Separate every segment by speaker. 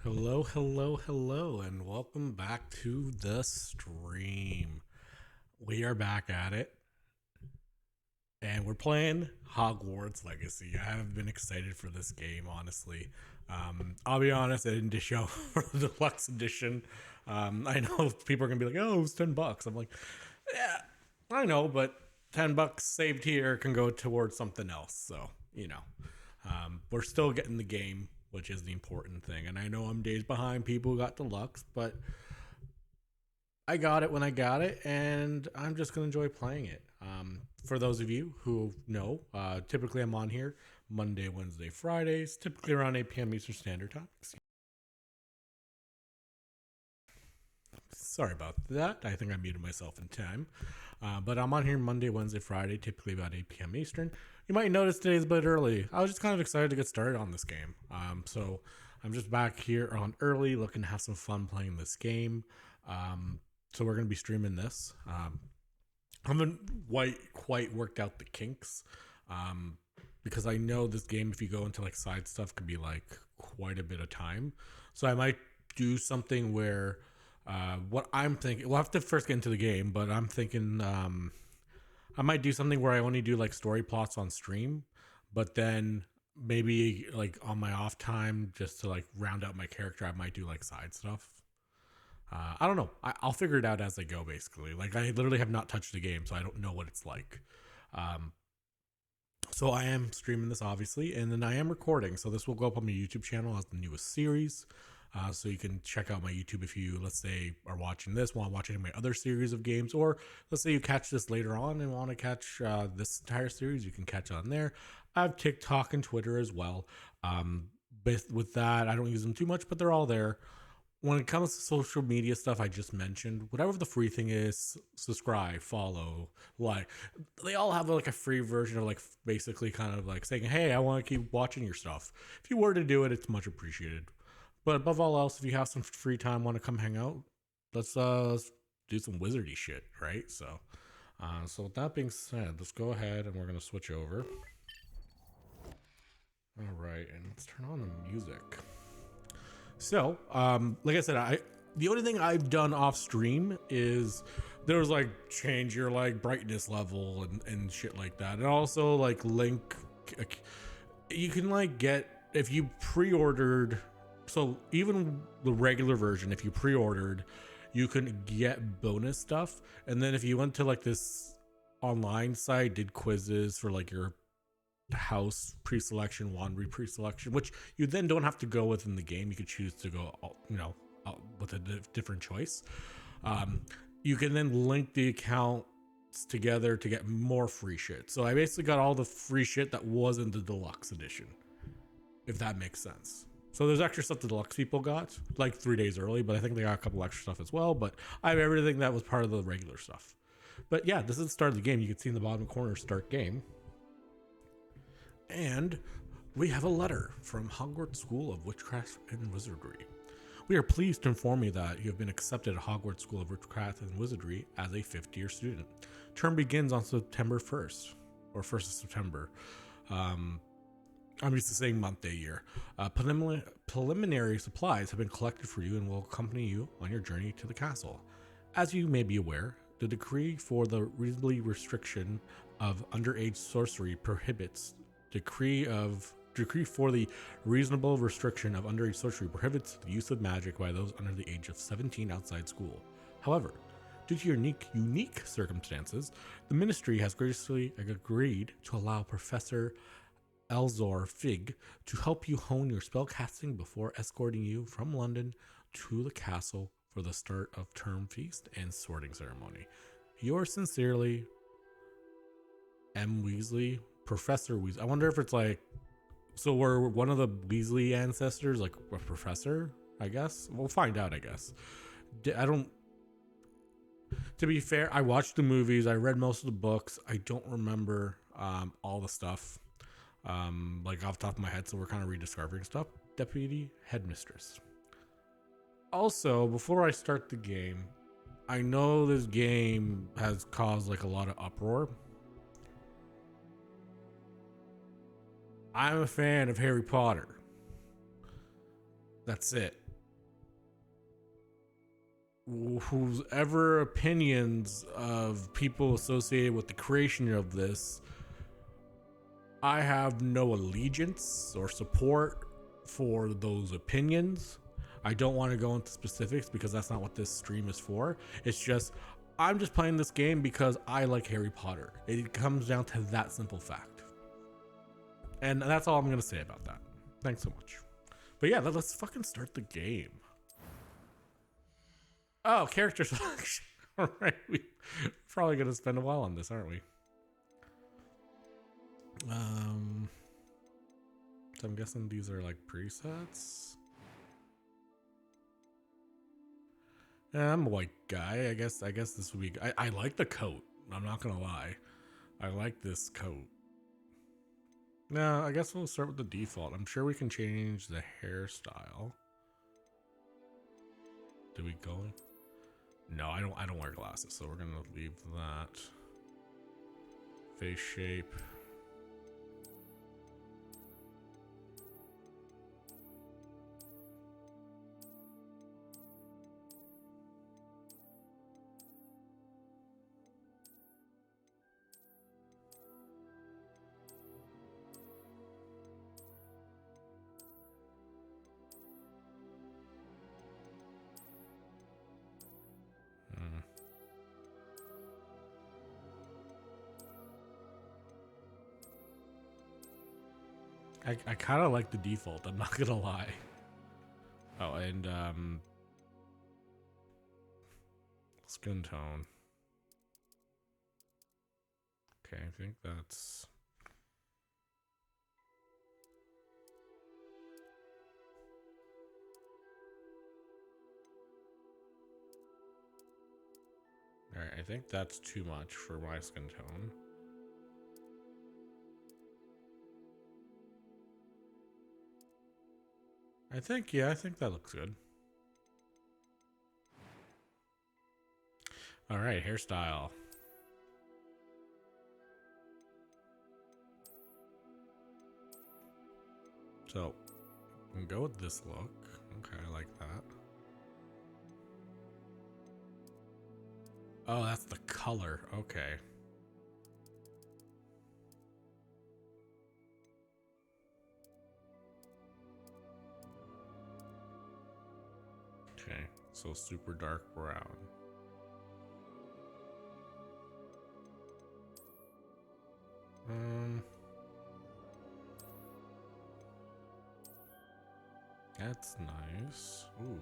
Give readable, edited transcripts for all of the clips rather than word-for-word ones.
Speaker 1: Hello, hello, hello, and welcome back to the stream. We are back at it, and we're playing Hogwarts Legacy. I have been excited for this game, honestly. I'll be honest, I didn't show for the deluxe edition. I know people are gonna be like, "Oh, it was $10." I'm like, "Yeah, I know, but $10 saved here can go towards something else." So we're still getting the game, which is the important thing. And I know I'm days behind people who got deluxe, but I got it when I got it, and I'm just gonna enjoy playing it. For those of you who know, typically I'm on here Monday, Wednesday, Fridays, typically around 8 p.m. Eastern Standard Time. Sorry about that. I think I muted myself in time. But I'm on here Monday, Wednesday, Friday, typically about 8 p.m. Eastern. You might notice today's a bit early. I was just kind of excited to get started on this game. So I'm just back here on early, looking to have some fun playing this game. So we're going to be streaming this. I haven't quite worked out the kinks. Because I know this game, if you go into like side stuff, could be like quite a bit of time. So I might do something where what I'm thinking, we'll have to first get into the game, but I'm thinking I might do something where I only do like story plots on stream, but then maybe like on my off time, just to like round out my character, I might do like side stuff. I don't know. I'll figure it out as I go, basically. Like, I literally have not touched the game, so I don't know what it's like. Um, so I am streaming this, obviously, and then I am recording. So this will go up on my YouTube channel as the newest series. So you can check out my YouTube if you, let's say, are watching this, want to watch any of my other series of games, or let's say you catch this later on and want to catch this entire series, you can catch on there. I have TikTok and Twitter as well. With that, I don't use them too much, but they're all there. When it comes to social media stuff I just mentioned, whatever the free thing is, subscribe, follow, like, they all have like a free version of like basically kind of like saying, "Hey, I want to keep watching your stuff." If you were to do it, it's much appreciated. But above all else, if you have some free time, want to come hang out, let's do some wizardy shit, right? So with that being said, let's go ahead and we're gonna switch over. All right, and let's turn on the music. So, like I said, the only thing I've done off stream is there was like change your like brightness level and shit like that, and also like link. You can like get if you pre-ordered. So even the regular version, if you pre-ordered, you can get bonus stuff, and then if you went to like this online site, did quizzes for like your house pre-selection, Wandery pre-selection, which you then don't have to go within the game. You could choose to go, with a different choice. You can then link the accounts together to get more free shit. So I basically got all the free shit that wasn't the deluxe edition, if that makes sense. So there's extra stuff the deluxe people got, like 3 days early, but I think they got a couple extra stuff as well. But I have everything that was part of the regular stuff. But yeah, this is the start of the game. You can see in the bottom corner, start game. And we have a letter from Hogwarts School of Witchcraft and Wizardry. We are pleased to inform you that you have been accepted at Hogwarts School of Witchcraft and Wizardry as a fifth-year student. Term begins on September 1st, or 1st of September. I'm used to saying month, day, year. Preliminary supplies have been collected for you and will accompany you on your journey to the castle. As you may be aware, the decree for the reasonably restriction of underage sorcery prohibits decree for the reasonable restriction of underage sorcery prohibits the use of magic by those under the age of 17 outside school. However, due to your unique circumstances, the ministry has graciously agreed to allow Professor Elzor Fig to help you hone your spellcasting before escorting you from London to the castle for the start of term feast and sorting ceremony. Yours sincerely, M. Weasley, Professor Weasley. I wonder if it's like, so we're one of the Weasley ancestors, like a professor, I guess? We'll find out, I guess. I don't, to be fair, I watched the movies, I read most of the books, I don't remember all the stuff, like off the top of my head, so we're kind of rediscovering stuff. Deputy Headmistress. Also, before I start the game, I know this game has caused like a lot of uproar. I'm a fan of Harry Potter. That's it. whose ever opinions of people associated with the creation of this, I have no allegiance or support for those opinions. I don't want to go into specifics because that's not what this stream is for. It's just, I'm just playing this game because I like Harry Potter. It comes down to that simple fact. And that's all I'm going to say about that. Thanks so much. But yeah, let's fucking start the game. Oh, character selection. All right, we're probably going to spend a while on this, aren't we? So I'm guessing these are like presets. Yeah, I'm a white guy. I guess this would be. I like the coat. I'm not gonna lie. I like this coat. No, I guess we'll start with the default. I'm sure we can change the hairstyle. Do we go? No, I don't wear glasses, so we're gonna leave that. Face shape. I kind of like the default. I'm not gonna lie. Oh, and skin tone. Okay, I think that's. All right, I think that's too much for my skin tone. I think that looks good. All right, hairstyle. So, we can go with this look. Okay, I like that. Oh, that's the color. Okay. Okay, so super dark brown. That's nice. Ooh.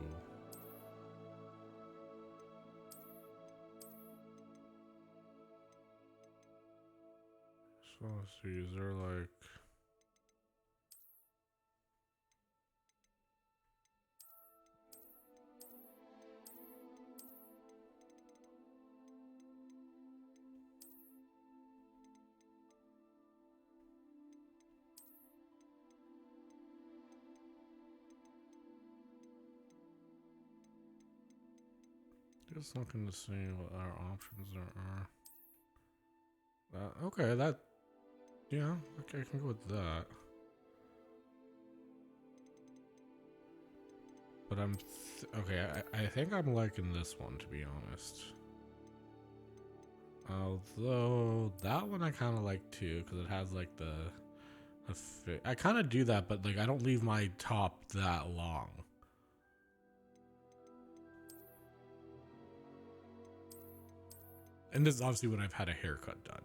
Speaker 1: So let's see, is there like. Just looking to see what our options are. Okay, that. Yeah, okay, I can go with that. But I'm. Okay, I think I'm liking this one, to be honest. Although, that one I kind of like too, because it has like the. I kind of do that, but like I don't leave my top that long. And this is obviously when I've had a haircut done.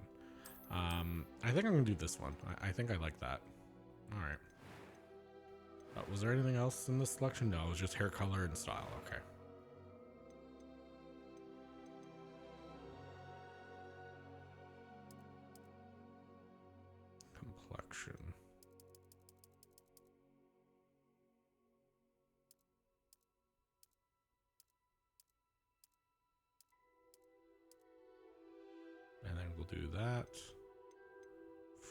Speaker 1: I think I'm gonna do this one. I think I like that. All right. Was there anything else in this selection? No, it was just hair color and style. Okay. Complexion. And then we'll do that.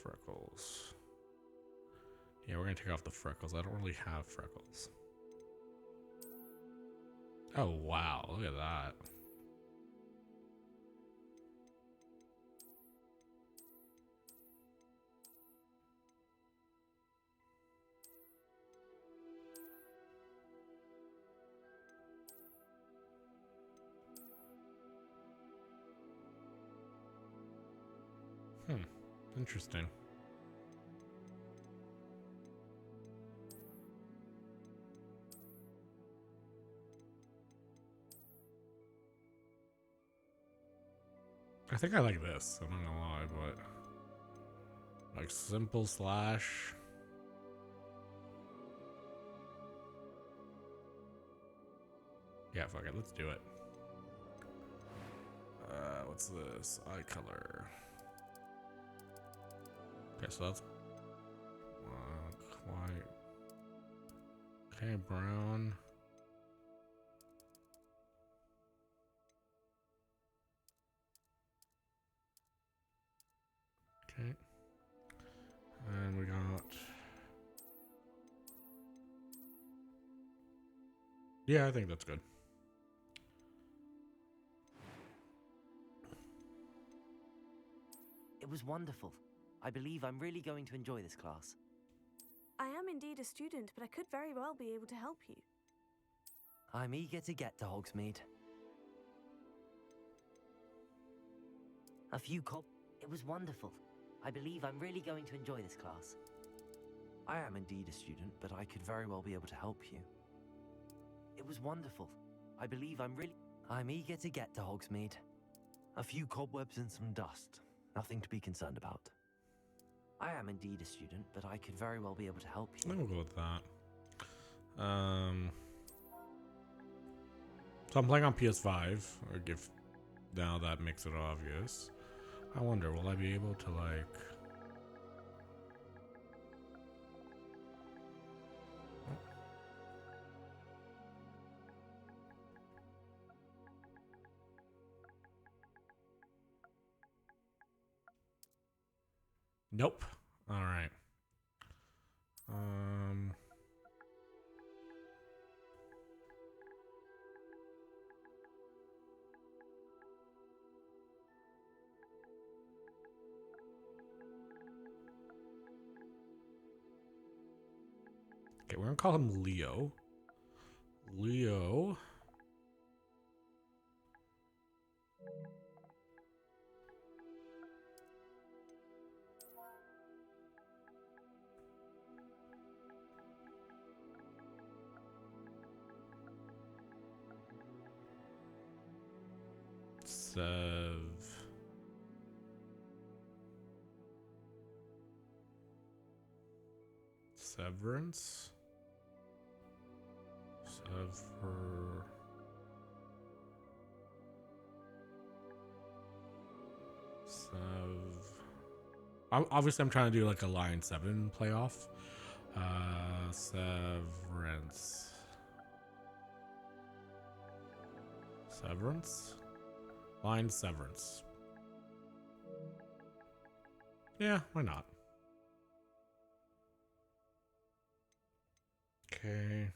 Speaker 1: Freckles. Yeah, we're gonna take off the freckles. I don't really have freckles. Oh, wow. Look at that. Interesting. I think I like this. I'm not gonna lie, but like simple slash. Yeah, fuck it. Let's do it. What's this? Eye color. Okay, so that's white. Okay, brown. Okay. And we got. Yeah, I think that's good.
Speaker 2: It was wonderful. I believe I'm really going to enjoy this class.
Speaker 3: I am indeed a student, but I could very well be able to help you.
Speaker 2: I'm eager to get to Hogsmeade. It was wonderful. I believe I'm really going to enjoy this class.
Speaker 4: I am indeed a student, but I could very well be able to help you.
Speaker 2: It was wonderful. I believe I'm eager to get to Hogsmeade.
Speaker 4: A few cobwebs and some dust. Nothing to be concerned about. I am indeed a student, but I could very well be able to help you.
Speaker 1: I will go with that. So I'm playing on PS5, or give now that makes it obvious. I wonder, will I be able to like? Nope. All right. Okay, we're gonna call him Leo. Leo. Severance. Obviously, I'm trying to do like a Line 7 playoff. Severance. Line Severance. Yeah, why not? Okay.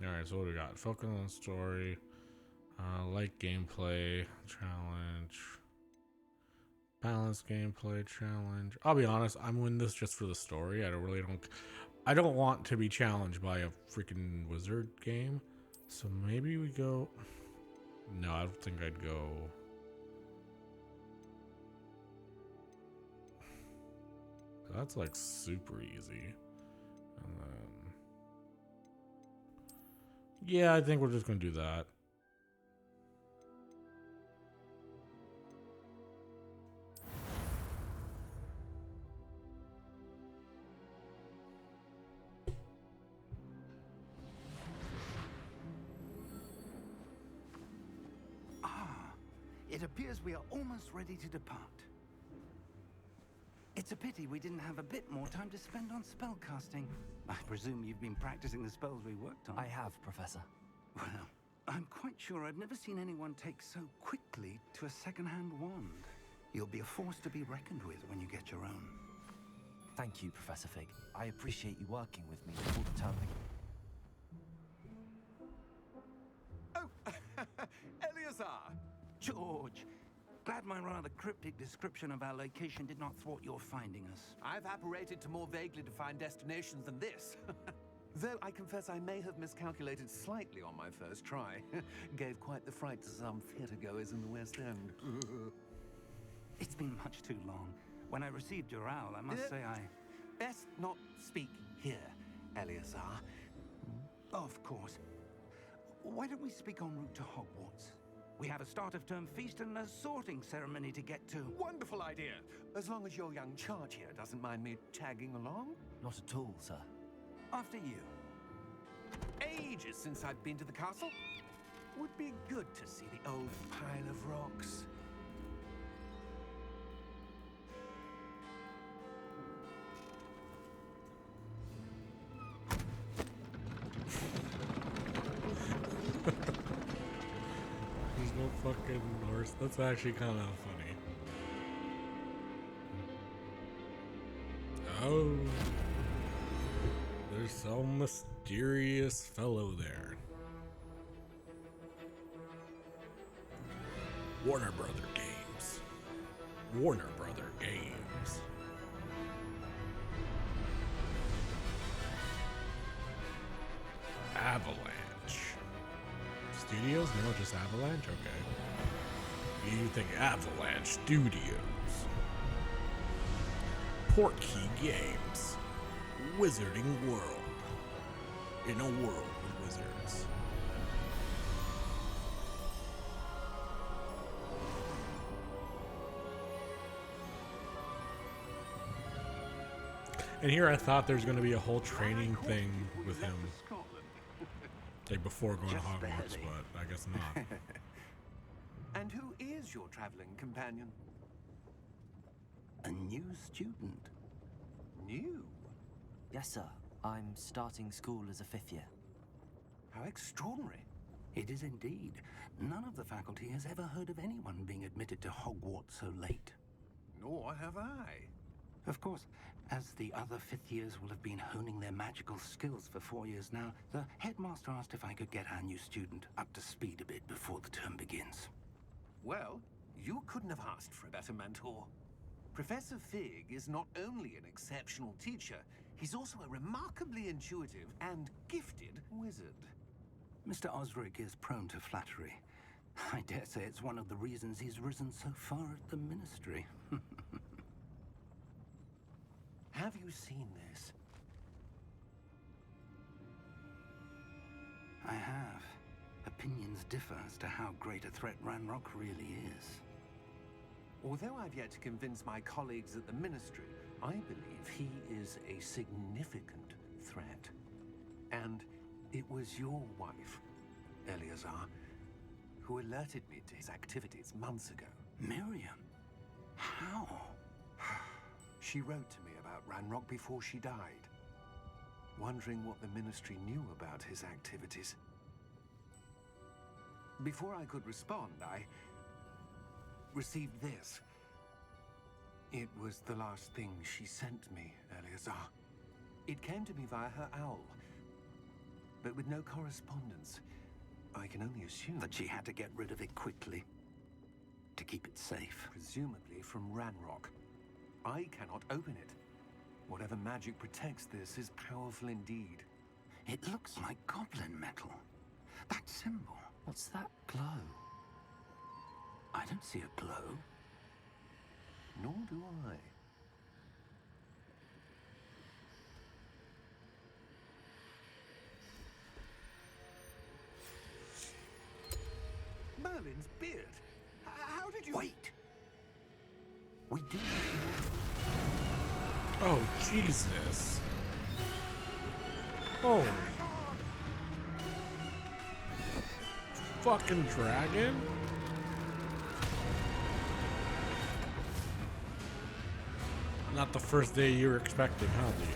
Speaker 1: Alright, so what do we got? Focus on story. Like gameplay. Challenge. Balanced gameplay challenge. I'll be honest, I'm winning this just for the story. I don't want to be challenged by a freaking wizard game. So maybe we go. No, I don't think I'd go. That's like super easy. And then, yeah, I think we're just gonna do that.
Speaker 5: It appears we are almost ready to depart. It's a pity we didn't have a bit more time to spend on spellcasting. I presume you've been practicing the spells we worked on.
Speaker 4: I have, Professor.
Speaker 5: Well, I'm quite sure I've never seen anyone take so quickly to a second-hand wand. You'll be a force to be reckoned with when you get your own.
Speaker 4: Thank you, Professor Fig. I appreciate you working with me all the time.
Speaker 5: Oh, Eleazar! George, Glad my rather cryptic description of our location did not thwart your finding us.
Speaker 6: I've apparated to more vaguely defined destinations than this. Though I confess I may have miscalculated slightly on my first try. Gave quite the fright to some theatre-goers in the West End.
Speaker 5: It's been much too long. When I received your owl, I must say I...
Speaker 6: Best not speak here, Eleazar.
Speaker 5: Of course. Why don't we speak en route to Hogwarts? We have a start-of-term feast and a sorting ceremony to get to.
Speaker 6: Wonderful idea. As long as your young charge here doesn't mind me tagging along.
Speaker 2: Not at all, sir.
Speaker 5: After you.
Speaker 6: Ages since I've been to the castle. Would be good to see the old pile of rocks.
Speaker 1: There's no fucking horse. That's actually kind of funny. Oh. There's some mysterious fellow there. Warner Brother Games. Warner Brother Games. Avalanche. Studios? No, just Avalanche? Okay. You think Avalanche Studios. Portkey Games. Wizarding World. In a world with wizards. And here I thought there's going to be a whole training thing with him. Like before going to
Speaker 5: Just
Speaker 1: Hogwarts,
Speaker 5: barely.
Speaker 1: but I guess not.
Speaker 6: And who is your traveling companion?
Speaker 5: A new student.
Speaker 6: New?
Speaker 2: Yes, sir. I'm starting school as a 5th year.
Speaker 6: How extraordinary.
Speaker 5: It is indeed. None of the faculty has ever heard of anyone being admitted to Hogwarts so late.
Speaker 6: Nor have I.
Speaker 5: Of course, as the other 5th years will have been honing their magical skills for 4 years now, the headmaster asked if I could get our new student up to speed a bit before the term begins.
Speaker 6: Well, you couldn't have asked for a better mentor. Professor Fig is not only an exceptional teacher, he's also a remarkably intuitive and gifted wizard.
Speaker 5: Mr. Osric is prone to flattery. I dare say it's one of the reasons he's risen so far at the ministry.
Speaker 6: Have you seen this?
Speaker 5: I have. Opinions differ as to how great a threat Ranrock really is.
Speaker 6: Although I've yet to convince my colleagues at the ministry, I believe he is a significant threat. And it was your wife, Eleazar, who alerted me to his activities months ago.
Speaker 5: Miriam? How?
Speaker 6: She wrote to me about Ranrock before she died, wondering what the ministry knew about his activities. Before I could respond, I received this. It was the last thing she sent me, Eleazar. It came to me via her owl, but with no correspondence. I can only assume
Speaker 5: That she had to get rid of it quickly. To keep it safe.
Speaker 6: presumably from Ranrock. I cannot open it. Whatever magic protects this is powerful indeed.
Speaker 5: It looks like goblin metal. That symbol.
Speaker 2: What's that glow?
Speaker 5: I don't see a glow.
Speaker 6: Nor do I. Merlin's beard. How did you...
Speaker 5: Wait! We do need
Speaker 1: Oh, Jesus. Oh. Fucking dragon? Not the first day you were expecting, huh, dude?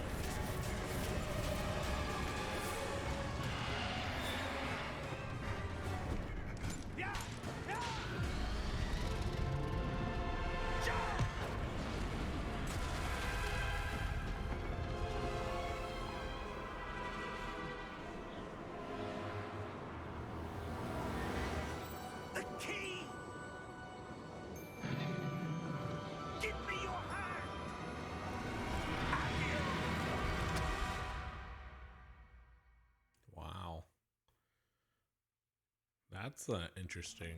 Speaker 5: the key!
Speaker 1: That's interesting.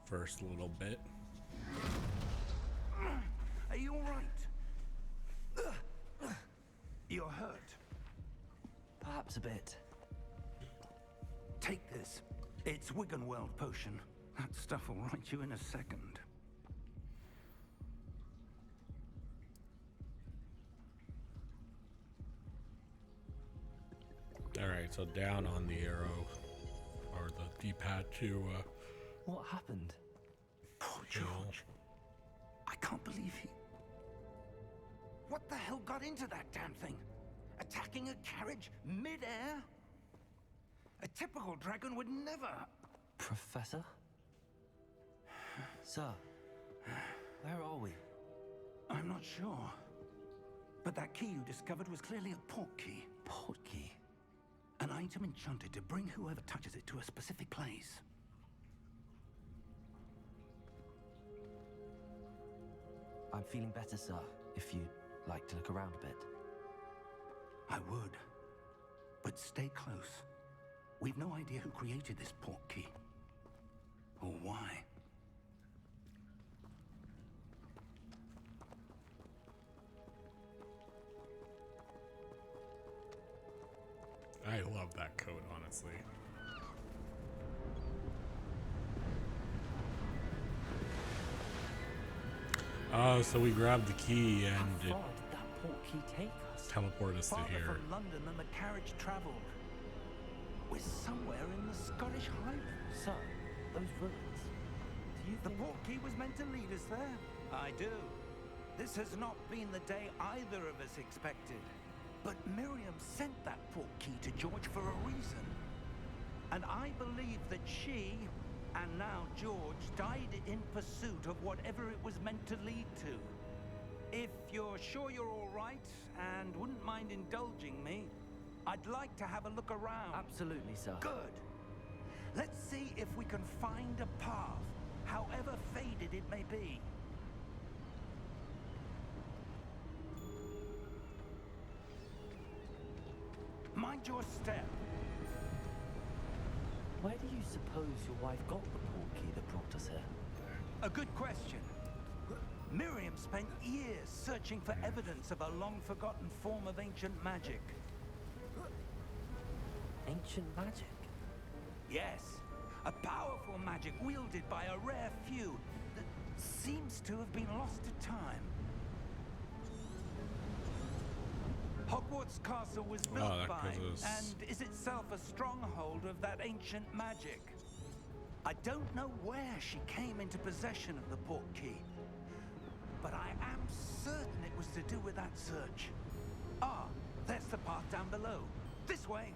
Speaker 1: First little bit.
Speaker 5: Are you all right? You're hurt.
Speaker 2: Perhaps a bit.
Speaker 5: Take this. It's Wiggenweld potion. That stuff will right you in a second.
Speaker 1: Alright, so down on the arrow, or the D-pad to,
Speaker 2: What happened?
Speaker 5: Poor George. I can't believe he... What the hell got into that damn thing? Attacking a carriage mid-air? A typical dragon would never...
Speaker 2: Professor? Sir, where are we?
Speaker 5: I'm not sure. But that key you discovered was clearly a port key.
Speaker 2: Port key?
Speaker 5: An item enchanted to bring whoever touches it to a specific place.
Speaker 2: I'm feeling better, sir, if you'd like to look around a bit.
Speaker 5: I would. But stay close. We've no idea who created this port key. Or why.
Speaker 1: I love that coat, honestly. Oh, so we grabbed the key and
Speaker 2: How
Speaker 1: it
Speaker 2: far did that port key take us?
Speaker 1: teleported us to
Speaker 5: Farther
Speaker 1: here.
Speaker 5: from London than the carriage traveled. We're somewhere in the Scottish Highlands.
Speaker 2: Sir, those ruins. Do you
Speaker 5: The
Speaker 2: think...
Speaker 5: port key was meant to lead us there. I do. This has not been the day either of us expected. But Miriam sent that port key to George for a reason. And I believe that she, and now George, died in pursuit of whatever it was meant to lead to. If you're sure you're all right and wouldn't mind indulging me, I'd like to have a look around.
Speaker 2: Absolutely, sir.
Speaker 5: Good. Let's see if we can find a path, however faded it may be. Mind your step.
Speaker 2: Where do you suppose your wife got the port key that brought us here?
Speaker 5: A good question. Miriam spent years searching for evidence of a long-forgotten form of ancient magic.
Speaker 2: Ancient magic?
Speaker 5: Yes, a powerful magic wielded by a rare few that seems to have been lost to time. Hogwarts Castle was built
Speaker 1: that
Speaker 5: by
Speaker 1: gives us-
Speaker 5: and is itself a stronghold of that ancient magic. I don't know where she came into possession of the port key, but I am certain it was to do with that search. Ah, there's the path down below. This way.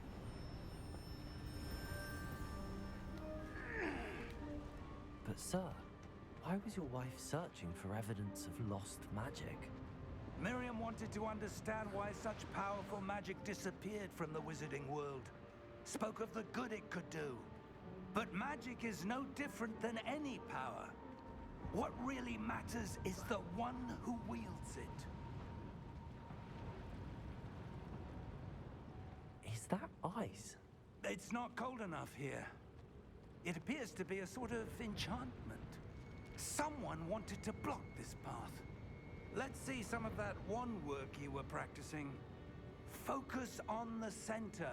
Speaker 2: But sir, why was your wife searching for evidence of lost magic?
Speaker 5: Miriam wanted to understand why such powerful magic disappeared from the wizarding world. Spoke of the good it could do. But magic is no different than any power. What really matters is the one who wields it.
Speaker 2: Is that ice?
Speaker 5: It's not cold enough here. It appears to be a sort of enchantment. Someone wanted to block this path. Let's see some of that wand work you were practicing. Focus on the center.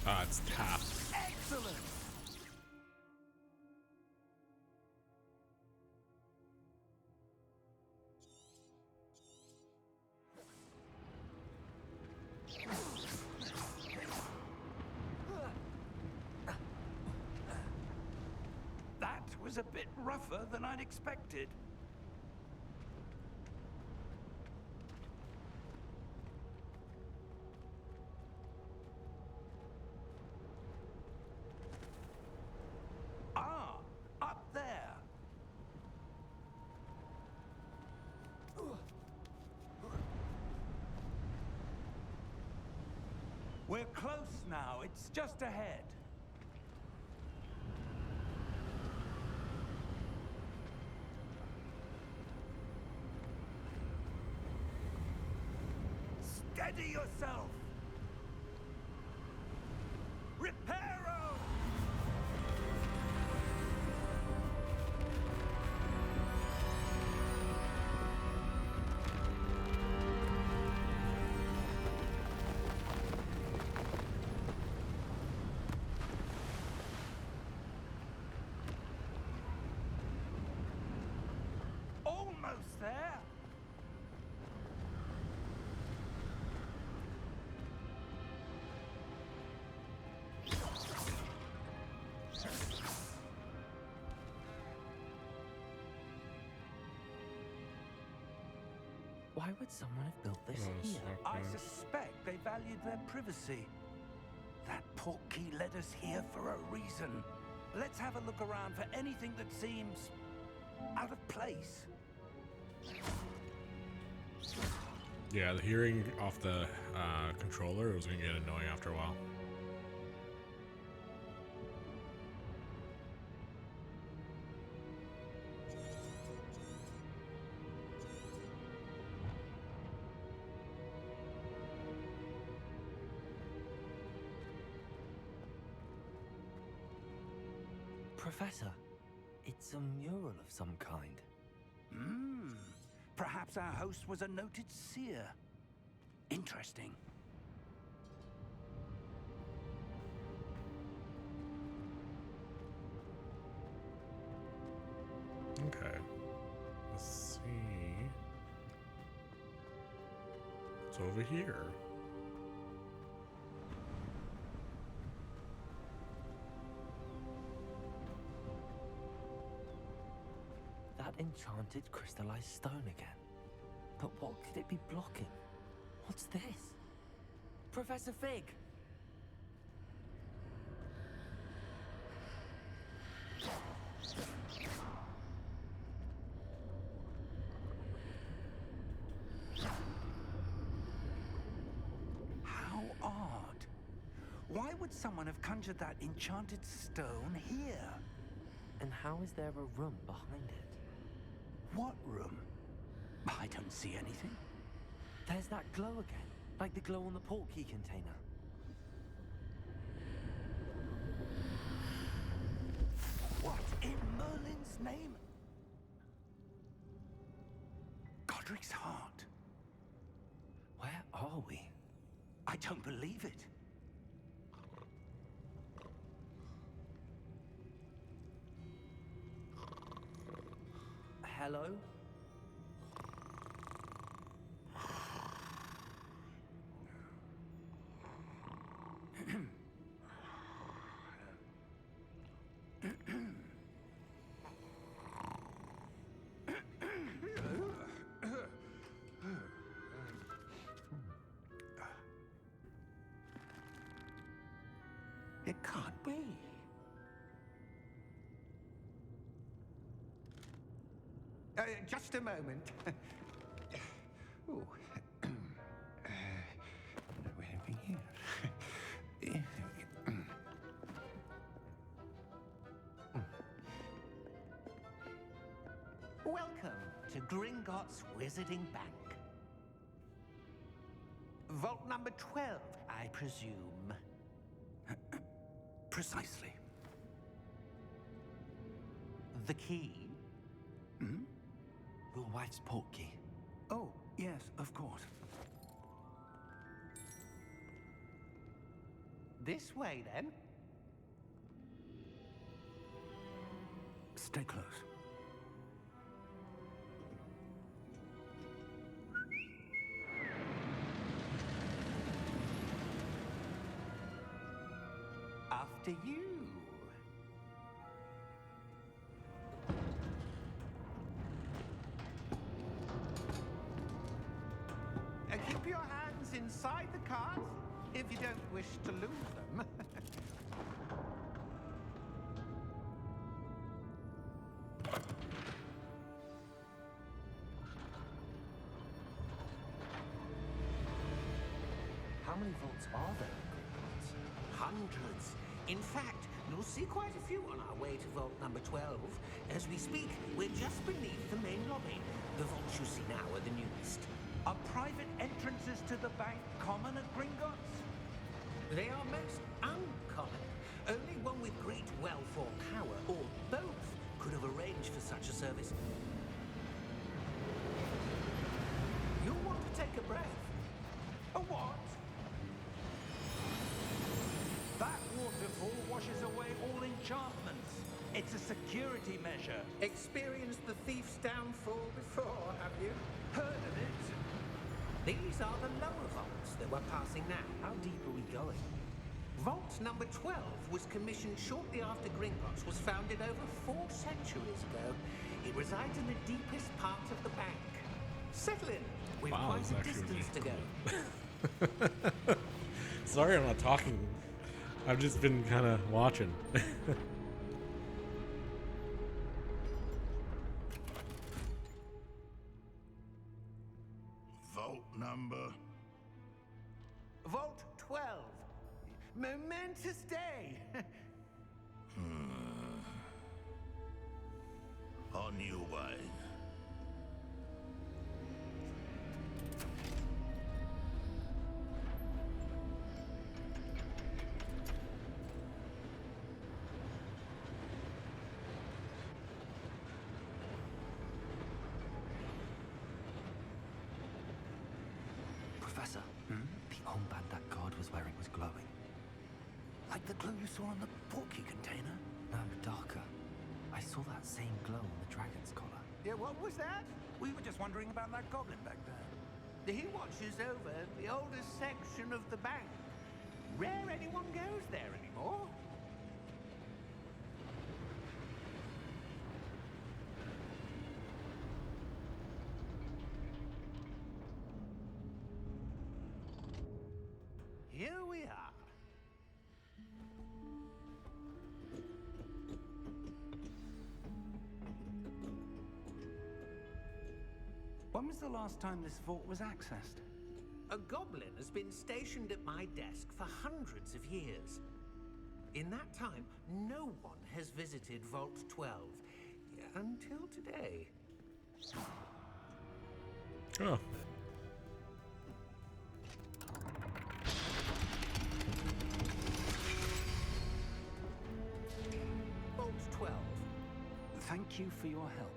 Speaker 1: Ah, it's tapped.
Speaker 5: Excellent! That was a bit rougher than I'd expected. Ah, up there. We're close now. It's just ahead. Steady yourself! Reparo! Almost there!
Speaker 4: Why would someone have built this here?
Speaker 5: I suspect they valued their privacy. That portkey led us here for a reason. Let's have a look around for anything that seems out of place.
Speaker 1: Yeah, the hearing off the controller was going to get annoying after a while.
Speaker 4: Professor, it's a mural of some kind.
Speaker 5: Perhaps our host was a noted seer. Interesting.
Speaker 1: Okay. Let's see. It's over here.
Speaker 4: That enchanted crystallized stone again. But what could it be blocking? What's this? Professor Fig!
Speaker 5: How odd. Why would someone have conjured that enchanted stone here?
Speaker 4: And how is there a room behind it?
Speaker 5: What room? I don't see anything.
Speaker 4: There's that glow again, like the glow on the portkey container.
Speaker 5: What in Merlin's name? Godric's heart.
Speaker 4: Where are we?
Speaker 5: I don't believe it.
Speaker 4: Hello?
Speaker 5: It can't be. Just a moment. Ooh. Anything here? Welcome to Gringotts Wizarding Bank. Vault number 12, I presume. Precisely.
Speaker 4: The key? Your wife's portkey.
Speaker 5: Oh, yes, of course.
Speaker 6: This way, then.
Speaker 5: Stay close.
Speaker 6: After you. Keep your hands inside the cart if you don't wish to lose them.
Speaker 4: How many vaults are there in Gringotts?
Speaker 7: Hundreds. In fact, you'll see quite a few on our way to vault number 12. As we speak, we're just beneath the main lobby. The vaults you see now are the newest.
Speaker 5: Are private entrances to the bank common at Gringotts?
Speaker 7: They are most uncommon. Only one with great wealth or power, or both, could have arranged for such a service. You'll want to take a breath.
Speaker 5: A what? That waterfall washes away all enchantments. It's a security measure.
Speaker 7: Experienced the thief's downfall before, have you?
Speaker 5: Heard of it?
Speaker 7: These are the lower vaults that we're passing now.
Speaker 2: How deep are we going?
Speaker 7: Vault number 12 was commissioned shortly after Gringotts was founded over 4 centuries ago. It resides in the deepest part of the bank. Settle in. We've
Speaker 1: Wow,
Speaker 7: quite
Speaker 1: it's
Speaker 7: a
Speaker 1: actually
Speaker 7: distance to go.
Speaker 1: Sorry, I'm not talking. I've just been kind of watching.
Speaker 8: Vault number.
Speaker 5: Vault 12. Momentous day.
Speaker 8: On your way.
Speaker 2: Professor, the armband that guard was wearing was glowing.
Speaker 5: Like the glue you saw on the porky container?
Speaker 2: No, darker. I saw that same glow on the dragon's collar.
Speaker 5: Yeah, what was that? We were just wondering about that goblin back there.
Speaker 7: He watches over the oldest section of the bank. Rare anyone goes there anymore.
Speaker 5: Here we are. When was the last time this vault was accessed?
Speaker 7: A goblin has been stationed at my desk for hundreds of years. In that time, no one has visited Vault 12 until today.
Speaker 1: Oh.
Speaker 7: Vault 12.
Speaker 5: Thank you for your help.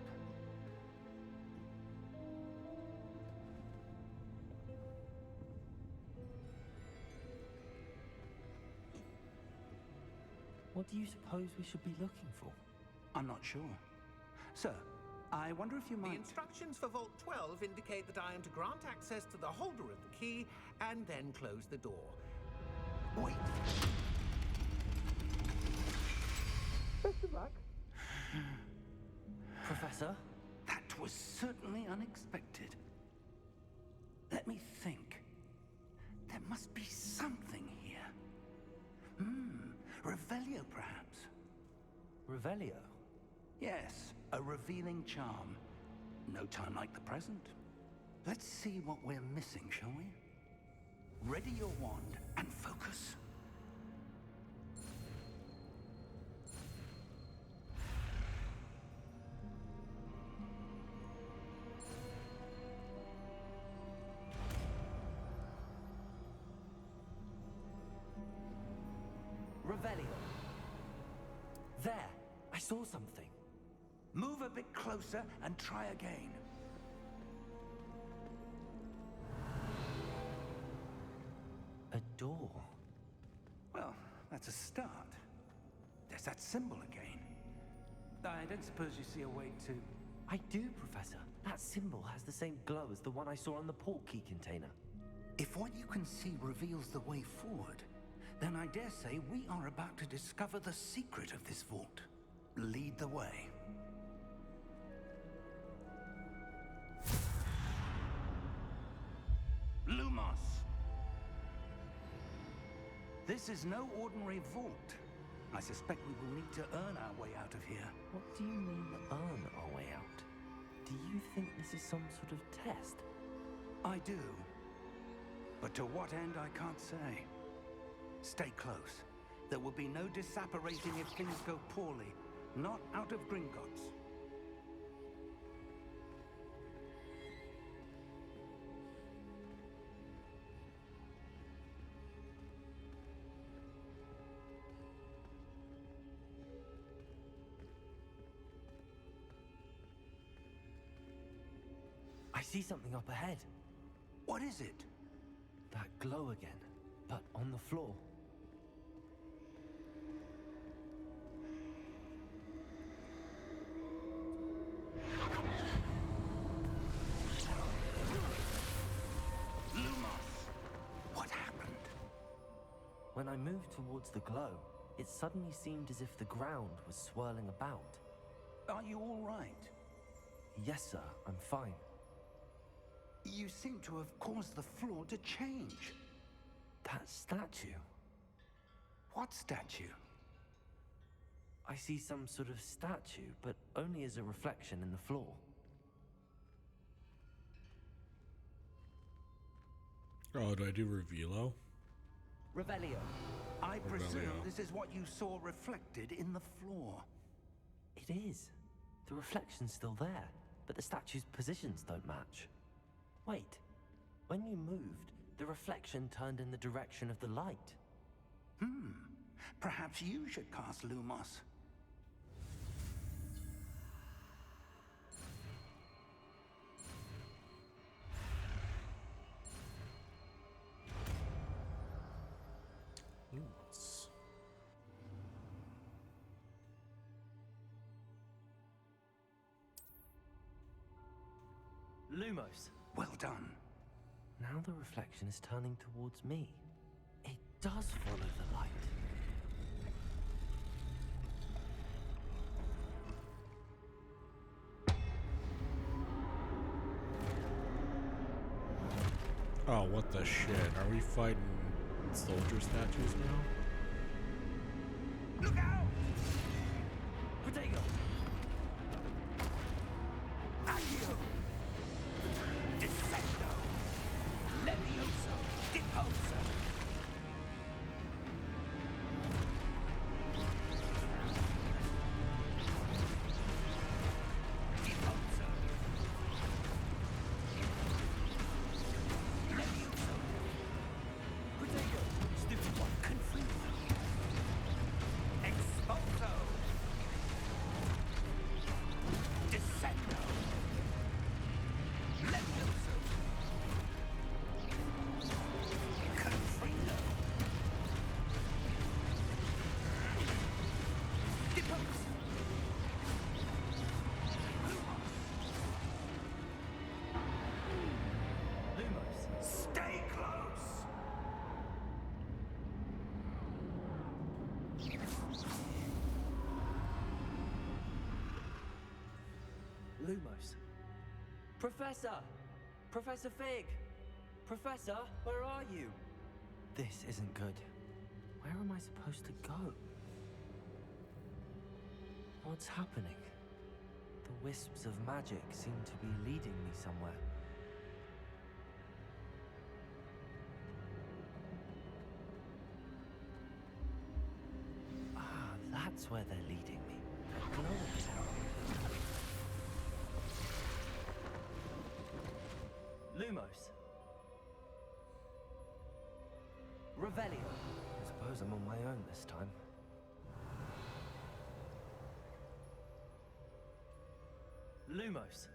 Speaker 2: What do you suppose we should be looking for?
Speaker 5: I'm not sure. Sir, I wonder if you
Speaker 7: The
Speaker 5: might...
Speaker 7: instructions for Vault 12 indicate that I am to grant access to the holder of the key and then close the door.
Speaker 5: Wait.
Speaker 7: Best of luck.
Speaker 2: Professor?
Speaker 5: That was certainly unexpected. Let me think. There must be something here. Revelio, perhaps.
Speaker 2: Revelio?
Speaker 5: Yes, a revealing charm. No time like the present. Let's see what we're missing, shall we? Ready your wand and focus.
Speaker 2: Revelio. There! I saw something.
Speaker 5: Move a bit closer and try again.
Speaker 2: A door.
Speaker 5: Well, that's a start. There's that symbol again. I don't suppose you see a way to...
Speaker 2: I do, Professor. That symbol has the same glow as the one I saw on the port key container.
Speaker 5: If what you can see reveals the way forward, then I dare say we are about to discover the secret of this vault. Lead the way. Lumos! This is no ordinary vault. I suspect we will need to earn our way out of here.
Speaker 2: What do you mean, earn our way out? Do you think this is some sort of test?
Speaker 5: I do. But to what end, I can't say. Stay close. There will be no disapparating if things go poorly. Not out of Gringotts.
Speaker 4: see something up ahead.
Speaker 5: What is it?
Speaker 4: That glow again, but on the floor.
Speaker 5: What happened?
Speaker 4: When I moved towards the glow, it suddenly seemed as if the ground was swirling about.
Speaker 5: Are you all right?
Speaker 4: Yes, sir, I'm fine.
Speaker 5: You seem to have caused the floor to change.
Speaker 4: That statue.
Speaker 5: What statue?
Speaker 4: I see some sort of statue, but only as a reflection in the floor.
Speaker 1: Oh, do I do Revelo?
Speaker 5: Revelio. I presume
Speaker 1: Revelio.
Speaker 5: this is what you saw reflected in the floor.
Speaker 4: It is. The reflection's still there, but the statue's positions don't match. Wait, when you moved, the reflection turned in the direction of the light.
Speaker 5: Perhaps you should cast Lumos.
Speaker 1: Lumos.
Speaker 4: Lumos.
Speaker 5: Well done.
Speaker 4: Now the reflection is turning towards me. It does follow the light.
Speaker 1: Oh, what the shit? Are we fighting soldier statues now?
Speaker 5: Look out!
Speaker 4: Protego!
Speaker 5: Accio! Descendo! Levioso! Deposo! Deposo! Levioso!
Speaker 4: Protego!
Speaker 5: Stupid one, confuse! Exposo! Descendo! Levioso! Confrino! Depose!
Speaker 4: Lumos.
Speaker 5: Stay close!
Speaker 4: Lumos. Professor! Professor Fig! Professor, where are you? This isn't good. Where am I supposed to go? What's happening? The wisps of magic seem to be leading me somewhere. Ah, that's where they're leading me. That glowing tower. Lumos. Revelio. I suppose I'm on my own this time. Lumos.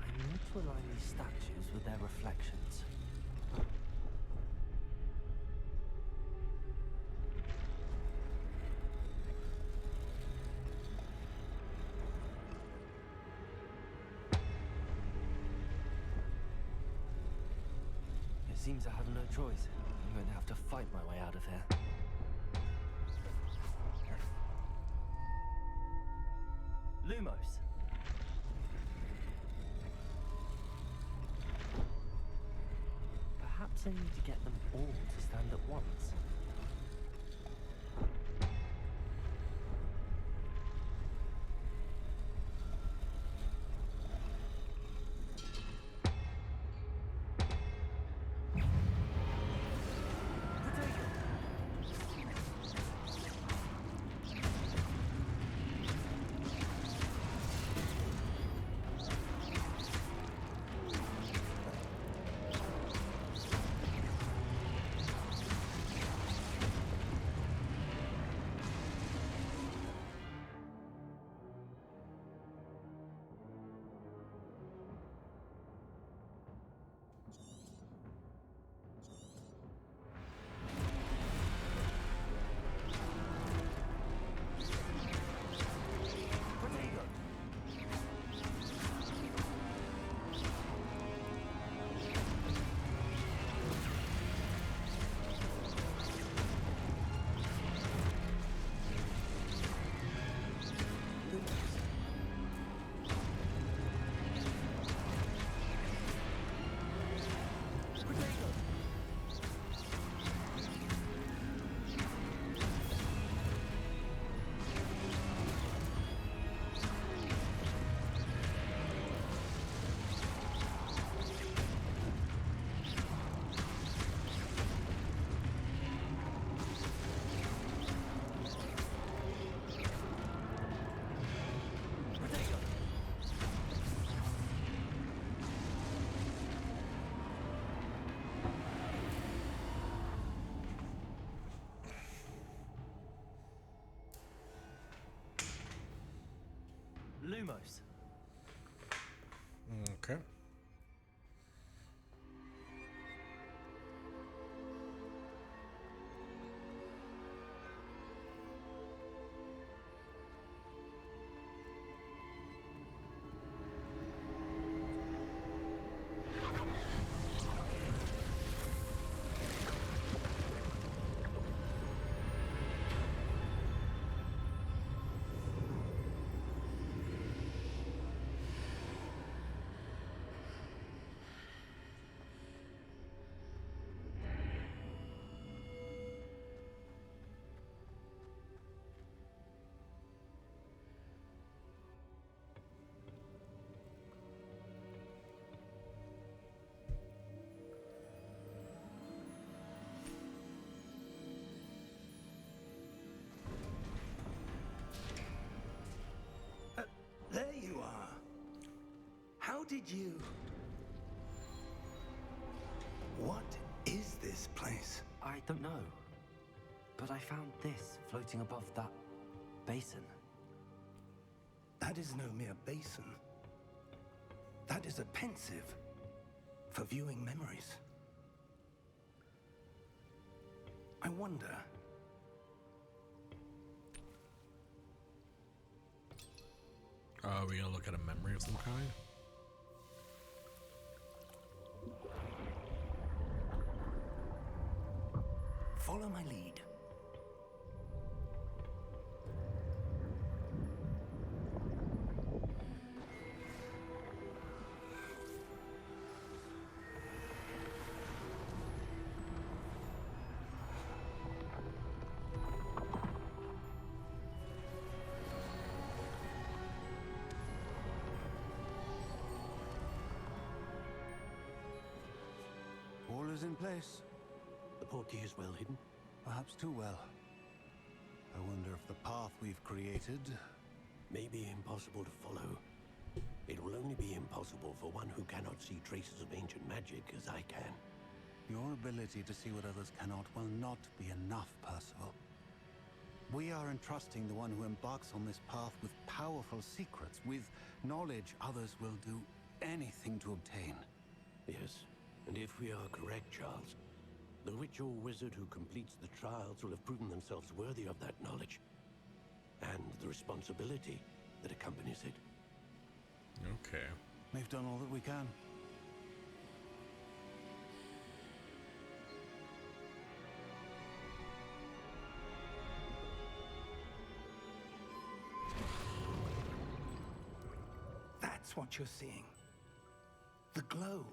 Speaker 4: I need to align these statues with their reflections. It seems I have no choice. I'm going to have to fight my way out of here. Lumos. Perhaps I need to get them all to stand at once.
Speaker 2: Lumos.
Speaker 1: Okay.
Speaker 5: There you are. How did you... What is this place?
Speaker 2: I don't know. But I found this floating above that basin.
Speaker 5: That is no mere basin. That is a pensive for viewing memories. I wonder...
Speaker 1: Are we gonna look at a memory of some kind?
Speaker 5: Follow my lead.
Speaker 9: All is in place.
Speaker 6: The portkey is well hidden.
Speaker 9: Perhaps too well. I wonder if the path we've created...
Speaker 6: May be impossible to follow. It will only be impossible for one who cannot see traces of ancient magic as I can.
Speaker 9: Your ability to see what others cannot will not be enough, Percival. We are entrusting the one who embarks on this path with powerful secrets, with knowledge others will do anything to obtain.
Speaker 6: Yes, and if we are correct, Charles, the witch or wizard who completes the trials will have proven themselves worthy of that knowledge, and the responsibility that accompanies it.
Speaker 1: Okay.
Speaker 9: We've done all that we can.
Speaker 5: That's what you're seeing. The glow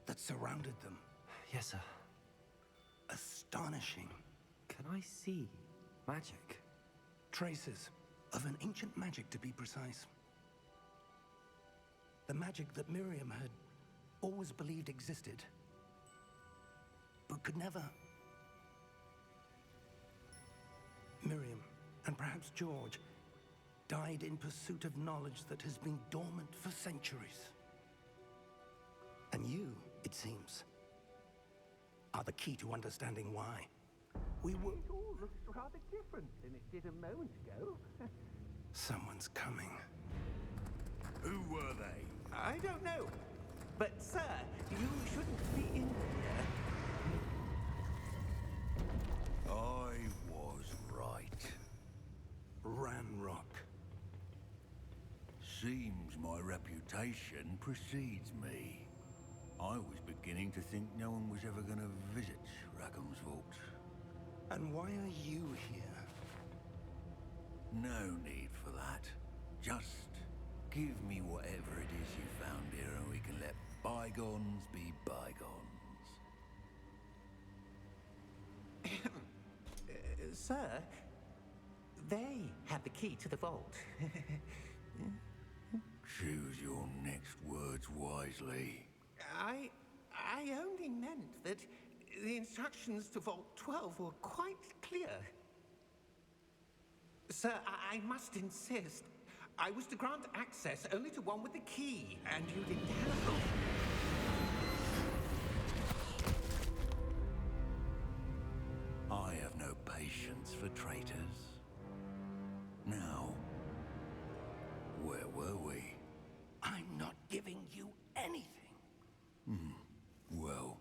Speaker 5: that surrounded them.
Speaker 2: Yes, sir.
Speaker 5: Astonishing.
Speaker 2: Can I see magic?
Speaker 5: Traces of an ancient magic, to be precise. The magic that Miriam had always believed existed, but could never. Miriam, and perhaps George, died in pursuit of knowledge that has been dormant for centuries. And you, it seems, are the key to understanding why. We were...
Speaker 7: It all looks rather different than it did a moment ago.
Speaker 5: Someone's coming.
Speaker 8: Who were they?
Speaker 7: I don't know. But, sir, you shouldn't be in here.
Speaker 8: I was right.
Speaker 5: Ranrock.
Speaker 8: Seems my reputation precedes me. I was beginning to think no one was ever going to visit Rackham's vault.
Speaker 5: And why are you here?
Speaker 8: No need for that. Just give me whatever it is you found here and we can let bygones be bygones.
Speaker 7: Sir, they have the key to the vault.
Speaker 8: Choose your next words wisely.
Speaker 7: I only meant that the instructions to Vault 12 were quite clear. Sir, I must insist. I was to grant access only to one with the key, and you didn't have it.
Speaker 8: I have no patience for traitors. Now, Where were we?
Speaker 5: I'm not giving you anything.
Speaker 8: Well,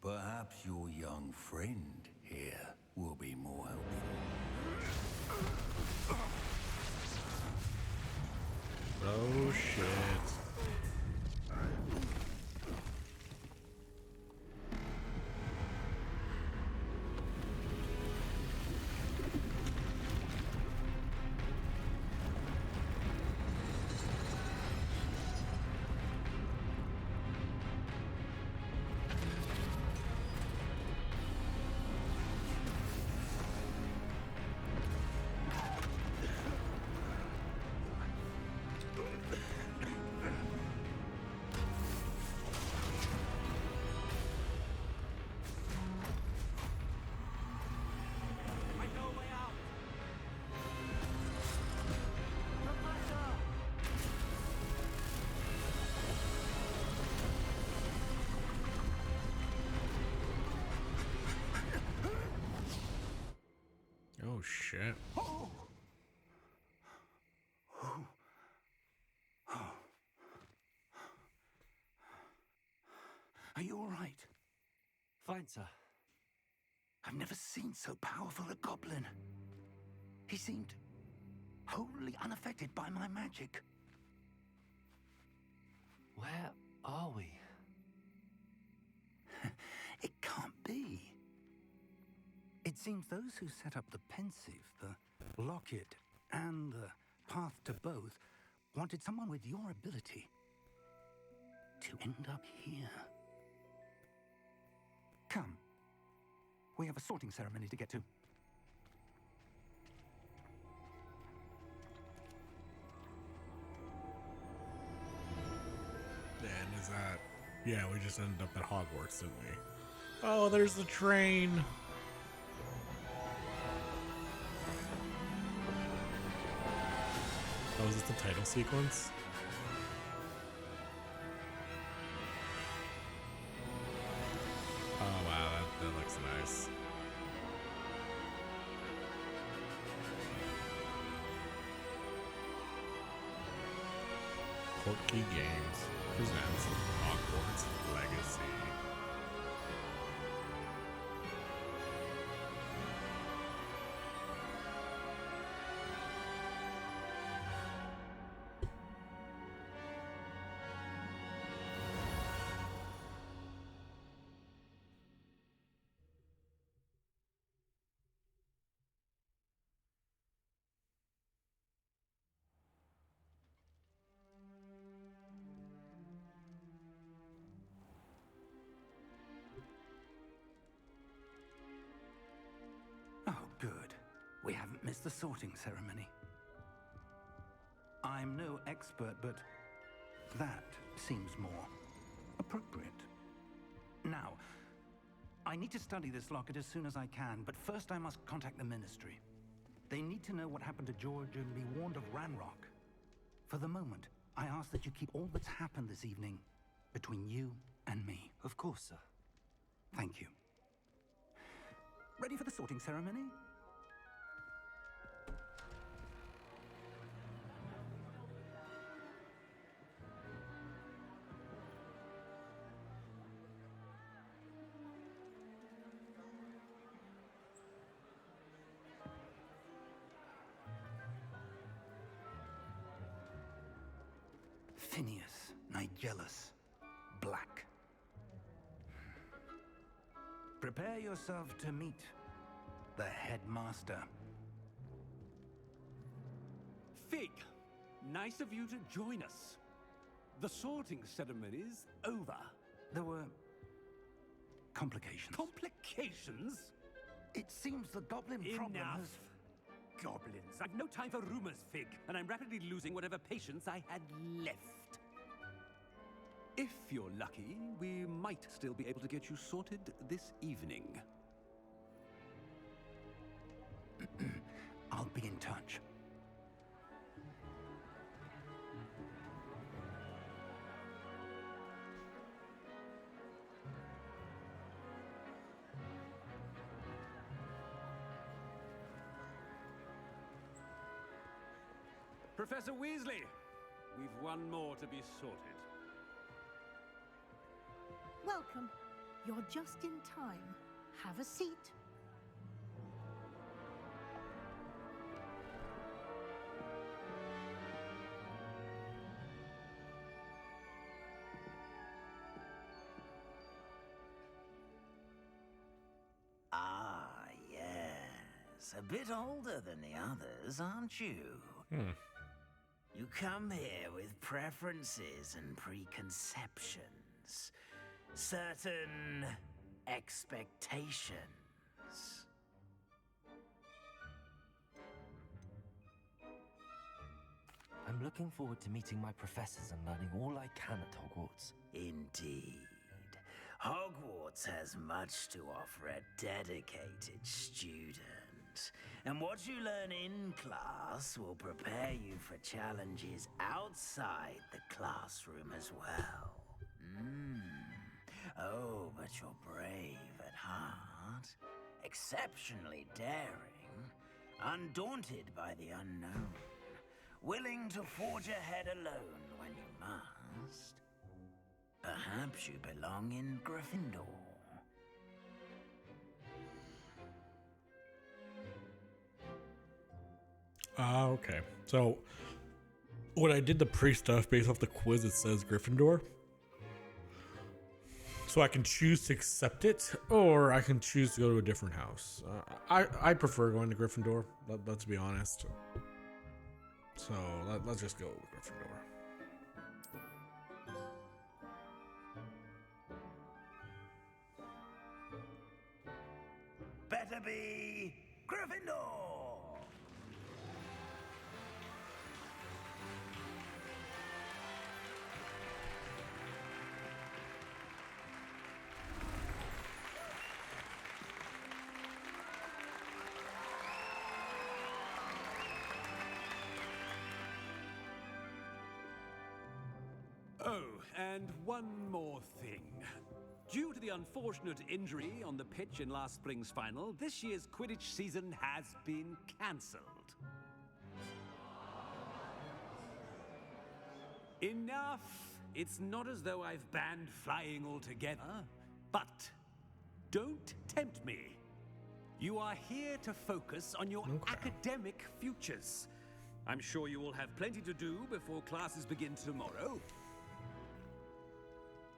Speaker 8: perhaps your young friend here will be more helpful.
Speaker 1: Oh shit. Oh shit.
Speaker 5: Are you all right?
Speaker 2: Fine, sir.
Speaker 5: I've never seen so powerful a goblin. He seemed wholly unaffected by my magic.
Speaker 2: Where are we?
Speaker 5: It can't be. It seems those who set up the pensive, the locket, and the path to both wanted someone with your ability to end up here. Come. We have a sorting ceremony to get to.
Speaker 1: And is that... Yeah, we just ended up at Hogwarts, didn't we? Oh, there's the train! Oh, is this the title sequence? Oh wow, that looks nice. Portkey Games presents Hogwarts Legacy.
Speaker 5: Oh, good. We haven't missed the sorting ceremony. I'm no expert, but that seems more appropriate. Now, I need to study this locket as soon as I can, but first I must contact the Ministry. They need to know what happened to George and be warned of Ranrock. For the moment, I ask that you keep all that's happened this evening between you and me.
Speaker 2: Of course, sir.
Speaker 5: Thank you. Ready for the sorting ceremony? Phineas, Nigellus, Black. Prepare yourself to meet the headmaster.
Speaker 6: Fig, nice of you to join us. The sorting ceremony's over.
Speaker 5: There were complications.
Speaker 6: Complications?
Speaker 5: It seems the goblin problem
Speaker 6: Enough.
Speaker 5: has...
Speaker 6: Goblins. I've no time for rumors, Fig, and I'm rapidly losing whatever patience I had left. If you're lucky, we might still be able to get you sorted this evening.
Speaker 5: I'll be in touch.
Speaker 10: Professor Weasley, we've one more to be sorted.
Speaker 11: Welcome. You're just in time. Have a seat.
Speaker 12: Ah, yes. A bit older than the others, aren't you? You come here with preferences and preconceptions. Certain expectations.
Speaker 2: I'm looking forward to meeting my professors and learning all I can at Hogwarts.
Speaker 12: Indeed. Hogwarts has much to offer a dedicated student. And what you learn in class will prepare you for challenges outside the classroom as well. Oh, but you're brave at heart, exceptionally daring, undaunted by the unknown, willing to forge ahead alone when you must. Perhaps you belong in Gryffindor.
Speaker 1: Okay. So, when I did the pre-stuff based off the quiz, it says Gryffindor. So I can choose to accept it, or I can choose to go to a different house. I prefer going to Gryffindor, let's be honest. So, let's just go with Gryffindor.
Speaker 12: Better be Gryffindor!
Speaker 10: Oh, and one more thing. Due to the unfortunate injury on the pitch in last spring's final, this year's Quidditch season has been cancelled. Enough! It's not as though I've banned flying altogether, but don't tempt me. You are here to focus on your academic futures. I'm sure you will have plenty to do before classes begin tomorrow.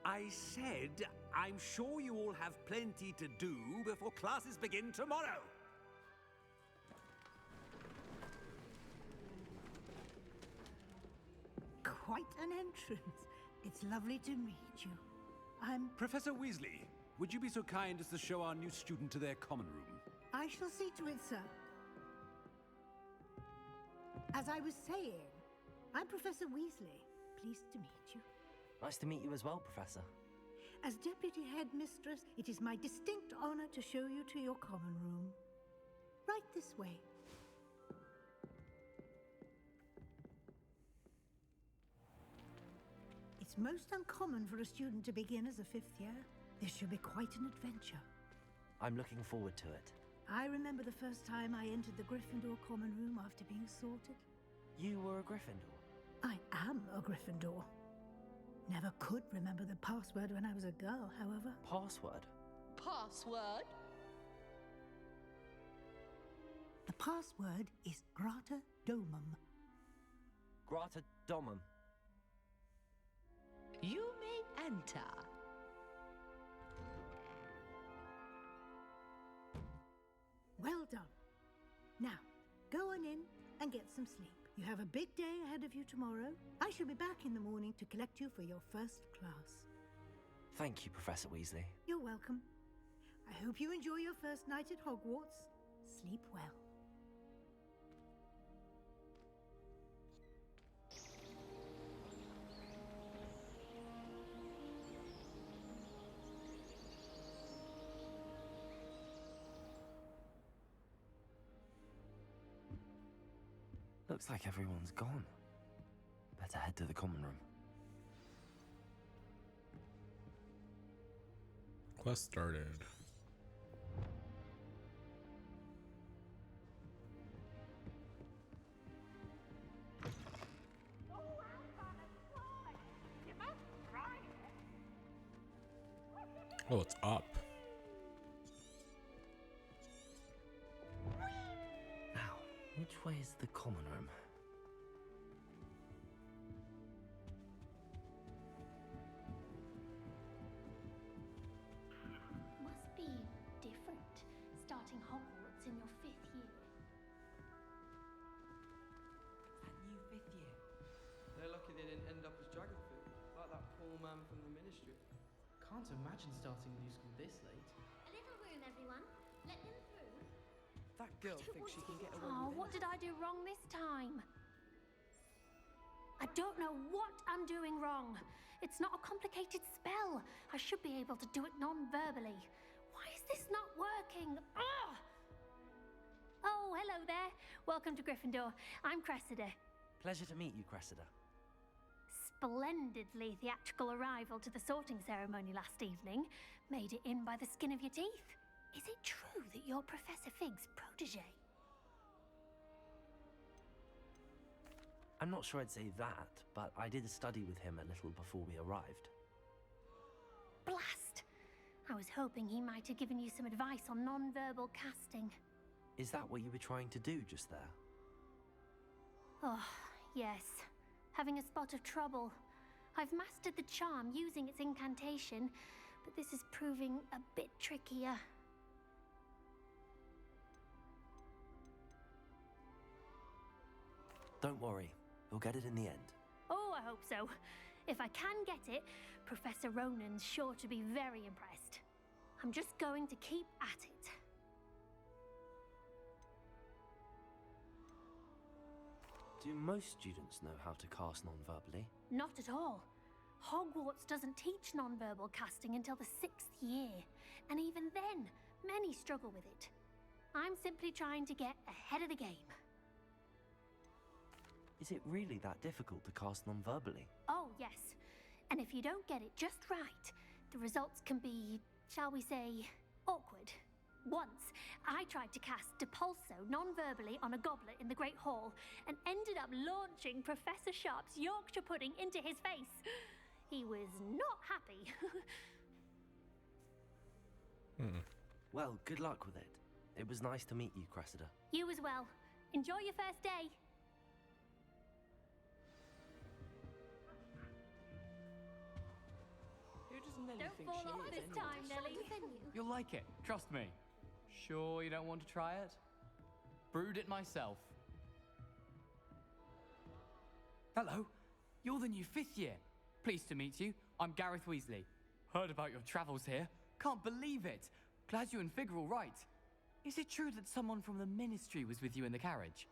Speaker 10: I said, I'm sure you all have plenty to do before classes begin tomorrow.
Speaker 11: Quite an entrance. It's lovely to meet you. I'm...
Speaker 10: Professor Weasley, would you be so kind as to show our new student to their common room?
Speaker 11: I shall see to it, sir. As I was saying, I'm Professor Weasley. Pleased to meet you.
Speaker 2: Nice to meet you as well, Professor.
Speaker 11: As Deputy Headmistress, it is my distinct honor to show you to your common room. Right this way. It's most uncommon for a student to begin as a fifth year. This should be quite an adventure.
Speaker 2: I'm looking forward to it.
Speaker 11: I remember the first time I entered the Gryffindor common room after being sorted.
Speaker 2: You were a Gryffindor?
Speaker 11: I am a Gryffindor. Never could remember the password when I was a girl, however.
Speaker 2: Password?
Speaker 13: Password?
Speaker 11: The password is Grata Domum.
Speaker 2: Grata Domum.
Speaker 13: You may enter.
Speaker 11: Well done. Now, go on in and get some sleep. You have a big day ahead of you tomorrow. I shall be back in the morning to collect you for your first class.
Speaker 2: Thank you, Professor Weasley.
Speaker 11: You're welcome. I hope you enjoy your first night at Hogwarts. Sleep well.
Speaker 2: Looks like everyone's gone. Better head to the common room.
Speaker 1: Quest started. Oh, it's up.
Speaker 2: Now, which way is the common room?
Speaker 14: Must be different, starting Hogwarts in your 5th year.
Speaker 15: That new 5th year. They're lucky they didn't end up as dragon food, like that poor man from the ministry. Can't imagine starting a new school this late.
Speaker 14: A little room, everyone. Let them through.
Speaker 15: That girl thinks she can get away
Speaker 14: Oh,
Speaker 15: with
Speaker 14: what did I do wrong this time? I don't know what I'm doing wrong. It's not a complicated spell. I should be able to do it non-verbally. Why is this not working? Ugh! Oh, hello there. Welcome to Gryffindor. I'm Cressida.
Speaker 2: Pleasure to meet you, Cressida.
Speaker 14: Splendidly theatrical arrival to the sorting ceremony last evening. Made it in by the skin of your teeth. Is it true that you're Professor Fig's protege?
Speaker 2: I'm not sure I'd say that, but I did study with him a little before we arrived.
Speaker 14: Blast! I was hoping he might have given you some advice on non-verbal casting.
Speaker 2: Is that what you were trying to do just there?
Speaker 14: Oh, yes. Having a spot of trouble. I've mastered the charm using its incantation, but this is proving a bit trickier.
Speaker 2: Don't worry, you'll get it in the end.
Speaker 14: Oh, I hope so. If I can get it, Professor Ronan's sure to be very impressed. I'm just going to keep at it.
Speaker 2: Do most students know how to cast non-verbally?
Speaker 14: Not at all. Hogwarts doesn't teach non-verbal casting until the 6th year, and even then, many struggle with it. I'm simply trying to get ahead of the game.
Speaker 2: Is it really that difficult to cast non-verbally?
Speaker 14: Oh, yes. And if you don't get it just right, the results can be, shall we say, awkward. Once, I tried to cast Depulso non-verbally on a goblet in the Great Hall and ended up launching Professor Sharp's Yorkshire pudding into his face. He was not happy.
Speaker 2: Well, good luck with it. It was nice to meet you, Cressida.
Speaker 14: You as well. Enjoy your first day.
Speaker 15: Who does Nelly
Speaker 14: Don't
Speaker 15: think
Speaker 14: fall
Speaker 15: she
Speaker 14: off
Speaker 15: is
Speaker 14: this
Speaker 15: anyway?
Speaker 14: time, Nelly.
Speaker 16: You'll like it, trust me. Sure you don't want to try it? Brewed it myself. Hello, you're the new 5th year. Pleased to meet you. I'm Gareth Weasley. Heard about your travels here. Can't believe it. Glad you and Fig are all right. Is it true that someone from the Ministry was with you in the carriage?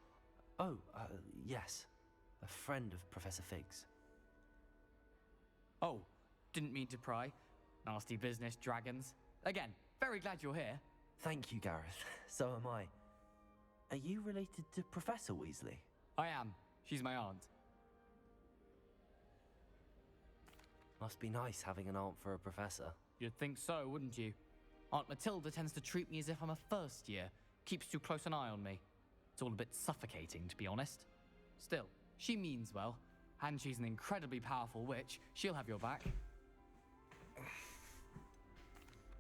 Speaker 2: Oh, yes. A friend of Professor Fig's.
Speaker 16: Oh, didn't mean to pry. Nasty business, dragons. Again, very glad you're here.
Speaker 2: Thank you, Gareth. So am I. Are you related to Professor Weasley?
Speaker 16: I am. She's my aunt.
Speaker 2: Must be nice having an aunt for a professor.
Speaker 16: You'd think so, wouldn't you? Aunt Matilda tends to treat me as if I'm a first year. Keeps too close an eye on me. It's all a bit suffocating, to be honest. Still, she means well. And she's an incredibly powerful witch. She'll have your back.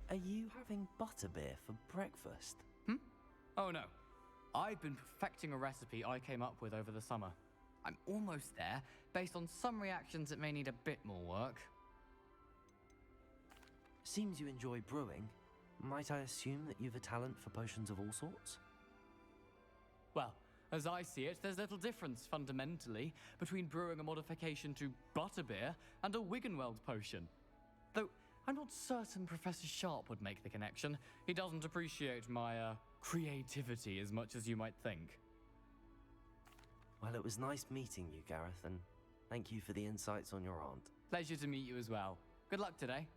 Speaker 2: Are you having butterbeer for breakfast?
Speaker 16: Oh no. I've been perfecting a recipe I came up with over the summer. I'm almost there, based on some reactions that may need a bit more work.
Speaker 2: Seems you enjoy brewing. Might I assume that you've a talent for potions of all sorts?
Speaker 16: Well, as I see it, there's little difference, fundamentally, between brewing a modification to butterbeer and a Wiggenweld potion. Though, I'm not certain Professor Sharp would make the connection. He doesn't appreciate my, creativity as much as you might think.
Speaker 2: Well, it was nice meeting you, Gareth, and thank you for the insights on your aunt.
Speaker 16: Pleasure to meet you as well. Good luck today.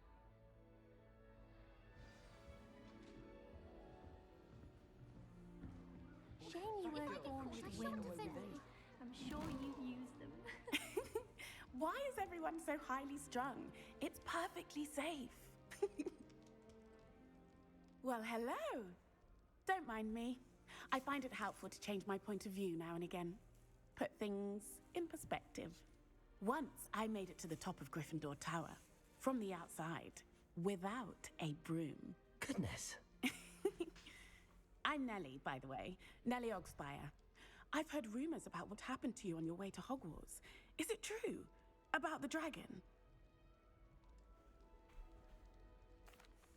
Speaker 14: Shame you weren't born with wings. I'm sure you've used them.
Speaker 17: Why is everyone so highly strung? It's perfectly safe. Well, hello. Don't mind me. I find it helpful to change my point of view now and again. Put things in perspective. Once I made it to the top of Gryffindor Tower. From the outside, without a broom.
Speaker 2: Goodness.
Speaker 17: I'm Nellie, by the way. Nellie Ogspire. I've heard rumors about what happened to you on your way to Hogwarts. Is it true? About the dragon?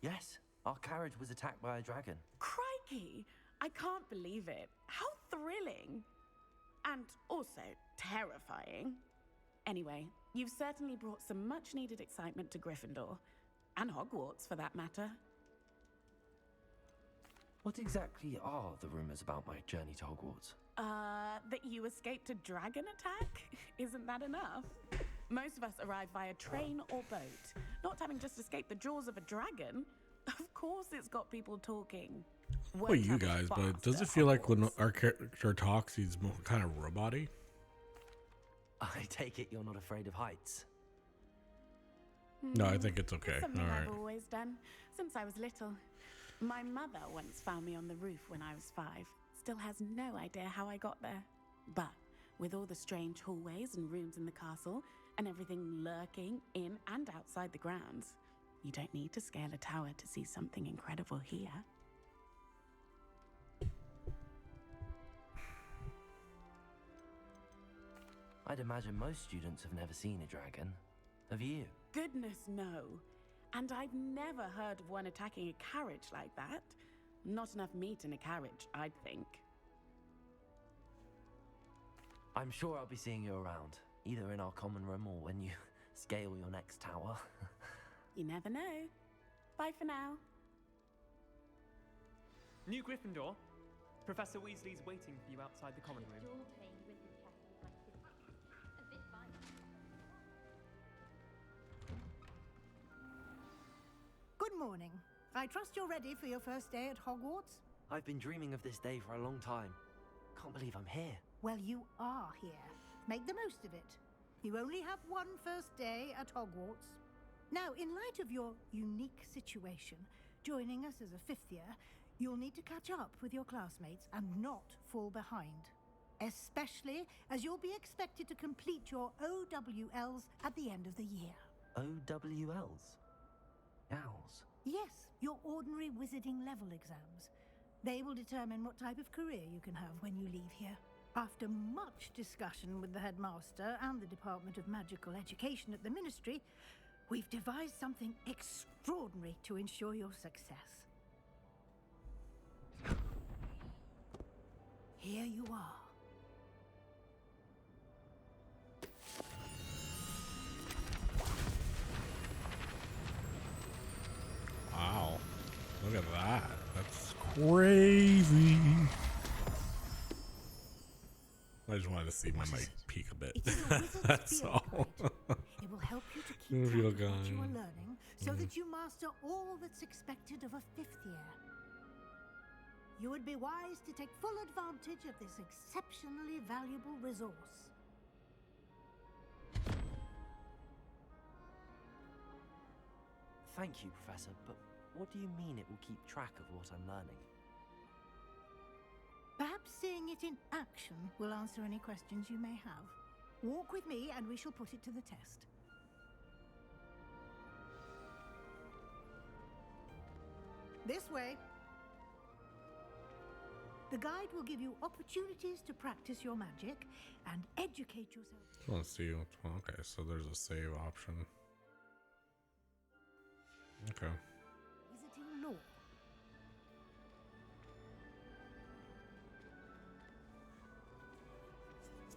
Speaker 2: Yes, our carriage was attacked by a dragon.
Speaker 17: Crikey! I can't believe it. How thrilling! And also terrifying. Anyway, you've certainly brought some much-needed excitement to Gryffindor. And Hogwarts, for that matter.
Speaker 2: What exactly are the rumors about my journey to Hogwarts?
Speaker 17: That you escaped a dragon attack? Isn't that enough? Most of us arrive via train or boat. Not having just escaped the jaws of a dragon. Of course it's got people talking.
Speaker 1: Well, you guys, but does it feel like when our character talks, he's more kind of robot-y?
Speaker 2: I take it you're not afraid of heights.
Speaker 1: No, I think it's okay.
Speaker 17: It's something
Speaker 1: All right.
Speaker 17: I've always done, since I was little. My mother once found me on the roof when I was 5. Still has no idea how I got there. But with all the strange hallways and rooms in the castle, and everything lurking in and outside the grounds, you don't need to scale a tower to see something incredible here.
Speaker 2: I'd imagine most students have never seen a dragon. Have you?
Speaker 17: Goodness, no. And I've never heard of one attacking a carriage like that. Not enough meat in a carriage, I'd think.
Speaker 2: I'm sure I'll be seeing you around, either in our common room or when you scale your next tower.
Speaker 17: You never know. Bye for now.
Speaker 18: New Gryffindor. Professor Weasley's waiting for you outside the common room.
Speaker 11: Good morning. I trust you're ready for your first day at Hogwarts?
Speaker 2: I've been dreaming of this day for a long time. Can't believe I'm here.
Speaker 11: Well, you are here. Make the most of it. You only have one first day at Hogwarts. Now, in light of your unique situation, joining us as a 5th year, you'll need to catch up with your classmates and not fall behind. Especially as you'll be expected to complete your OWLs at the end of the year.
Speaker 2: OWLs? Owls?
Speaker 11: Yes, your ordinary wizarding level exams. They will determine what type of career you can have when you leave here. After much discussion with the headmaster and the Department of Magical Education at the Ministry, we've devised something extraordinary to ensure your success. Here you are.
Speaker 1: Wow. Look at that. That's crazy. I just wanted to see my mic peek a bit. That's all.
Speaker 11: It will help you to keep
Speaker 1: Feel
Speaker 11: track of what you are
Speaker 1: good.
Speaker 11: learning so that you master all that's expected of a 5th year. You would be wise to take full advantage of this exceptionally valuable resource.
Speaker 2: Thank you, Professor, but what do you mean it will keep track of what I'm learning?
Speaker 11: Perhaps seeing it in action will answer any questions you may have. Walk with me and we shall put it to the test. This way. The guide will give you opportunities to practice your magic and educate yourself.
Speaker 1: Let's see. Okay, so there's a save option. Okay.
Speaker 11: Visiting law.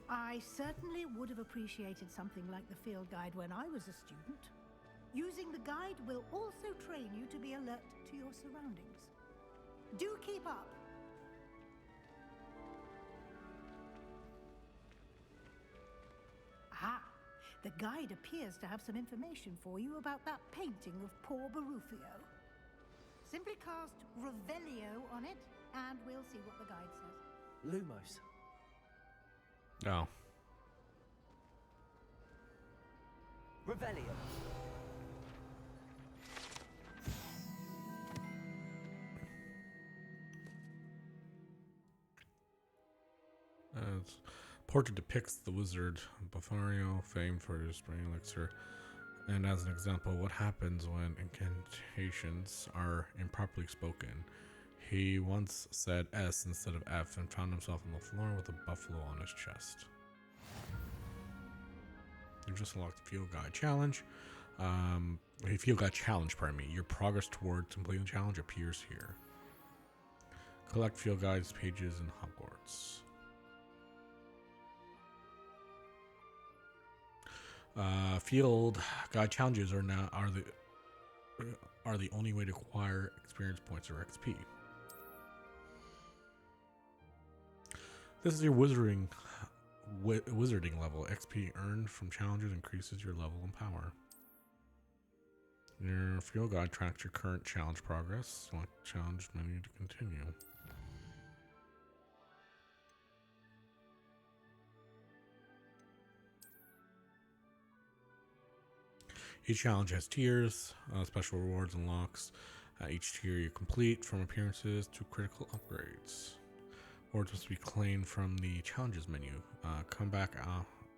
Speaker 11: I certainly would have appreciated something like the field guide when I was a student. Using the guide will also train you to be alert to your surroundings. Do keep up. Ah, the guide appears to have some information for you about that painting of poor Barufio. Simply cast Revelio on it, and we'll see what the guide says.
Speaker 2: Lumos.
Speaker 1: Oh.
Speaker 2: Revelio.
Speaker 1: Its portrait depicts the wizard Bothario, famed for his spring elixir, And as an example, what happens when incantations are improperly spoken? He once said S instead of F and found himself on the floor with a buffalo on his chest. You just unlocked the Field Guide Challenge. Field Guide Challenge, pardon me. Your progress towards completing the challenge appears here. Collect Field Guides pages in Hogwarts. Field Guide challenges are the only way to acquire experience points or XP. This is your wizarding level. XP earned from challenges increases your level and power. Your Field Guide tracks your current challenge progress. Select challenge menu to continue. Each challenge has tiers, special rewards unlocks. Each tier you complete, from appearances to critical upgrades. Rewards must be claimed from the challenges menu. Come back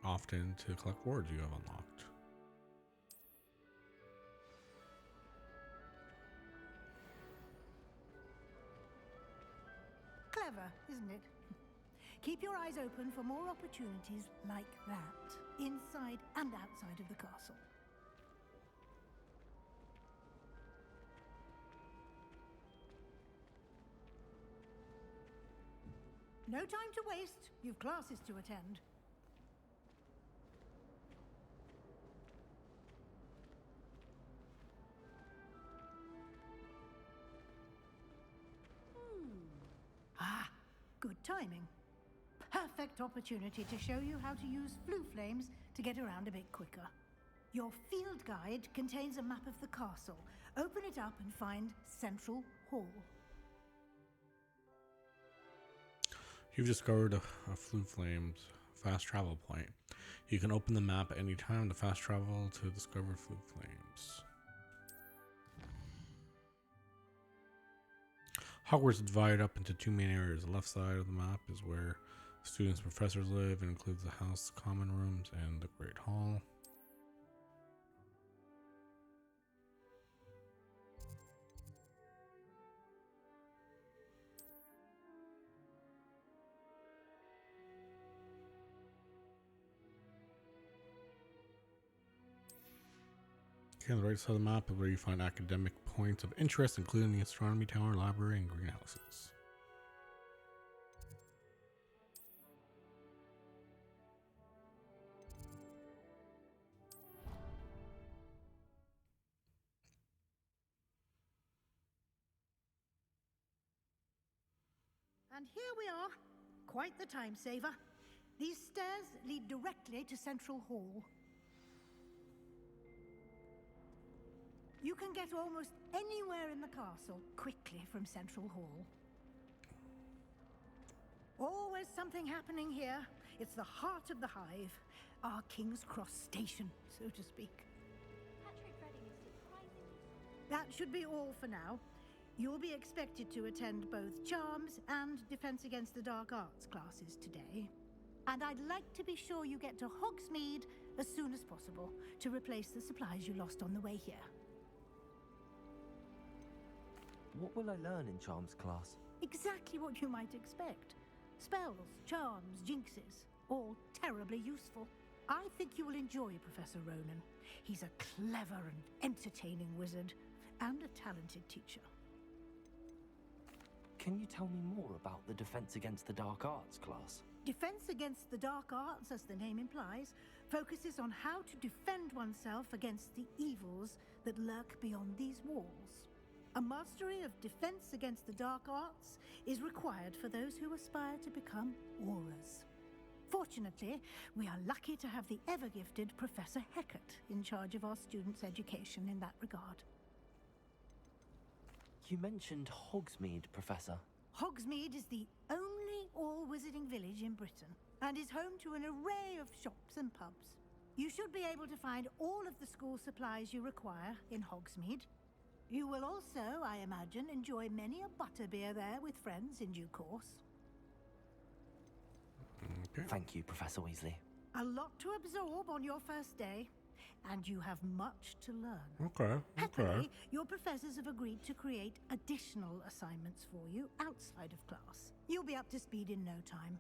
Speaker 1: often to collect rewards you have unlocked.
Speaker 11: Clever, isn't it? Keep your eyes open for more opportunities like that, inside and outside of the castle. No time to waste. You've classes to attend. Ah, good timing. Perfect opportunity to show you how to use flue flames to get around a bit quicker. Your field guide contains a map of the castle. Open it up and find Central Hall.
Speaker 1: You've discovered a flue flames fast travel point. You can open the map at any time to fast travel to discover flue flames. Hogwarts is divided up into two main areas. The left side of the map is where students and professors live and includes the house, common rooms, and the Great Hall. Okay, on the right side of the map is where you find academic points of interest, including the astronomy tower, library, and greenhouses.
Speaker 11: And here we are. Quite the time saver. These stairs lead directly to Central Hall. You can get almost anywhere in the castle quickly from Central Hall. Always something happening here. It's the heart of the hive, our King's Cross station, so to speak. That should be all for now. You'll be expected to attend both Charms and Defense Against the Dark Arts classes today. And I'd like to be sure you get to Hogsmeade as soon as possible to replace the supplies you lost on the way here.
Speaker 2: What will I learn in Charms class?
Speaker 11: Exactly what you might expect. Spells, charms, jinxes, all terribly useful. I think you will enjoy Professor Ronan. He's a clever and entertaining wizard, and a talented teacher.
Speaker 2: Can you tell me more about the Defense Against the Dark Arts class?
Speaker 11: Defense Against the Dark Arts, as the name implies, focuses on how to defend oneself against the evils that lurk beyond these walls. A mastery of Defense Against the Dark Arts is required for those who aspire to become Aurors. Fortunately, we are lucky to have the ever-gifted Professor Hecat in charge of our students' education in that regard.
Speaker 2: You mentioned Hogsmeade, Professor.
Speaker 11: Hogsmeade is the only all-wizarding village in Britain and is home to an array of shops and pubs. You should be able to find all of the school supplies you require in Hogsmeade. You will also, I imagine, enjoy many a butterbeer there with friends in due course.
Speaker 2: Okay. Thank you, Professor Weasley.
Speaker 11: A lot to absorb on your first day. and you have much to learn.
Speaker 1: Okay.
Speaker 11: Happily, your professors have agreed to create additional assignments for you outside of class. You'll be up to speed in no time.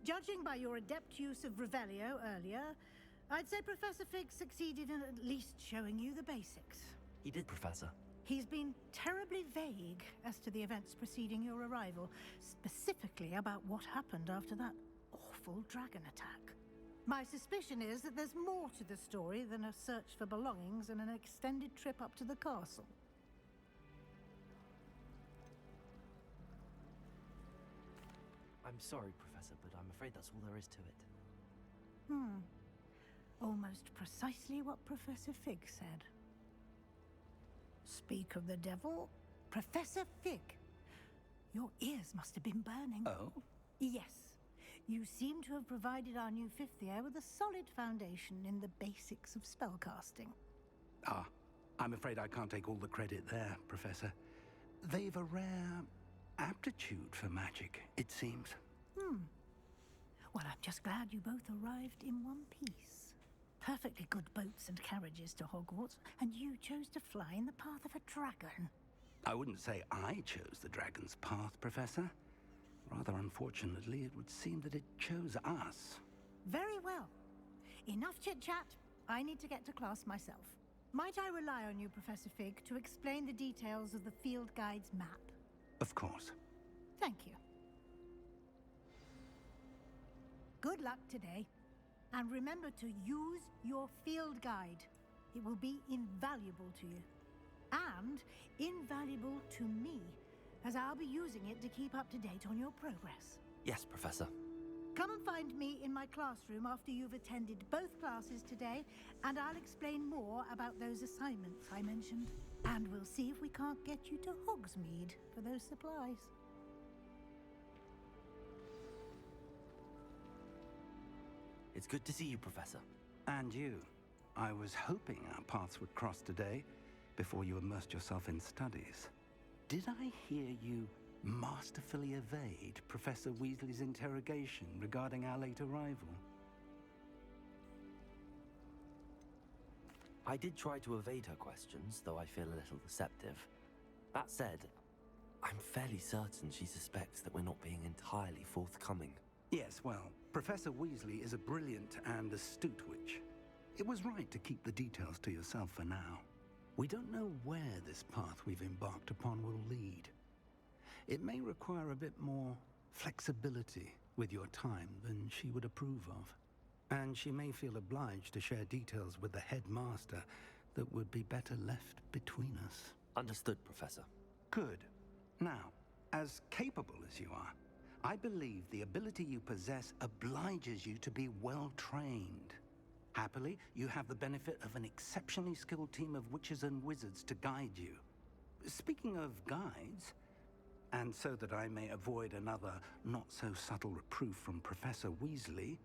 Speaker 11: Judging by your adept use of Revelio earlier, I'd say Professor Fig succeeded in at least showing you the basics.
Speaker 2: He did, Professor.
Speaker 11: He's been terribly vague as to the events preceding your arrival, specifically about what happened after that awful dragon attack. My suspicion is that there's more to the story than a search for belongings and an extended trip up to the castle.
Speaker 2: I'm sorry, Professor, but I'm afraid that's all there is to it.
Speaker 11: Almost precisely what Professor Fig said. Speak of the devil, Professor Fig. Your ears must have been burning.
Speaker 9: Oh?
Speaker 11: Yes. You seem to have provided our new fifth year with a solid foundation in the basics of spellcasting.
Speaker 9: Ah, I'm afraid I can't take all the credit there, Professor. They've a rare aptitude for magic, it seems.
Speaker 11: Well, I'm just glad you both arrived in one piece. Perfectly good boats and carriages to Hogwarts, and you chose to fly in the path of a dragon.
Speaker 9: I wouldn't say I chose the dragon's path, Professor. Rather unfortunately, it would seem that it chose us.
Speaker 11: Very well. Enough chit-chat. I need to get to class myself. Might I rely on you, Professor Fig, to explain the details of the field guide's map?
Speaker 9: Of course.
Speaker 11: Thank you. Good luck today. And remember to use your field guide. It will be invaluable to you. And invaluable to me, as I'll be using it to keep up to date on your progress.
Speaker 2: Yes, Professor.
Speaker 11: Come and find me in my classroom after you've attended both classes today, and I'll explain more about those assignments I mentioned. And we'll see if we can't get you to Hogsmeade for those supplies.
Speaker 2: It's good to see you, Professor.
Speaker 9: And you. I was hoping our paths would cross today, before you immersed yourself in studies. Did I hear you masterfully evade Professor Weasley's interrogation regarding our late arrival?
Speaker 2: I did try to evade her questions, though I feel a little deceptive. That said, I'm fairly certain she suspects that we're not being entirely forthcoming.
Speaker 9: Yes, well, Professor Weasley is a brilliant and astute witch. It was right to keep the details to yourself for now. We don't know where this path we've embarked upon will lead. It may require a bit more flexibility with your time than she would approve of. And she may feel obliged to share details with the headmaster that would be better left between us.
Speaker 2: Understood, Professor.
Speaker 9: Good. Now, as capable as you are, I believe the ability you possess obliges you to be well trained. Happily, you have the benefit of an exceptionally skilled team of witches and wizards to guide you. Speaking of guides, and so that I may avoid another not-so-subtle reproof from Professor Weasley,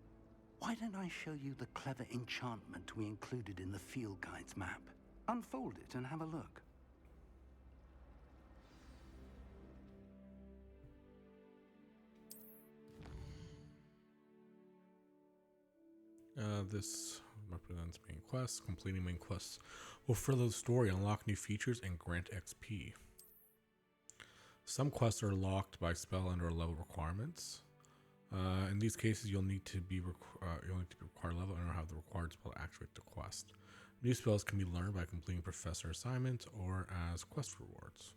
Speaker 9: why don't I show you the clever enchantment we included in the field guide's map? Unfold it and have a look.
Speaker 1: This represents main quests. Completing main quests will further the story, unlock new features, and grant XP. Some quests are locked by spell and/or level requirements. In these cases, you'll need to be required level and have the required spell to activate the quest. New spells can be learned by completing professor assignments or as quest rewards.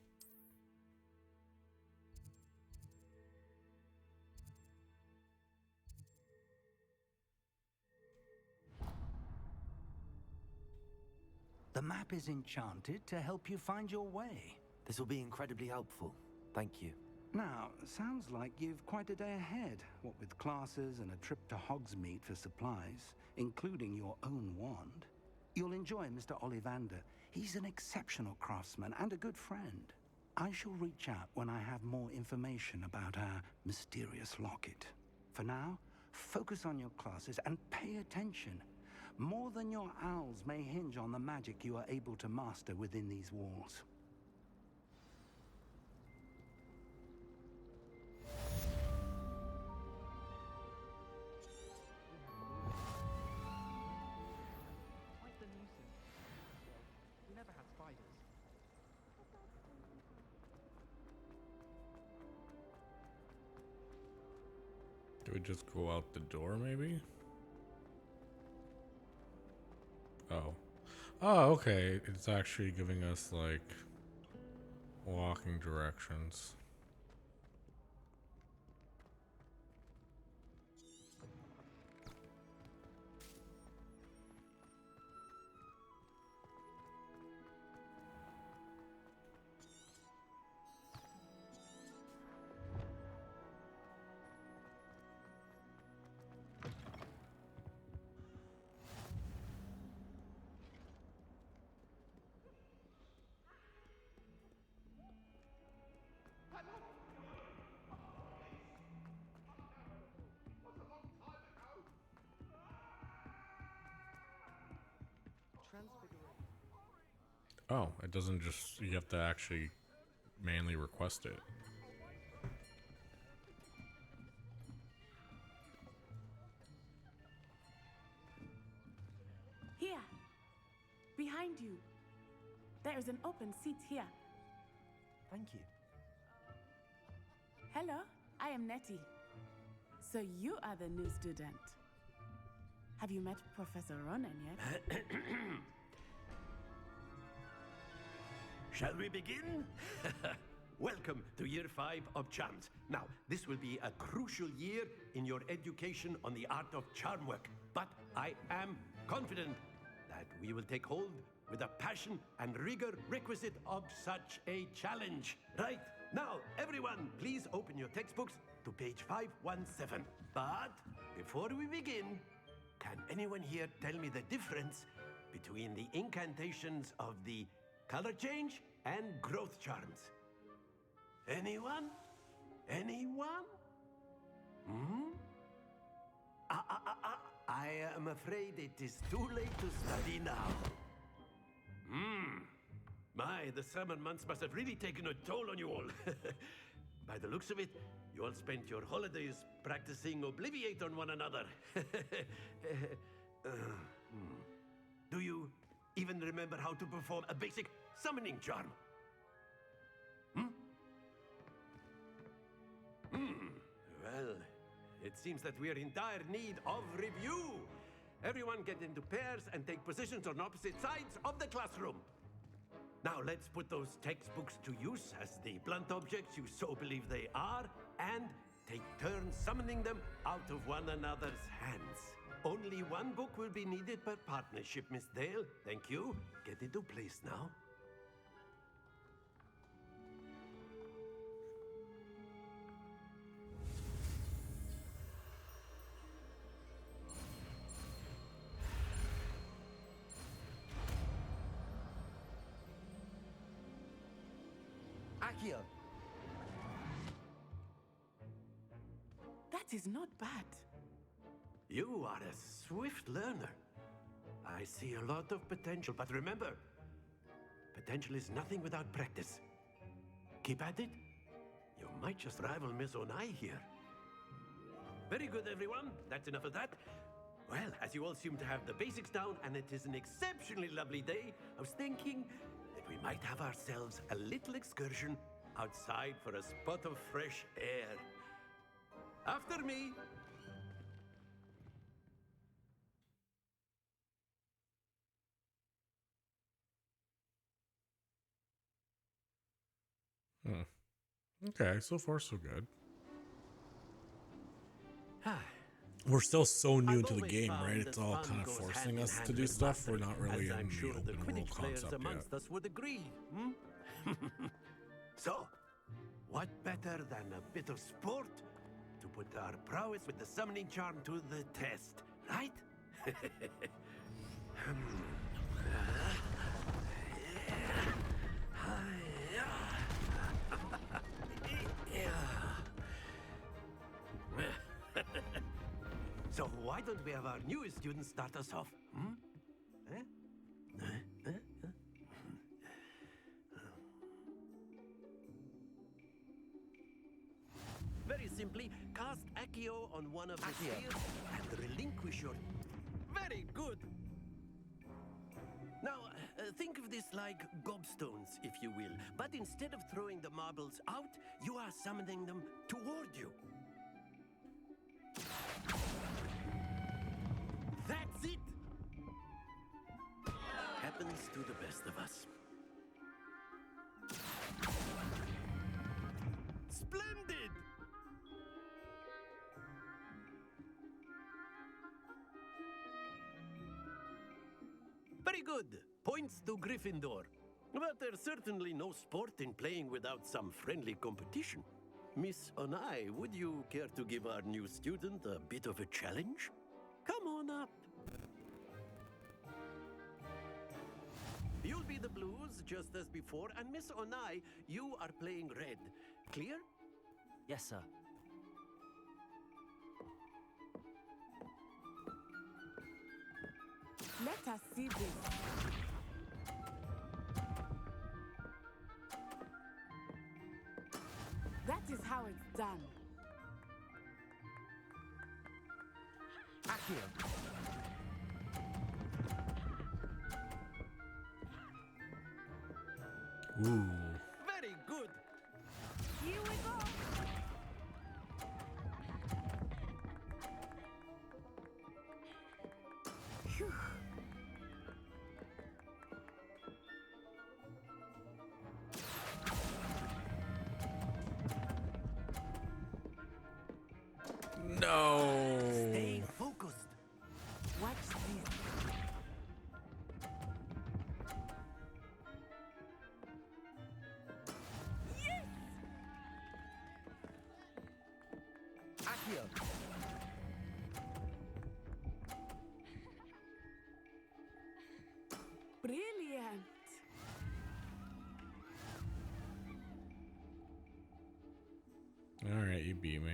Speaker 9: The map is enchanted to help you find your way.
Speaker 2: This will be incredibly helpful. Thank you.
Speaker 9: Now, sounds like you've quite a day ahead, what with classes and a trip to Hogsmeade for supplies, including your own wand. You'll enjoy Mr. Ollivander. He's an exceptional craftsman and a good friend. I shall reach out when I have more information about our mysterious locket. For now, focus on your classes and pay attention. More than your owls may hinge on the magic you are able to master within these walls.
Speaker 15: Quite the
Speaker 1: we just go out the door, maybe? Oh. Oh, okay. It's actually giving us, like, walking directions. Oh, it doesn't just, you have to actually manually request it.
Speaker 17: Here, behind you. There is an open seat here.
Speaker 2: Thank you.
Speaker 17: Hello, I am Nettie. So you are the new student. Have you met Professor Ronan yet?
Speaker 19: Shall we begin? Welcome to Year 5 of Charms. Now, this will be a crucial year in your education on the art of charm work. But I am confident that we will take hold with the passion and rigor requisite of such a challenge. Right, now, everyone, please open your textbooks to page 517. But before we begin, can anyone here tell me the difference between the incantations of the color change and growth charms? Anyone? Anyone? Hmm? I am afraid it is too late to study now. My, the summer months must have really taken a toll on you all. By the looks of it, you all spent your holidays practicing Obliviate on one another. Do you even remember how to perform a basic summoning charm? Well, it seems that we are in dire need of review. Everyone get into pairs and take positions on opposite sides of the classroom. Now let's put those textbooks to use as the blunt objects you so believe they are, and take turns summoning them out of one another's hands. Only one book will be needed per partnership, Miss Dale. Thank you. Get into place now.
Speaker 2: Accio.
Speaker 17: That is not bad.
Speaker 19: You are a swift learner. I see a lot of potential, but remember, potential is nothing without practice. Keep at it. You might just rival Miss Onai here. Very good, everyone. That's enough of that. Well, as you all seem to have the basics down, and it is an exceptionally lovely day, I was thinking that we might have ourselves a little excursion outside for a spot of fresh air. After me.
Speaker 1: Okay, so far so good. We're still so new into the game, right? It's all kind of forcing us to do stuff. We're not really in the open world concept
Speaker 19: amongst
Speaker 1: yet.
Speaker 19: us would agree. So, what better than a bit of sport to put our prowess with the summoning charm to the test, right? So why don't we have our newest student start us off? Very simply, cast Accio on one of the spheres and relinquish your... Very good! Now, think of this like gobstones, if you will. But instead of throwing the marbles out, you are summoning them toward you. good. Points to Gryffindor. But there's certainly no sport in playing without some friendly competition. Miss Onai, would you care to give our new student a bit of a challenge? Come on up. You'll be the blues just as before, and Miss Onai, you are playing red. Clear?
Speaker 2: Yes, sir.
Speaker 17: Let us see this. That is how it's done.
Speaker 2: Accio.
Speaker 1: Ooh.
Speaker 19: Very good.
Speaker 11: Here we go.
Speaker 17: Phew.
Speaker 1: No.
Speaker 19: Stay focused.
Speaker 17: Watch this.
Speaker 2: Accio.
Speaker 17: Brilliant.
Speaker 1: All right, you beat me.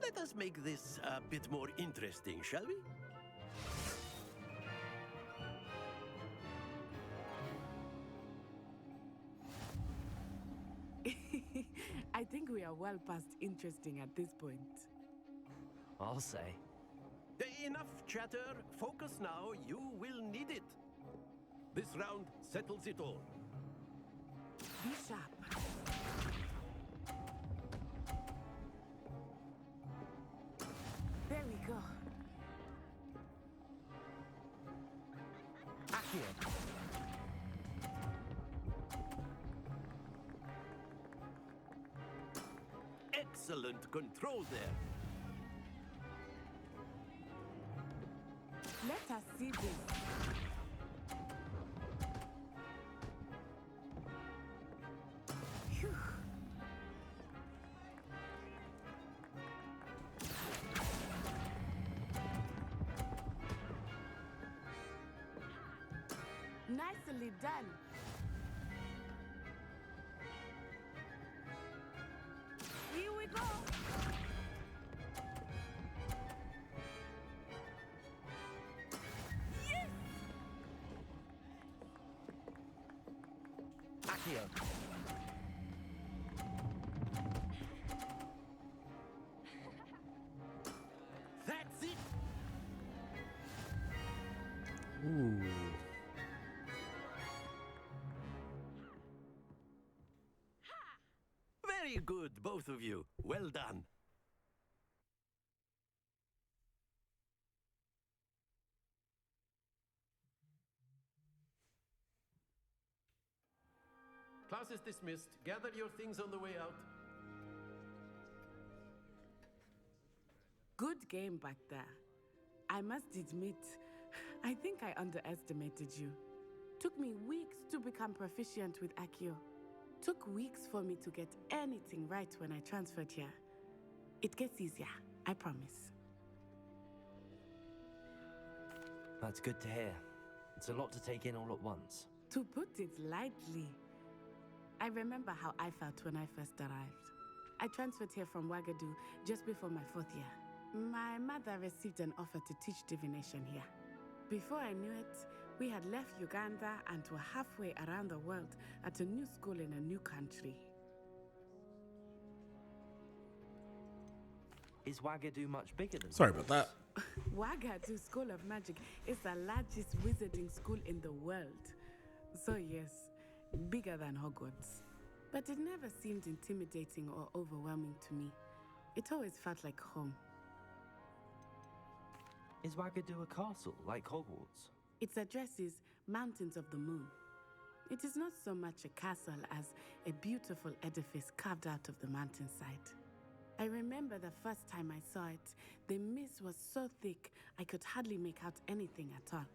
Speaker 19: Let us make this a bit more interesting, shall we?
Speaker 17: I think we are well past interesting at this point.
Speaker 2: I'll say.
Speaker 19: Enough chatter. Focus now. You will need it. This round settles it all.
Speaker 17: Be sharp. There we go.
Speaker 2: Accio.
Speaker 19: Excellent control there.
Speaker 17: Let us see this. Phew. Nicely done.
Speaker 11: Here we go.
Speaker 2: Accio.
Speaker 19: That's it.
Speaker 1: Ooh.
Speaker 19: Very good, both of you. Well done. Class is dismissed. Gather your things on the way out.
Speaker 17: Good game back there. I must admit, I think I underestimated you. Took me weeks to become proficient with Accio. Took weeks for me to get anything right when I transferred here. It gets easier, I promise.
Speaker 2: That's good to hear. It's a lot to take in all at once.
Speaker 17: To put it lightly, I remember how I felt when I first arrived. I transferred here from Wagadu just before my 4th year. My mother received an offer to teach divination here. Before I knew it, we had left Uganda and were halfway around the world at a new school in a new country.
Speaker 2: Is Wagadu much bigger than
Speaker 1: Sorry about that.
Speaker 17: Wagadu School of Magic is the largest wizarding school in the world. So yes, bigger than Hogwarts. But it never seemed intimidating or overwhelming to me. It always felt like home.
Speaker 2: Is Wagadu a castle, like Hogwarts?
Speaker 17: Its address is Mountains of the Moon. It is not so much a castle as a beautiful edifice carved out of the mountainside. I remember the first time I saw it, the mist was so thick I could hardly make out anything at all.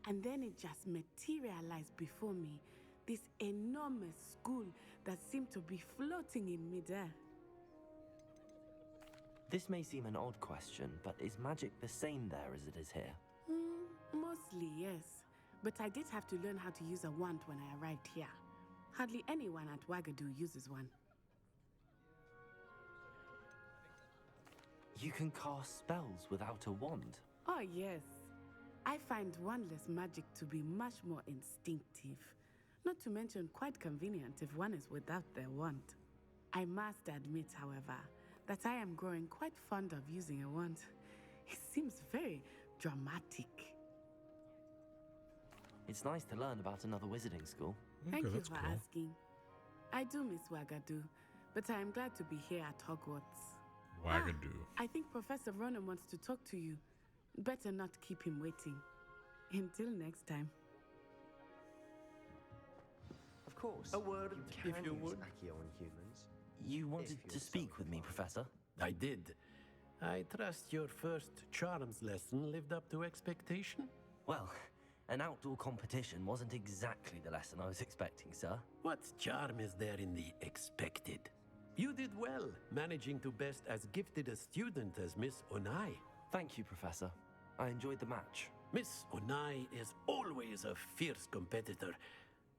Speaker 17: And then it just materialized before me, this enormous school that seemed to be floating in midair.
Speaker 2: This may seem an odd question, but is magic the same there as it is here?
Speaker 17: Mostly, yes. But I did have to learn how to use a wand when I arrived here. Hardly anyone at Wagadu uses one.
Speaker 2: You can cast spells without a wand?
Speaker 17: Oh, yes. I find wandless magic to be much more instinctive. Not to mention quite convenient if one is without their wand. I must admit, however, that I am growing quite fond of using a wand. It seems very dramatic.
Speaker 2: It's nice to learn about another wizarding school.
Speaker 17: Thank you for asking. I do miss Wagadu, but I am glad to be here at Hogwarts.
Speaker 1: Wagadu.
Speaker 17: I think Professor Ronan wants to talk to you. Better not keep him waiting. Until next time.
Speaker 4: Of course.
Speaker 19: A word, if you would.
Speaker 4: Accio on humans.
Speaker 2: You wanted to speak with me, Professor?
Speaker 19: I did. I trust your first charms lesson lived up to expectation?
Speaker 2: Well, an outdoor competition wasn't exactly the lesson I was expecting, sir.
Speaker 19: What charm is there in the expected? You did well, managing to best as gifted a student as Miss Onai.
Speaker 2: Thank you, Professor. I enjoyed the match.
Speaker 19: Miss Onai is always a fierce competitor,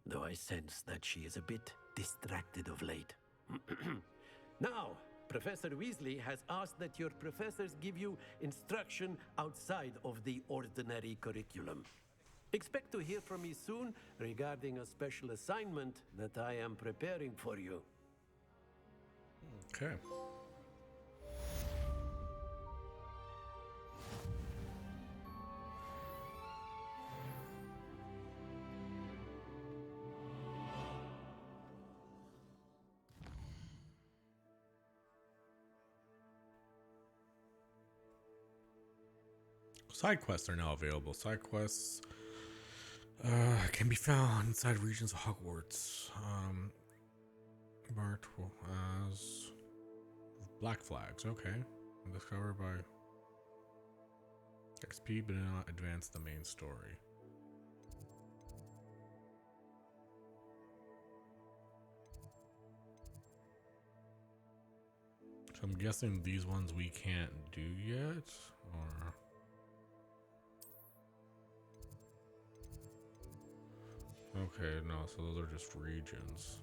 Speaker 19: though I sense that she is a bit distracted of late. Now, Professor Weasley has asked that your professors give you instruction outside of the ordinary curriculum. Expect to hear from me soon regarding a special assignment that I am preparing for you.
Speaker 1: Okay. Side quests are now available. Side quests can be found inside regions of Hogwarts. Marked as black flags. Okay. Discovered by XP, but not advance the main story. So I'm guessing these ones we can't do yet, or... Okay, no, so those are just regions.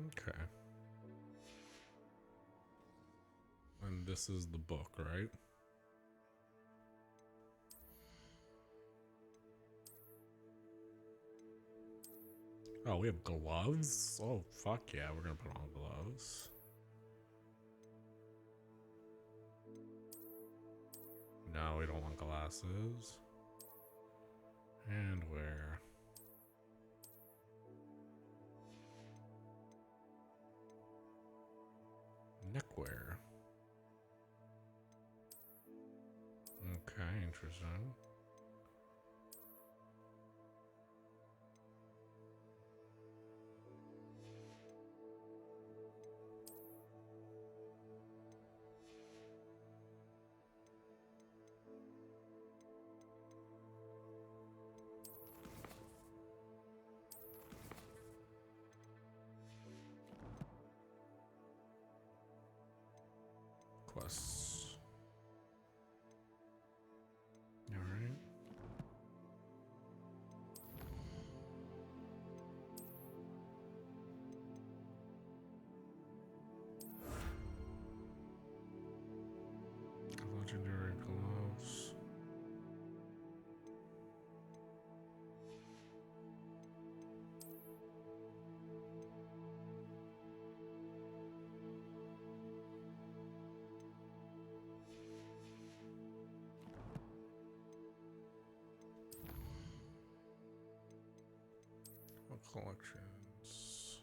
Speaker 1: Okay. And this is the book, right? Oh, we have gloves? Oh, fuck yeah, we're gonna put on gloves. No, we don't want glasses. And where? Neckwear. Okay, interesting. Quests. All right. Legendary gloves. What collections?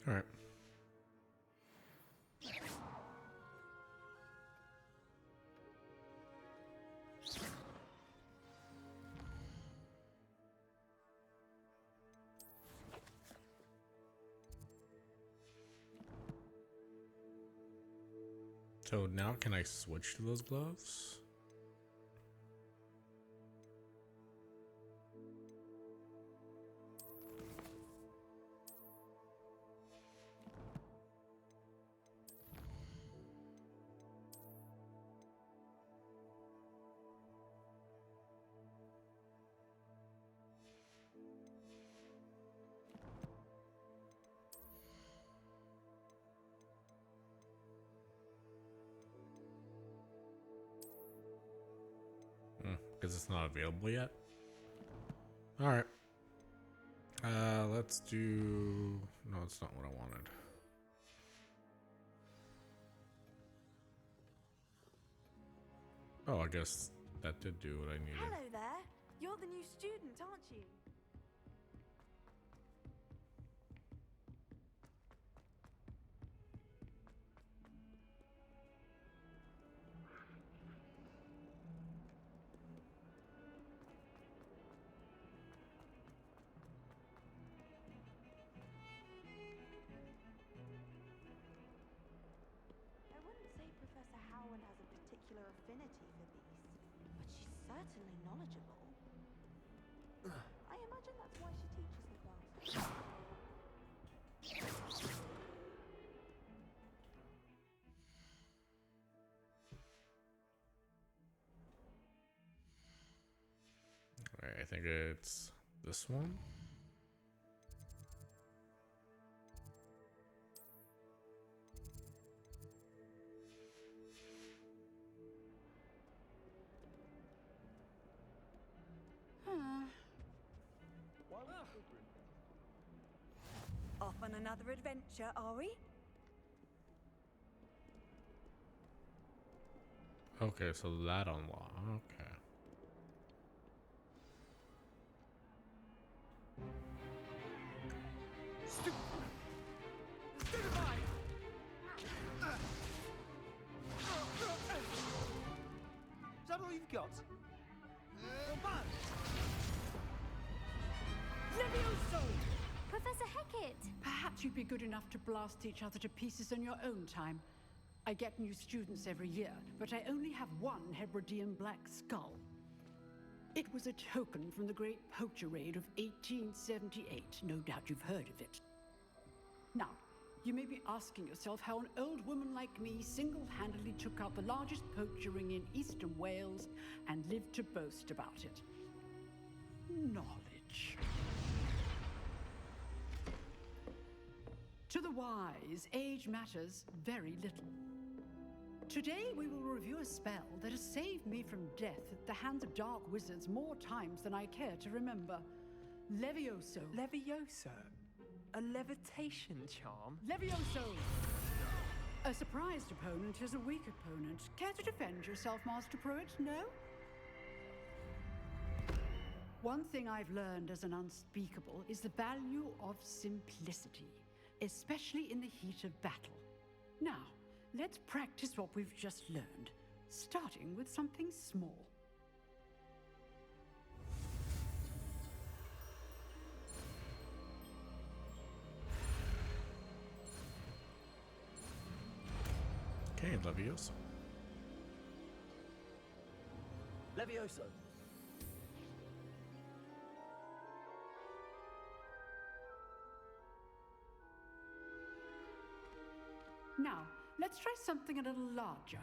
Speaker 1: All right. So now can I switch to those gloves? Because it's not available yet. All right. Let's do. No, it's not what I wanted. Oh, I guess that did do what I needed.
Speaker 3: Hello there. You're the new student, aren't you?
Speaker 20: I wouldn't say Professor Howard has a particular affinity for beasts, but she's certainly knowledgeable. I imagine that's why she teaches the class.
Speaker 1: All right, I think it's this one.
Speaker 21: Off on another adventure, are we?
Speaker 1: Okay, so that unlock. Okay.
Speaker 4: Is that all you've got?
Speaker 22: Levioso!
Speaker 14: Professor Hecat!
Speaker 22: Perhaps you'd be good enough to blast each other to pieces in your own time. I get new students every year, but I only have one Hebridean black skull. It was a token from the Great Poacher Raid of 1878. No doubt you've heard of it. Now, you may be asking yourself how an old woman like me single-handedly took out the largest poacher ring in eastern Wales and lived to boast about it. Knowledge. To the wise, age matters very little. Today we will review a spell that has saved me from death at the hands of dark wizards more times than I care to remember. Levioso.
Speaker 18: Levioso? A levitation charm?
Speaker 22: Levioso! A surprised opponent is a weak opponent. Care to defend yourself, Master Pruitt? No? One thing I've learned as an unspeakable is the value of simplicity, especially in the heat of battle. Now, let's practice what we've just learned, starting with something small.
Speaker 1: Okay, Levioso.
Speaker 4: Levioso.
Speaker 22: Now, let's try something a little larger.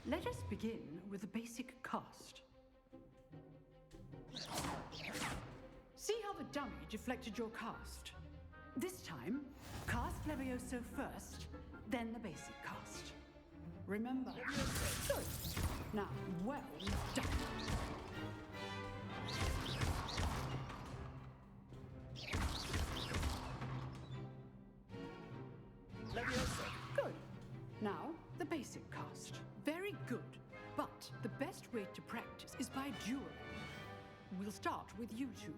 Speaker 22: Let us begin with a basic cast. See how the dummy deflected your cast? This time, cast Levioso first, then the basic cast. Remember? Good. Now, well done. basic cast. Very good. But the best way to practice is by dueling. We'll start with you two.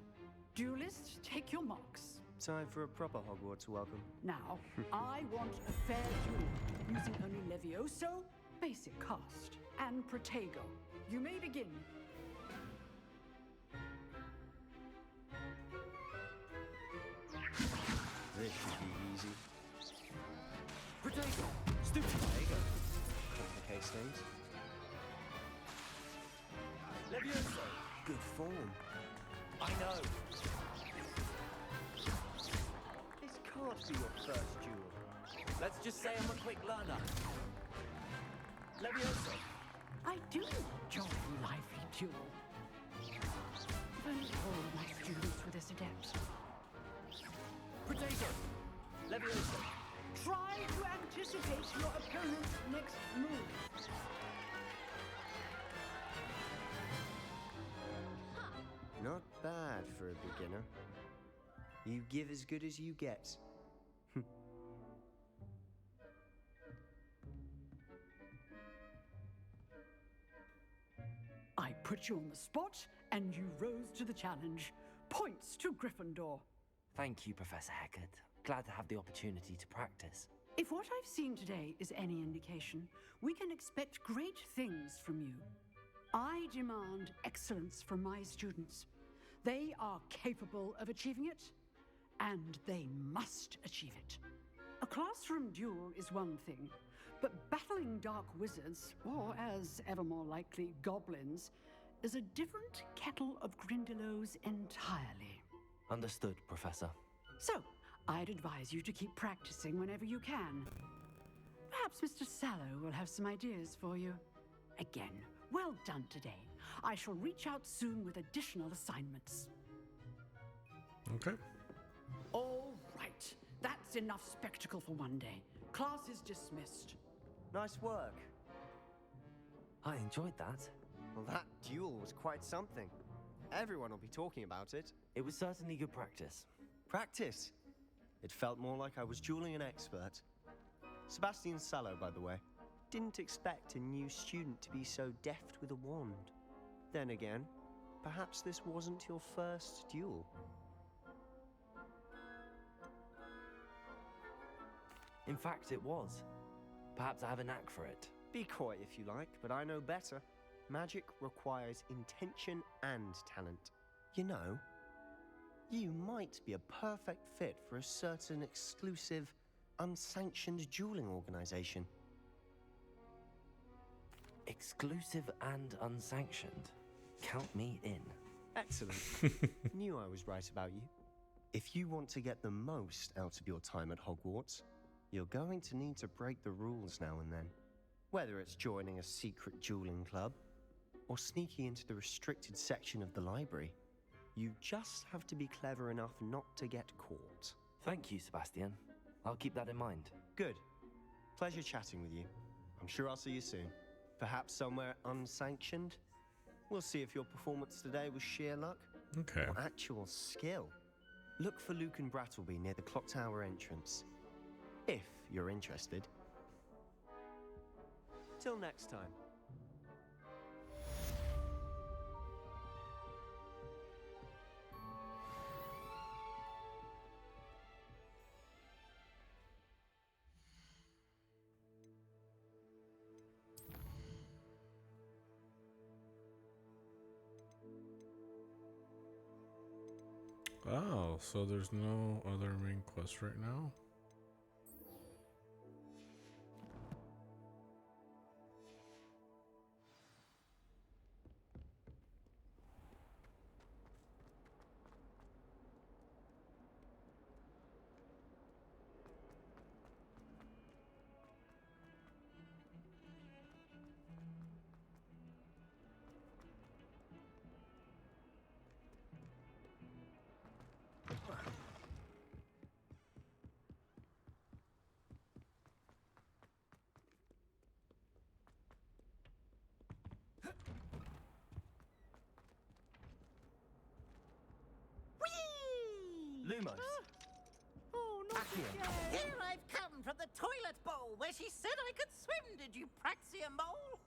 Speaker 22: Duelists, take your marks.
Speaker 7: Time for a proper Hogwarts welcome.
Speaker 22: Now, I want a fair duel, using only Levioso, basic cast, and Protego. You may begin.
Speaker 7: This should be easy.
Speaker 4: Protego! Stupid!
Speaker 7: Protego. Complicates things.
Speaker 4: Levioso!
Speaker 7: Good form.
Speaker 4: I know.
Speaker 7: This can't be your first duel.
Speaker 4: Let's just say I'm a quick learner. Levioso!
Speaker 22: I do enjoy a lively duel. If only all my students were this adept.
Speaker 4: Protego! Levioso!
Speaker 22: Try to anticipate your opponent's next move.
Speaker 7: Not bad for a beginner. You give as good as you get.
Speaker 22: I put you on the spot, and you rose to the challenge. Points to Gryffindor.
Speaker 2: Thank you, Professor Hecat. Glad to have the opportunity to practice.
Speaker 22: If what I've seen today is any indication, we can expect great things from you. I demand excellence from my students. They are capable of achieving it, and they must achieve it. A classroom duel is one thing, but battling dark wizards, or as ever more likely, goblins, is a different kettle of Grindylows entirely.
Speaker 2: Understood, Professor.
Speaker 22: So, I'd advise you to keep practicing whenever you can. Perhaps Mr. Sallow will have some ideas for you. Again, well done today. I shall reach out soon with additional assignments.
Speaker 1: Okay.
Speaker 22: All right. That's enough spectacle for one day. Class is dismissed.
Speaker 7: Nice work.
Speaker 2: I enjoyed that.
Speaker 7: Well, that duel was quite something. Everyone will be talking about it.
Speaker 2: It was certainly good practice.
Speaker 7: Practice? It felt more like I was dueling an expert. Sebastian Sallow, by the way. Didn't expect a new student to be so deft with a wand. Then again, perhaps this wasn't your first duel.
Speaker 2: In fact, it was. Perhaps I have a knack for it.
Speaker 7: Be coy if you like, but I know better. Magic requires intention and talent. You know, you might be a perfect fit for a certain exclusive, unsanctioned dueling organization.
Speaker 2: Exclusive and unsanctioned. Count me in.
Speaker 7: Excellent. Knew I was right about you. If you want to get the most out of your time at Hogwarts, you're going to need to break the rules now and then. Whether it's joining a secret dueling club, or sneaking into the restricted section of the library, you just have to be clever enough not to get caught.
Speaker 2: Thank you, Sebastian. I'll keep that in mind.
Speaker 7: Good. Pleasure chatting with you. I'm sure I'll see you soon. Perhaps somewhere unsanctioned? We'll see if your performance today was sheer luck
Speaker 1: Okay.
Speaker 7: or actual skill. Look for Luke and Brattleby near the clock tower entrance, if you're interested. Till next time.
Speaker 1: Oh, so there's no other main quest right now?
Speaker 4: Lumos.
Speaker 21: Oh, not
Speaker 4: Accio.
Speaker 21: again.
Speaker 8: Here I've come
Speaker 12: from the toilet bowl where she said I could swim, did you praxia mole?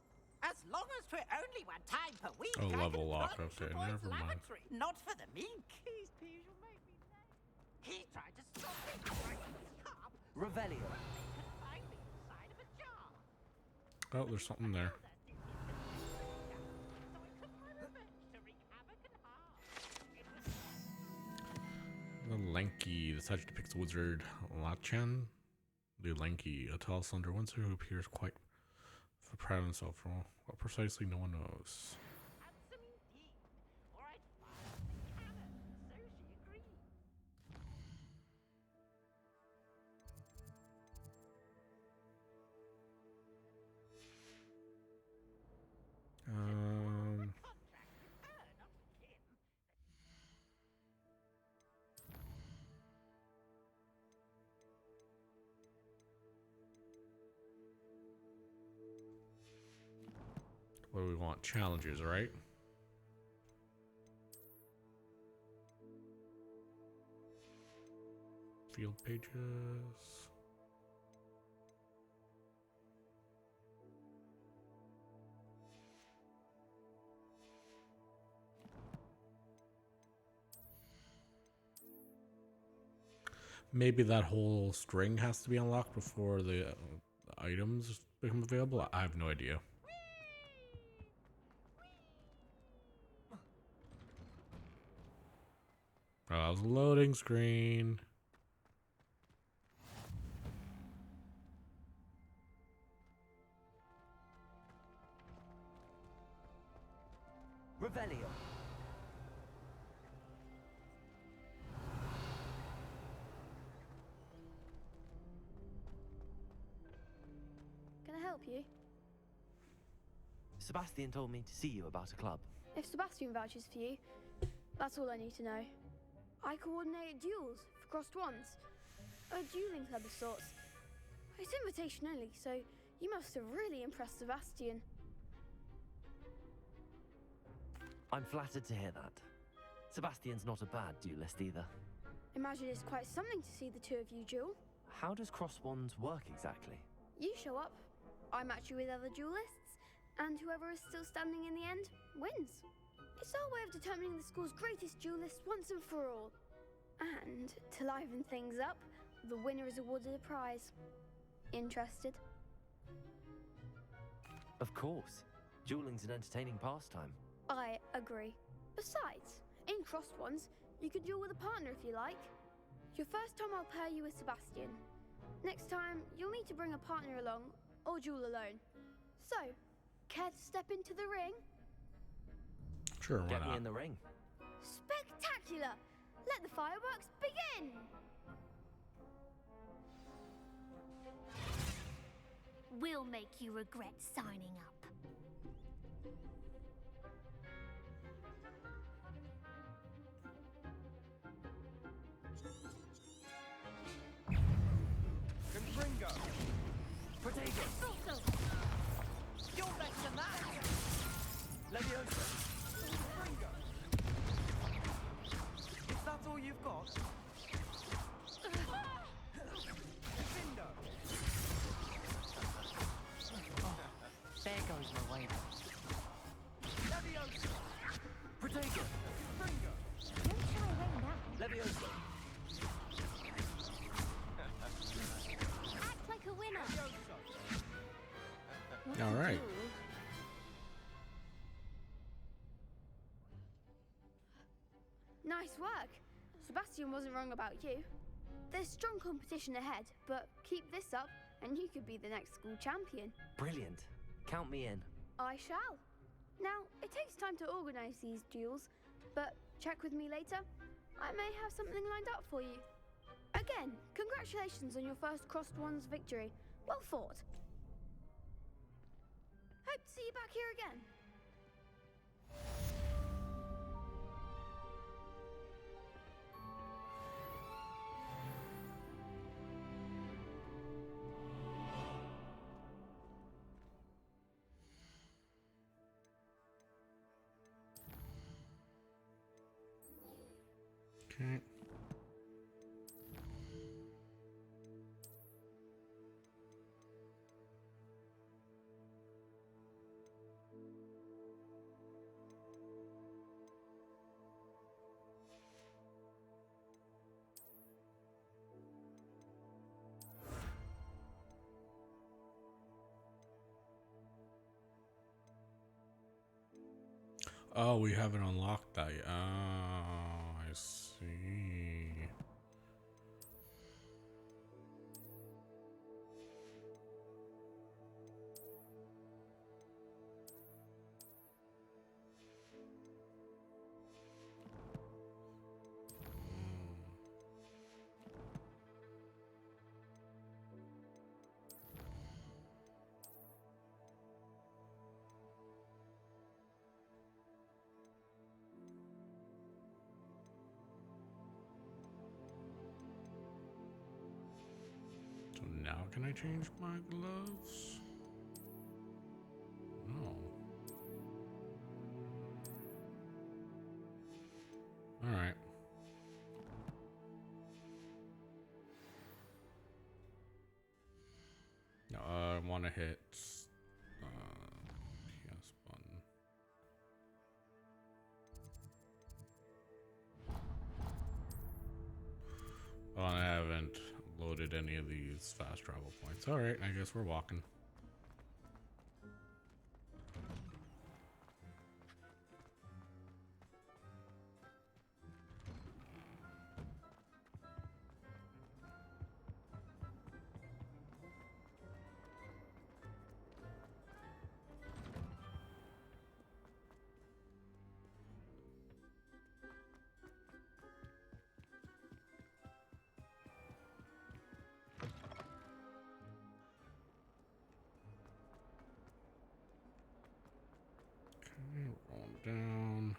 Speaker 12: As long as 'twere only one time per week,
Speaker 1: Oh,
Speaker 12: I
Speaker 1: level
Speaker 12: can
Speaker 1: lock.
Speaker 12: plunge
Speaker 1: Okay,
Speaker 12: the boy's
Speaker 1: never mind.
Speaker 12: lavatory. Not for the meek. These peas will make me late. He tried to stop me right at the top.
Speaker 2: Revelio.
Speaker 12: Find me inside of a jar.
Speaker 1: Oh, there's something there. The lanky, the statue depicts wizard Lachan. The lanky, a tall, slender wizard who appears quite proud of himself. For what precisely, no one knows. What do we want? Challenges, right? Field pages. Maybe that whole string has to be unlocked before the items become available. I have no idea. Oh, that was a loading screen.
Speaker 2: Revelio.
Speaker 6: Can I help you?
Speaker 2: Sebastian told me to see you about a club.
Speaker 6: If Sebastian vouches for you, that's all I need to know. I coordinate duels for crossed ones. A dueling club of sorts. It's invitation only, so you must have really impressed Sebastian.
Speaker 2: I'm flattered to hear that. Sebastian's not a bad duelist either.
Speaker 6: Imagine it's quite something to see the two of you duel.
Speaker 2: How does cross wands work exactly?
Speaker 6: You show up, I match you with other duelists, and whoever is still standing in the end wins. It's our way of determining the school's greatest duelist once and for all. And to liven things up, the winner is awarded a prize. Interested?
Speaker 2: Of course. Dueling's an entertaining pastime.
Speaker 6: I agree. Besides, in crossed ones, you could duel with a partner if you like. Your first time I'll pair you with Sebastian. Next time, you'll need to bring a partner along, or duel alone. So, care to step into the ring?
Speaker 1: Sure, why
Speaker 2: Get
Speaker 1: not?
Speaker 2: me in the ring.
Speaker 6: Spectacular! Let the fireworks begin!
Speaker 14: We'll make you regret signing up.
Speaker 4: Confringo!
Speaker 2: Protego!
Speaker 12: You're less than that!
Speaker 2: Leviosa!
Speaker 4: Confringo!
Speaker 15: If that's all you've got.
Speaker 4: Vindo!
Speaker 16: There goes my way.
Speaker 4: Leviosa!
Speaker 2: Protego!
Speaker 4: Confringo!
Speaker 14: Don't shy away now.
Speaker 2: Leviosa!
Speaker 14: Act like a winner.
Speaker 1: All right.
Speaker 6: Nice work. Sebastian wasn't wrong about you. There's strong competition ahead, but keep this up and you could be the next school champion.
Speaker 2: Brilliant. Count me in.
Speaker 6: I shall. Now, it takes time to organize these duels, but check with me later. I may have something lined up for you. Again, congratulations on your first crossed ones victory. Well fought. Hope to see you back here again.
Speaker 1: Okay. Oh, we haven't unlocked that yet. Oh, I see. So now can I change my gloves? No. All right. No, I want to hit PS button. Oh, I haven't loaded any of these fast travel points. All right, I guess we're walking. Okay, roll down.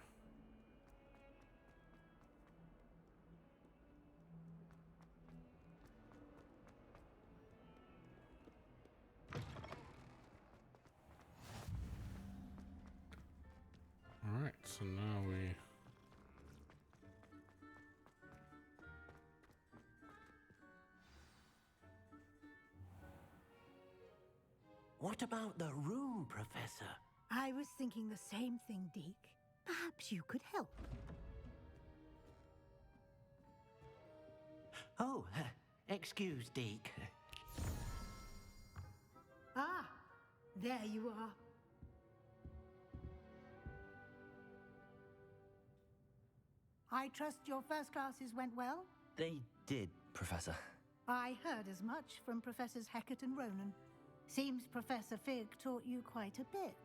Speaker 1: All right, so now we.
Speaker 19: What about the room, Professor?
Speaker 11: I was thinking the same thing, Deke. Perhaps you could help.
Speaker 2: Oh, excuse, Deke.
Speaker 11: Ah, there you are. I trust your first classes went well?
Speaker 2: They did, Professor.
Speaker 11: I heard as much from Professors Hecat and Ronan. Seems Professor Fig taught you quite a bit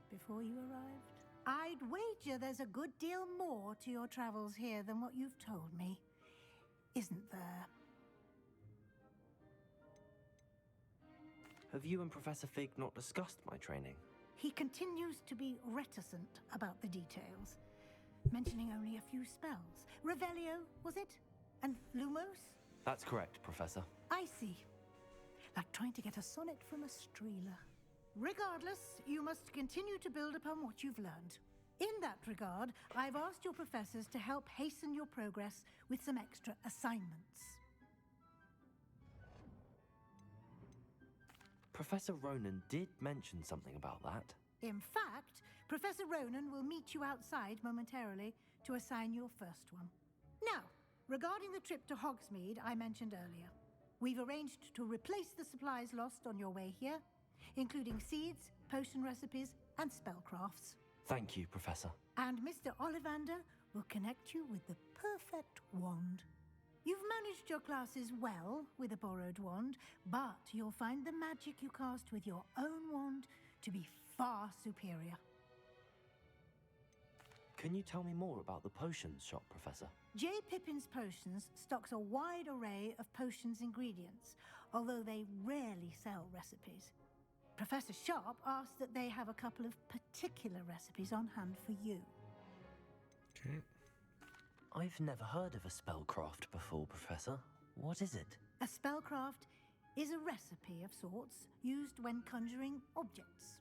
Speaker 11: before you arrived. I'd wager there's a good deal more to your travels here than what you've told me. Isn't there?
Speaker 2: Have you and Professor Fig not discussed my training?
Speaker 11: He continues to be reticent about the details, mentioning only a few spells. Revelio, was it? And Lumos?
Speaker 2: That's correct, Professor.
Speaker 11: I see. Like trying to get a sonnet from a streeler. Regardless, you must continue to build upon what you've learned. In that regard, I've asked your professors to help hasten your progress with some extra assignments.
Speaker 2: Professor Ronan did mention something about that.
Speaker 11: In fact, Professor Ronan will meet you outside momentarily to assign your first one. Now, regarding the trip to Hogsmeade I mentioned earlier, we've arranged to replace the supplies lost on your way here, including seeds, potion recipes, and spellcrafts.
Speaker 2: Thank you, Professor.
Speaker 11: And Mr. Ollivander will connect you with the perfect wand. You've managed your classes well with a borrowed wand, but you'll find the magic you cast with your own wand to be far superior.
Speaker 2: Can you tell me more about the potions shop, Professor?
Speaker 11: J. Pippin's Potions stocks a wide array of potions ingredients, although they rarely sell recipes. Professor Sharp asked that they have a couple of particular recipes on hand for you.
Speaker 1: Okay.
Speaker 2: I've never heard of a spellcraft before, Professor. What is it?
Speaker 11: A spellcraft is a recipe of sorts used when conjuring objects.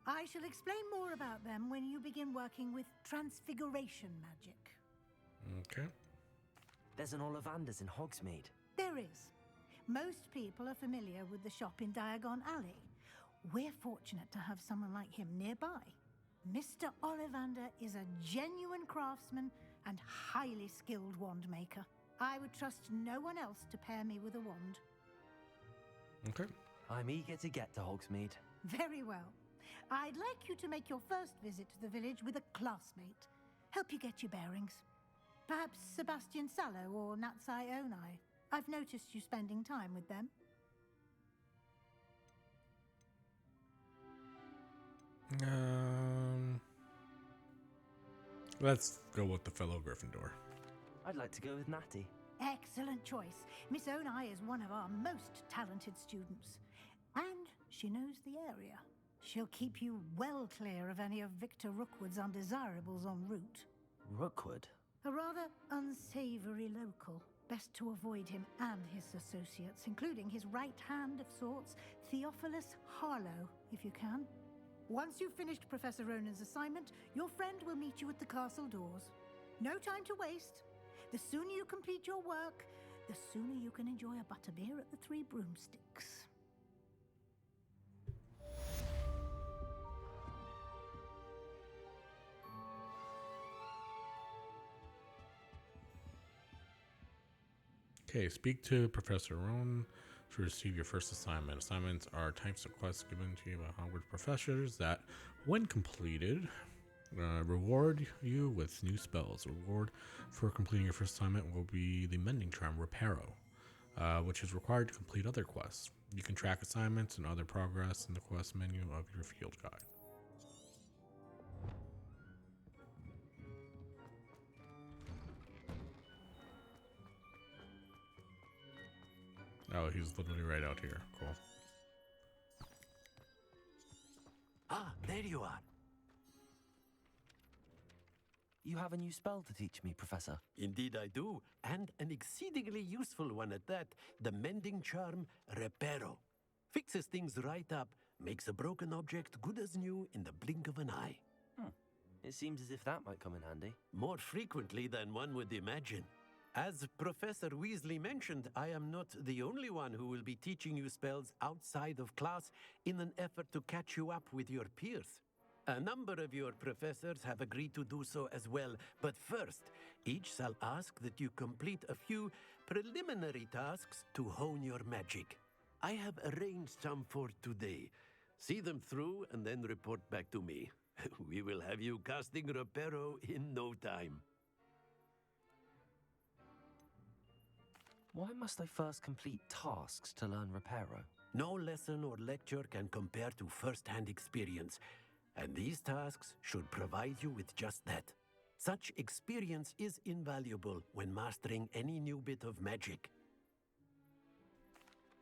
Speaker 11: I shall explain more about them when you begin working with transfiguration magic.
Speaker 1: Okay.
Speaker 2: There's an Ollivander's in Hogsmeade.
Speaker 11: There is. Most people are familiar with the shop in Diagon Alley. We're fortunate to have someone like him nearby. Mr. Ollivander is a genuine craftsman and highly skilled wand maker. I would trust no one else to pair me with a wand.
Speaker 1: Okay.
Speaker 2: I'm eager to get to Hogsmeade.
Speaker 11: Very well. I'd like you to make your first visit to the village with a classmate. Help you get your bearings. Perhaps Sebastian Sallow or Natsai Onai. I've noticed you spending time with them.
Speaker 1: Let's go with the fellow Gryffindor.
Speaker 2: I'd like to go with Natty.
Speaker 11: Excellent choice. Miss Onai is one of our most talented students. And she knows the area. She'll keep you well clear of any of Victor Rookwood's undesirables en route.
Speaker 2: Rookwood?
Speaker 11: A rather unsavory local. Best to avoid him and his associates, including his right hand of sorts, Theophilus Harlow, if you can. Once you've finished Professor Ronan's assignment, your friend will meet you at the castle doors. No time to waste. The sooner you complete your work, the sooner you can enjoy a butterbeer at the Three Broomsticks.
Speaker 1: Okay, speak to Professor Ronan to receive your first assignment. Assignments are types of quests given to you by Hogwarts professors that, when completed, reward you with new spells. Reward for completing your first assignment will be the Mending Charm Reparo, which is required to complete other quests. You can track assignments and other progress in the quest menu of your field guide. Oh, he's literally right out here. Cool.
Speaker 2: Ah, there you are. You have a new spell to teach me, Professor.
Speaker 19: Indeed I do, and an exceedingly useful one at that, the Mending Charm Reparo. Fixes things right up, makes a broken object good as new in the blink of an eye.
Speaker 2: It seems as if that might come in handy.
Speaker 19: More frequently than one would imagine. As Professor Weasley mentioned, I am not the only one who will be teaching you spells outside of class in an effort to catch you up with your peers. A number of your professors have agreed to do so as well, but first, each shall ask that you complete a few preliminary tasks to hone your magic. I have arranged some for today. See them through and then report back to me. We will have you casting Reparo in no time.
Speaker 2: Why must I first complete tasks to learn Reparo?
Speaker 19: No lesson or lecture can compare to first-hand experience, and these tasks should provide you with just that. Such experience is invaluable when mastering any new bit of magic.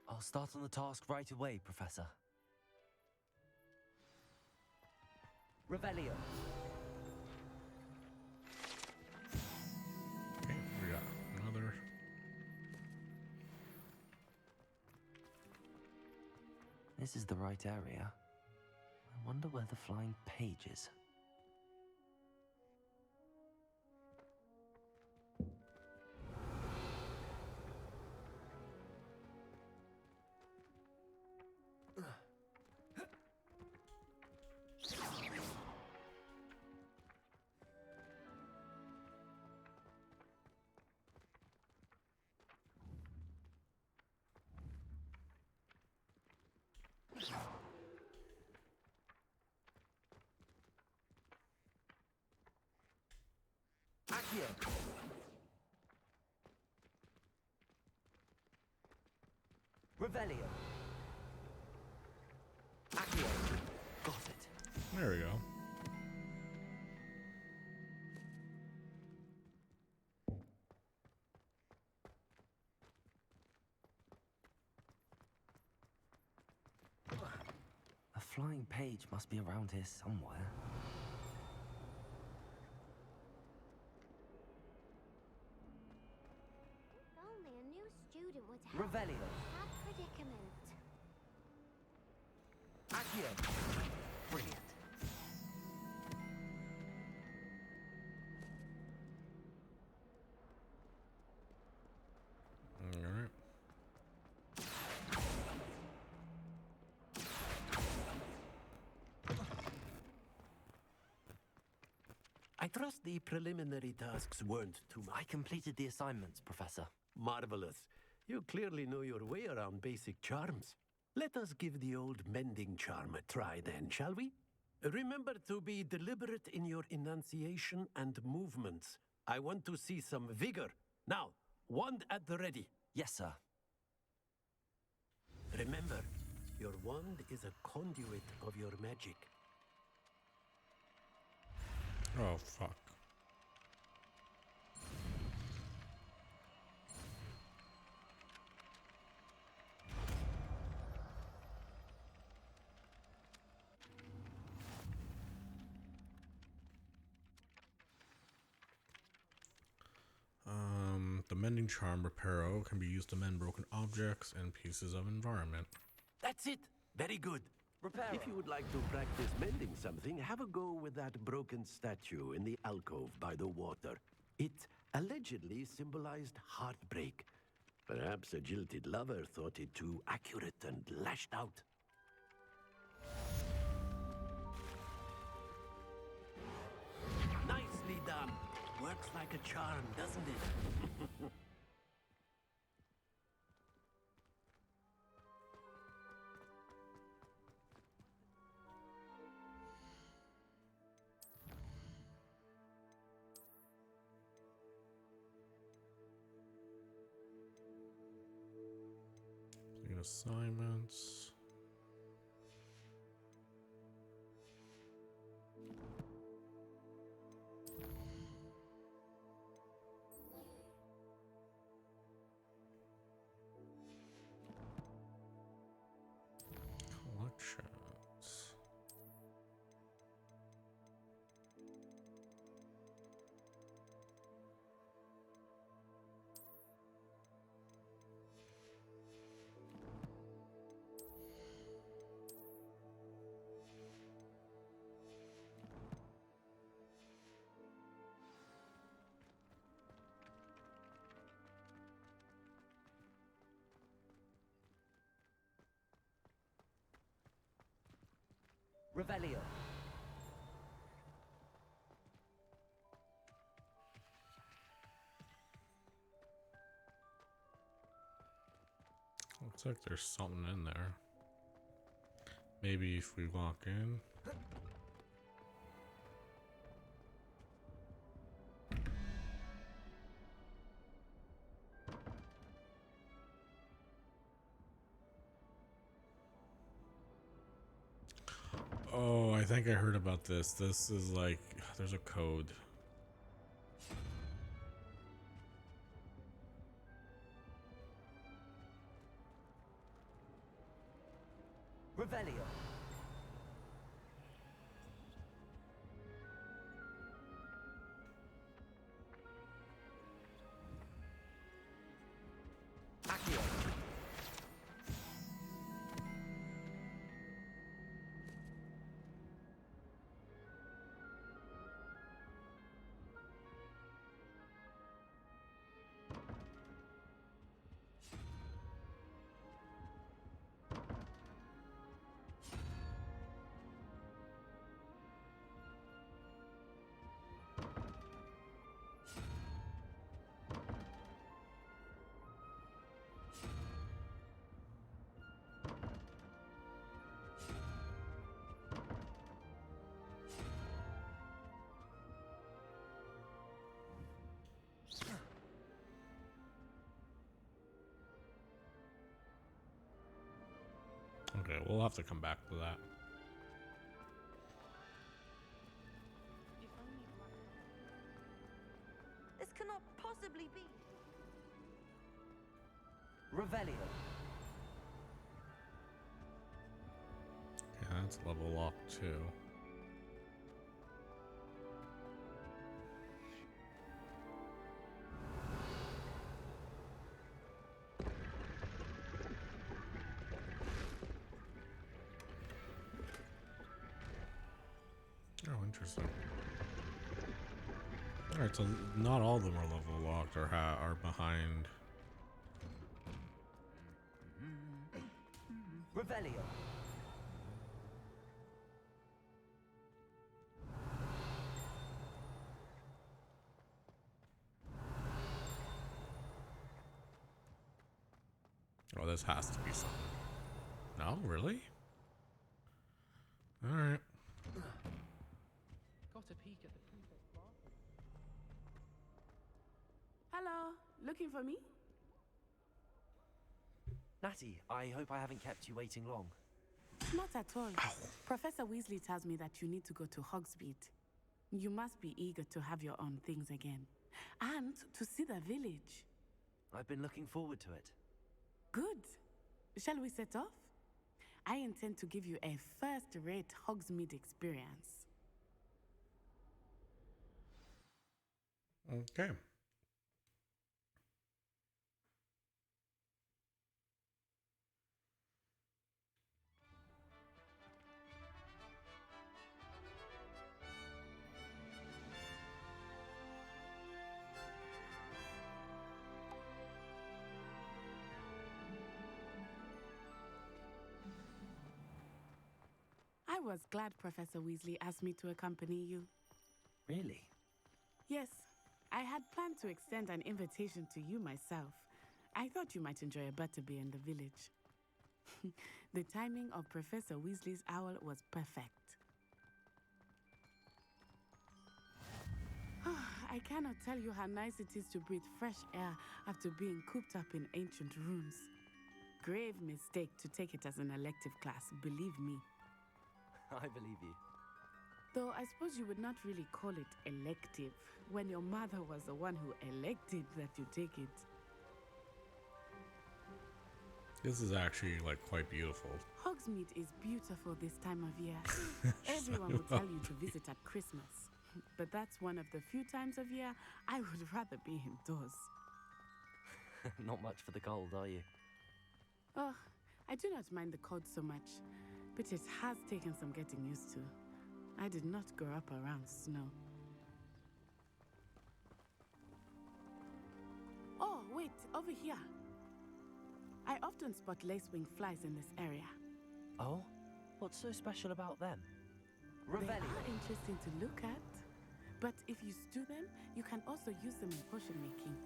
Speaker 2: I'll start on the task right away, Professor. Revelio.
Speaker 1: Okay, we got another.
Speaker 2: This is the right area. I wonder where the flying page is. Accio. Revelio. Accio. Got it.
Speaker 1: There we go.
Speaker 2: A flying page must be around here somewhere.
Speaker 6: Only a new student would have
Speaker 2: Revelio.
Speaker 6: that predicament.
Speaker 2: Accio. Brilliant.
Speaker 1: All right.
Speaker 19: I trust the preliminary tasks weren't too much.
Speaker 2: I completed the assignments, Professor.
Speaker 19: Marvelous. You clearly know your way around basic charms. Let us give the old mending charm a try then, shall we? Remember to be deliberate in your enunciation and movements. I want to see some vigor. Now, wand at the ready.
Speaker 2: Yes, sir.
Speaker 19: Remember, your wand is a conduit of your magic.
Speaker 1: Oh, fuck. The mending charm reparo can be used to mend broken objects and pieces of environment.
Speaker 19: That's it. Very good.
Speaker 2: Reparo.
Speaker 19: If you would like to practice mending something, have a go with that broken statue in the alcove by the water. It allegedly symbolized heartbreak. Perhaps a jilted lover thought it too accurate and lashed out. Nicely done. Works like a charm, doesn't it?
Speaker 1: Complete assignments. Collections.
Speaker 2: Revelio.
Speaker 1: Looks like there's something in there. Maybe if we walk in. Oh, I think I heard about this. This is like, there's a code.
Speaker 2: Revelio. Accio.
Speaker 1: Okay, we'll have to come back to that.
Speaker 20: This cannot possibly be.
Speaker 2: Revelio.
Speaker 1: Yeah, that's level lock too. Oh, interesting. Alright, so not all of them are level locked or are behind.
Speaker 2: Revelio.
Speaker 1: Oh, this has to be something. No, really? All right.
Speaker 15: Got a peek at the prefect's bathroom.
Speaker 17: Hello, looking for me?
Speaker 2: Natty, I hope I haven't kept you waiting long.
Speaker 17: Not at all. Professor Weasley tells me that you need to go to Hogsmeade. You must be eager to have your own things again. And to see the village.
Speaker 2: I've been looking forward to it.
Speaker 17: Good. Shall we set off? I intend to give you a first-rate Hogsmeade experience.
Speaker 1: Okay.
Speaker 17: I was glad Professor Weasley asked me to accompany you.
Speaker 2: Really?
Speaker 17: Yes, I had planned to extend an invitation to you myself. I thought you might enjoy a butterbeer in the village. The timing of Professor Weasley's owl was perfect. I cannot tell you how nice it is to breathe fresh air after being cooped up in ancient rooms. Grave mistake to take it as an elective class, believe me.
Speaker 2: I believe you.
Speaker 17: Though I suppose you would not really call it elective when your mother was the one who elected that you take it.
Speaker 1: This is actually like quite beautiful.
Speaker 17: Hogsmeade is beautiful this time of year. Everyone would tell you to visit at Christmas. But that's one of the few times of year I would rather be indoors.
Speaker 2: Not much for the cold, are you?
Speaker 17: Oh, I do not mind the cold so much, but it has taken some getting used to. I did not grow up around snow. Oh, wait, over here. I often spot lacewing flies in this area.
Speaker 2: Oh? What's so special about them?
Speaker 17: They are interesting to look at, but if you stew them, you can also use them in potion making.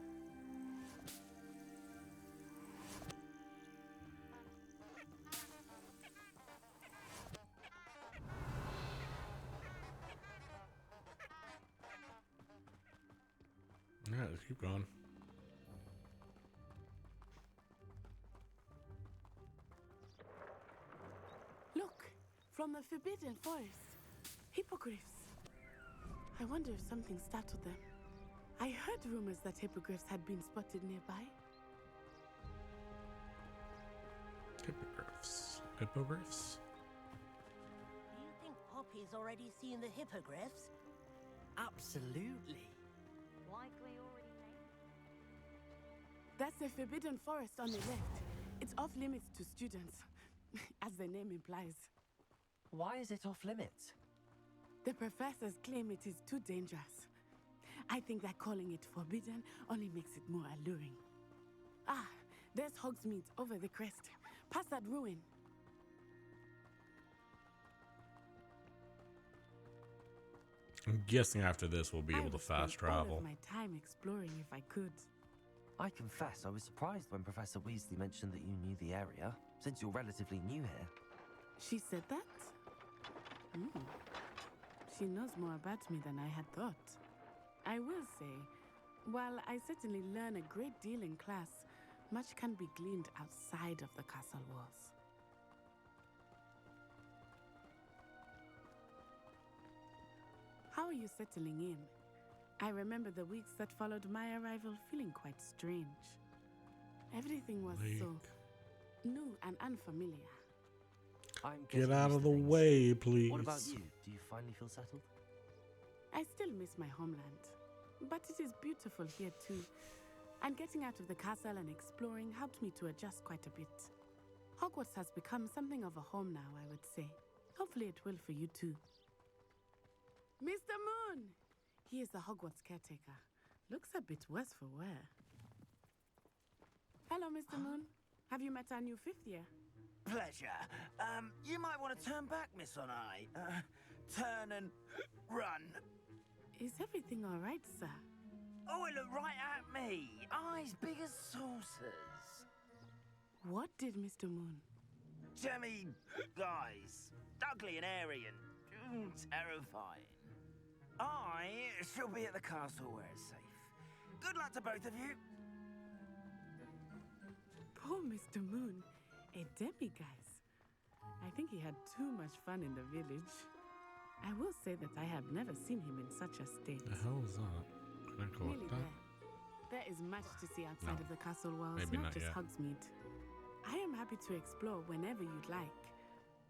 Speaker 1: Yeah, let's keep going.
Speaker 17: Look, from the Forbidden Forest. Hippogriffs. I wonder if something startled them. I heard rumors that hippogriffs had been spotted nearby.
Speaker 1: Hippogriffs. Hippogriffs?
Speaker 5: Do you think Poppy's already seen the hippogriffs?
Speaker 2: Absolutely.
Speaker 3: Likely already named.
Speaker 17: That's the Forbidden Forest on the left. It's off limits to students, as the name implies.
Speaker 2: Why is it off limits?
Speaker 17: The professors claim it is too dangerous. I think that calling it forbidden only makes it more alluring. Ah, there's Hogsmeade over the crest. Past that ruin.
Speaker 1: I'm guessing after this we'll be able to fast travel.
Speaker 17: All of my time exploring if I could.
Speaker 2: I confess I was surprised when Professor Weasley mentioned that you knew the area, since you're relatively new here.
Speaker 17: She said that? She knows more about me than I had thought. I will say, while I certainly learn a great deal in class, much can be gleaned outside of the castle walls. How are you settling in? I remember the weeks that followed my arrival feeling quite strange. Everything was so new and unfamiliar.
Speaker 1: Get out of the way, please.
Speaker 2: What about you? Do you finally feel settled?
Speaker 17: I still miss my homeland, but it is beautiful here too. And getting out of the castle and exploring helped me to adjust quite a bit. Hogwarts has become something of a home now, I would say. Hopefully it will for you too. Mr. Moon! He is the Hogwarts caretaker. Looks a bit worse for wear. Hello, Mr. Moon. Have you met our new fifth year?
Speaker 12: Pleasure. You might want to turn back, Miss On-Eye. Turn and run.
Speaker 17: Is everything all right, sir?
Speaker 12: Oh, it looked right at me. Eyes big as saucers.
Speaker 17: What did Mr. Moon?
Speaker 12: Demi guys, ugly and airy and terrifying. I shall be at the castle where it's safe. Good luck to both of you.
Speaker 17: Poor Mr. Moon, a demiguise. I think he had too much fun in the village. I will say that I have never seen him in such a state.
Speaker 1: The hell is that? Can I go
Speaker 17: Nearly
Speaker 1: with that?
Speaker 17: there. There is much to see outside
Speaker 1: No.
Speaker 17: of the castle walls,
Speaker 1: Maybe
Speaker 17: not
Speaker 1: not
Speaker 17: just
Speaker 1: yet.
Speaker 17: Hogsmeade. I am happy to explore whenever you'd like.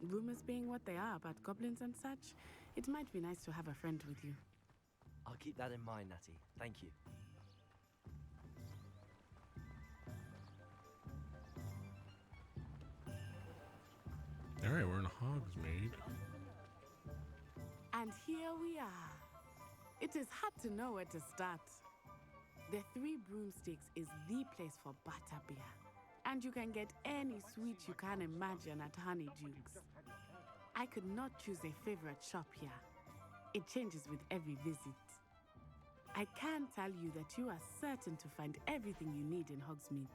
Speaker 17: Rumors being what they are about goblins and such, it might be nice to have a friend with you.
Speaker 2: I'll keep that in mind, Natty. Thank you.
Speaker 1: Alright, we're in Hogsmeade.
Speaker 17: And here we are. It is hard to know where to start. The Three Broomsticks is the place for butterbeer. And you can get any sweet you can imagine at Honeydukes. I could not choose a favorite shop here. It changes with every visit. I can tell you that you are certain to find everything you need in Hogsmeade.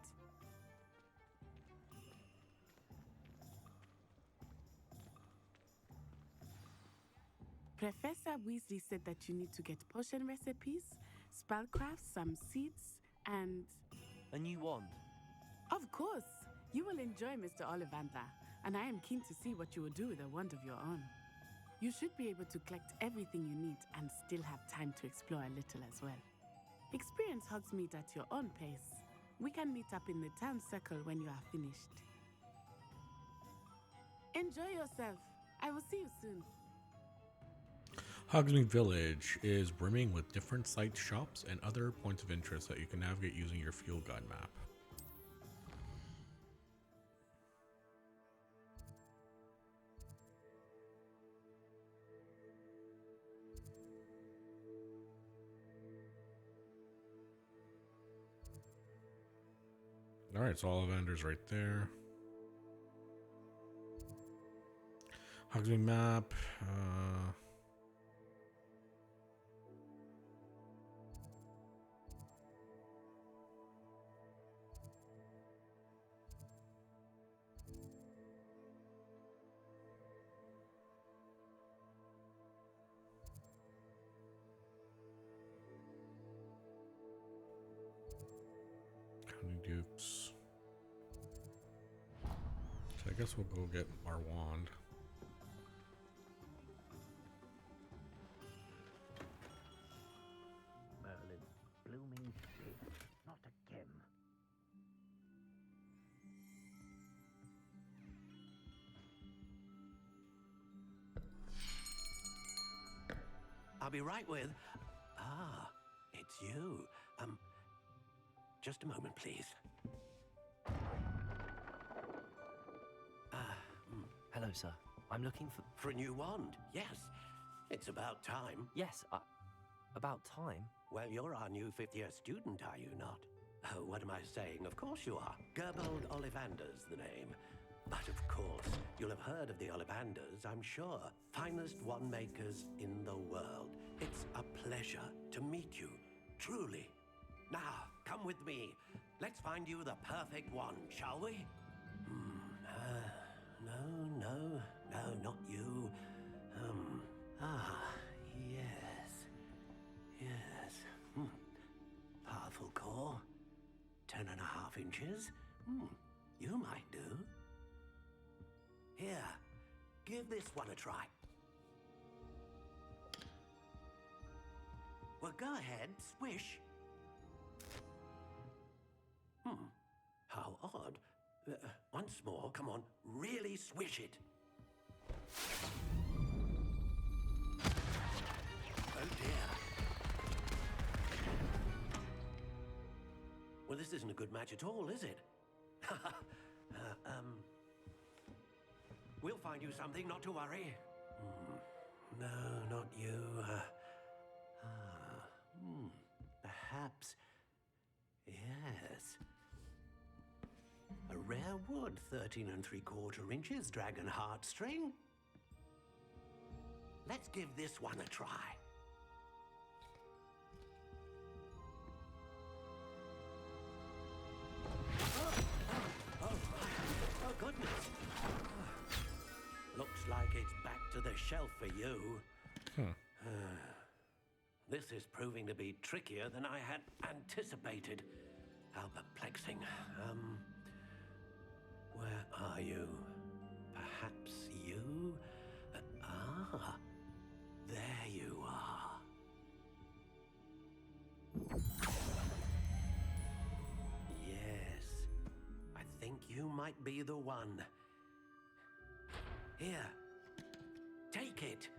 Speaker 17: Professor Weasley said that you need to get potion recipes, spellcrafts, some seeds, and...
Speaker 2: A new wand.
Speaker 17: Of course! You will enjoy Mr. Ollivander, and I am keen to see what you will do with a wand of your own. You should be able to collect everything you need and still have time to explore a little as well. Experience Hogsmeade at your own pace. We can meet up in the town circle when you are finished. Enjoy yourself. I will see you soon.
Speaker 1: Hogsmeade Village is brimming with different sites, shops, and other points of interest that you can navigate using your field guide map. Alright, so Ollivander's right there. Hogsmeade map. Dukes. So I guess we'll go get our wand.
Speaker 12: Merlin, blooming shit. Not again.
Speaker 19: I'll be right with... Ah, it's you. Just a moment, please.
Speaker 2: Hello, sir. I'm looking for...
Speaker 19: For a new wand, yes. It's about time.
Speaker 2: Yes, about time?
Speaker 19: Well, you're our new fifth-year student, are you not? Oh, what am I saying? Of course you are. Gerbold Ollivander's the name. But of course, you'll have heard of the Ollivanders, I'm sure. Finest wand makers in the world. It's a pleasure to meet you, truly. Now, come with me. Let's find you the perfect wand, shall we? No, not you. Yes. Powerful core. 10.5 inches. You might do. Here, give this one a try. Well, go ahead, swish. How odd. Once more, come on, really swish it. Oh dear. Well, this isn't a good match at all, is it? We'll find you something, not to worry. No, not you. Perhaps. Yes. A rare wood, 13 3/4 inches, dragon heartstring. Let's give this one a try. Oh goodness. shelf for you.
Speaker 1: Hmm.
Speaker 19: This is proving to be trickier than I had anticipated. How perplexing. Where are you? Perhaps you? There you are. Yes, I think you might be the one. Here, take it.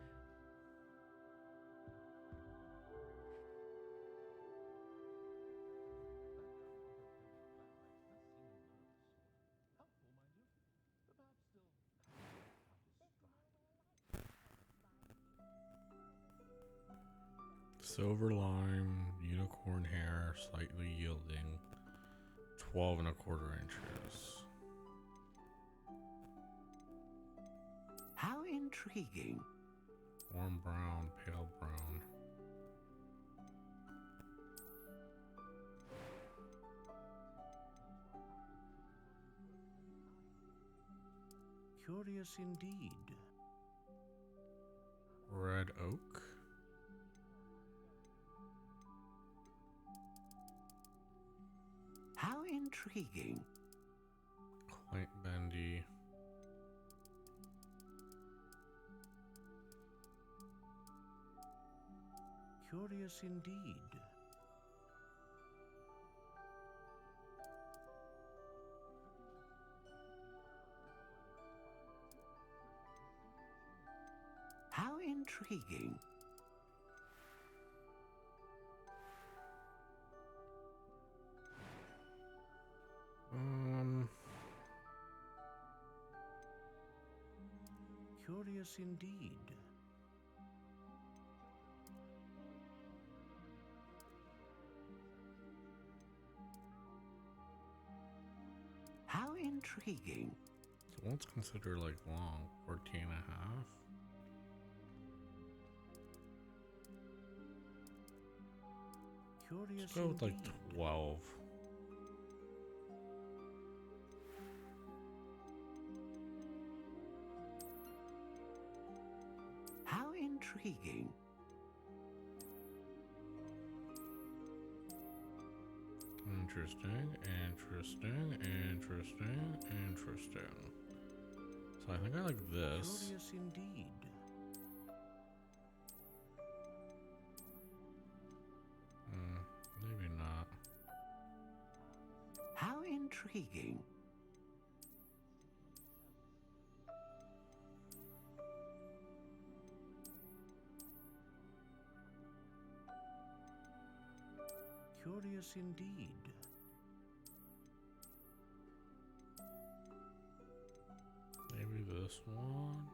Speaker 1: Silver lime, unicorn hair, slightly yielding, 12 and a quarter inches.
Speaker 19: How intriguing.
Speaker 1: Warm brown, pale brown.
Speaker 19: Curious indeed.
Speaker 1: Red oak.
Speaker 19: How intriguing.
Speaker 1: Quite bendy.
Speaker 19: Curious indeed. How intriguing. Curious indeed. How intriguing.
Speaker 1: So one's considered like long, 14 and a half.
Speaker 19: Curious
Speaker 1: Let's go with like
Speaker 19: indeed.
Speaker 1: 12.
Speaker 19: How intriguing.
Speaker 1: Interesting, interesting, interesting, interesting. So I think I like this.
Speaker 19: Curious indeed.
Speaker 1: Maybe not.
Speaker 19: How intriguing. Curious indeed.
Speaker 1: Maybe this one.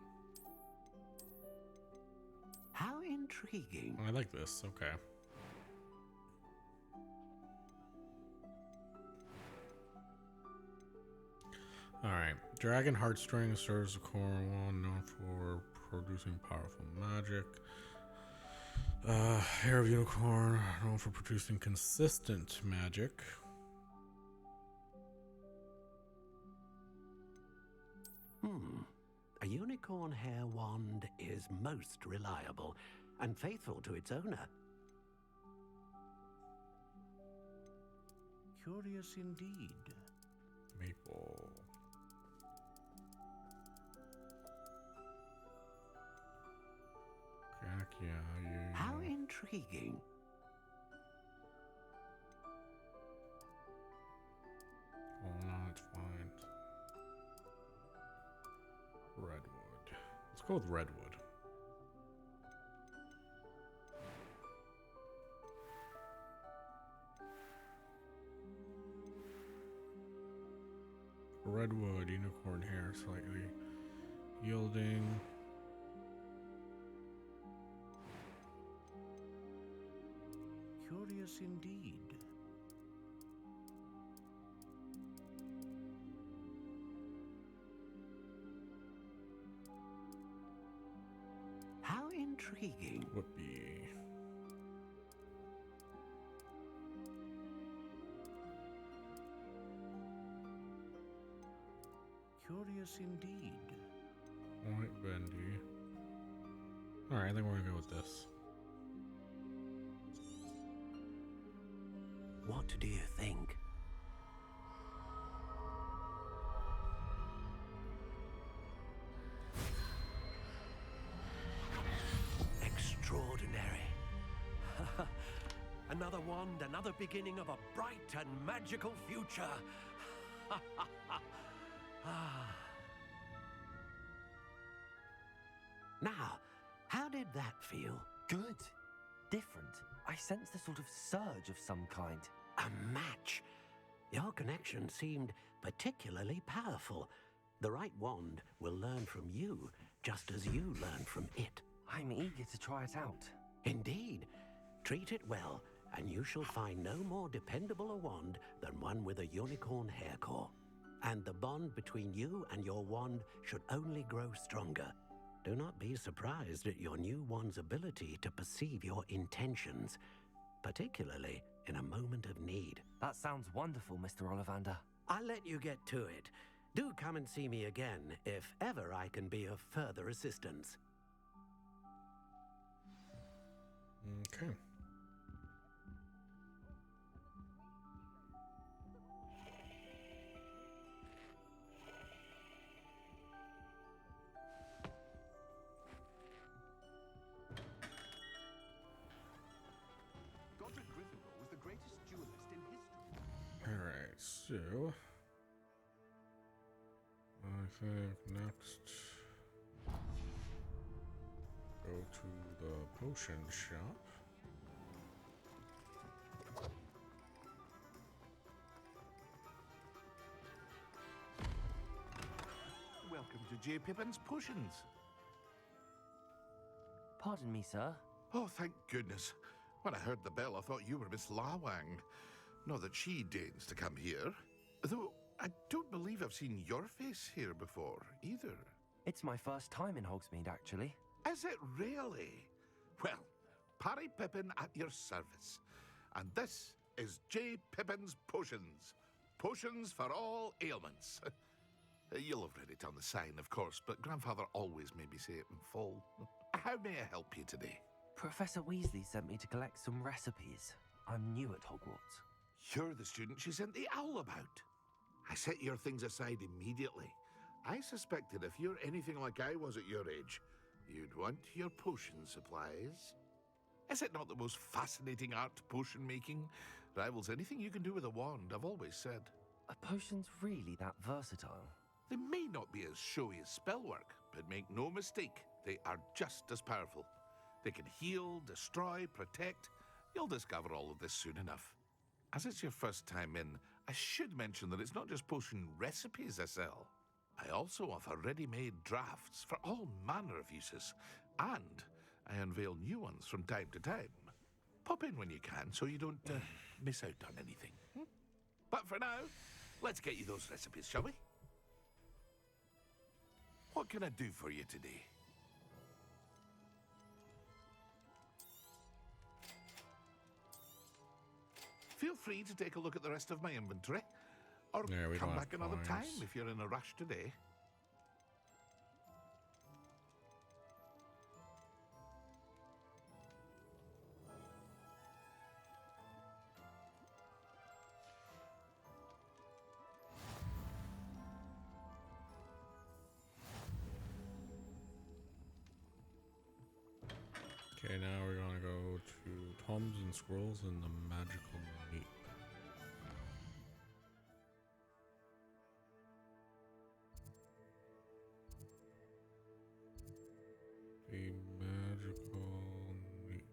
Speaker 19: How intriguing.
Speaker 1: I like this. Okay. All right. Dragon Heartstring serves a core one known for producing powerful magic. Hair of Unicorn known for producing consistent magic.
Speaker 19: A unicorn hair wand is most reliable and faithful to its owner. Curious indeed.
Speaker 1: Maple.
Speaker 19: How intriguing.
Speaker 1: Oh no, it's fine. Redwood. Let's go with redwood. Redwood, unicorn hair, slightly yielding.
Speaker 19: Curious indeed. How intriguing.
Speaker 1: Whoopee.
Speaker 19: Curious indeed.
Speaker 1: White bendy. Alright, I think we're gonna go with this.
Speaker 19: What do you think? Extraordinary. Another wand, another beginning of a bright and magical future. Now, how did that feel?
Speaker 2: Good. Different. I sensed a sort of surge of some kind.
Speaker 19: A match. Your connection seemed particularly powerful. The right wand will learn from you, just as you learn from it.
Speaker 2: I'm eager to try it out.
Speaker 19: Indeed. Treat it well, and you shall find no more dependable a wand than one with a unicorn hair core. And the bond between you and your wand should only grow stronger. Do not be surprised at your new wand's ability to perceive your intentions, particularly in a moment of need.
Speaker 2: That sounds wonderful, Mr. Ollivander.
Speaker 19: I'll let you get to it. Do come and see me again if ever I can be of further assistance.
Speaker 1: Okay.
Speaker 8: Godric Gryffindor was the greatest duelist in history.
Speaker 1: Alright, so I think next go to the potion shop.
Speaker 8: Welcome to J. Pippin's Potions.
Speaker 2: Pardon me, sir.
Speaker 8: Oh, thank goodness. When I heard the bell, I thought you were Miss Lawang. Not that she deigns to come here. Though I don't believe I've seen your face here before, either.
Speaker 2: It's my first time in Hogsmeade, actually.
Speaker 8: Is it really? Well, Parry Pippin at your service. And this is J. Pippin's Potions. Potions for all ailments. You'll have read it on the sign, of course, but Grandfather always made me say it in full. How may I help you today?
Speaker 2: Professor Weasley sent me to collect some recipes. I'm new at Hogwarts.
Speaker 8: You're the student she sent the owl about. I set your things aside immediately. I suspected if you're anything like I was at your age, you'd want your potion supplies. Is it not the most fascinating art, potion making? Rivals anything you can do with a wand, I've always said.
Speaker 2: Are potions really that versatile?
Speaker 8: They may not be as showy as spellwork, but make no mistake, they are just as powerful. They can heal, destroy, protect. You'll discover all of this soon enough. As it's your first time in, I should mention that it's not just potion recipes I sell. I also offer ready-made drafts for all manner of uses, and I unveil new ones from time to time. Pop in when you can so you don't miss out on anything. But for now, let's get you those recipes, shall we? What can I do for you today? Feel free to take a look at the rest of my inventory, or come back another time if you're in a rush today.
Speaker 1: Okay, now we're gonna go to Tomes and Scrolls and the Magical Leap. The Magical Leap.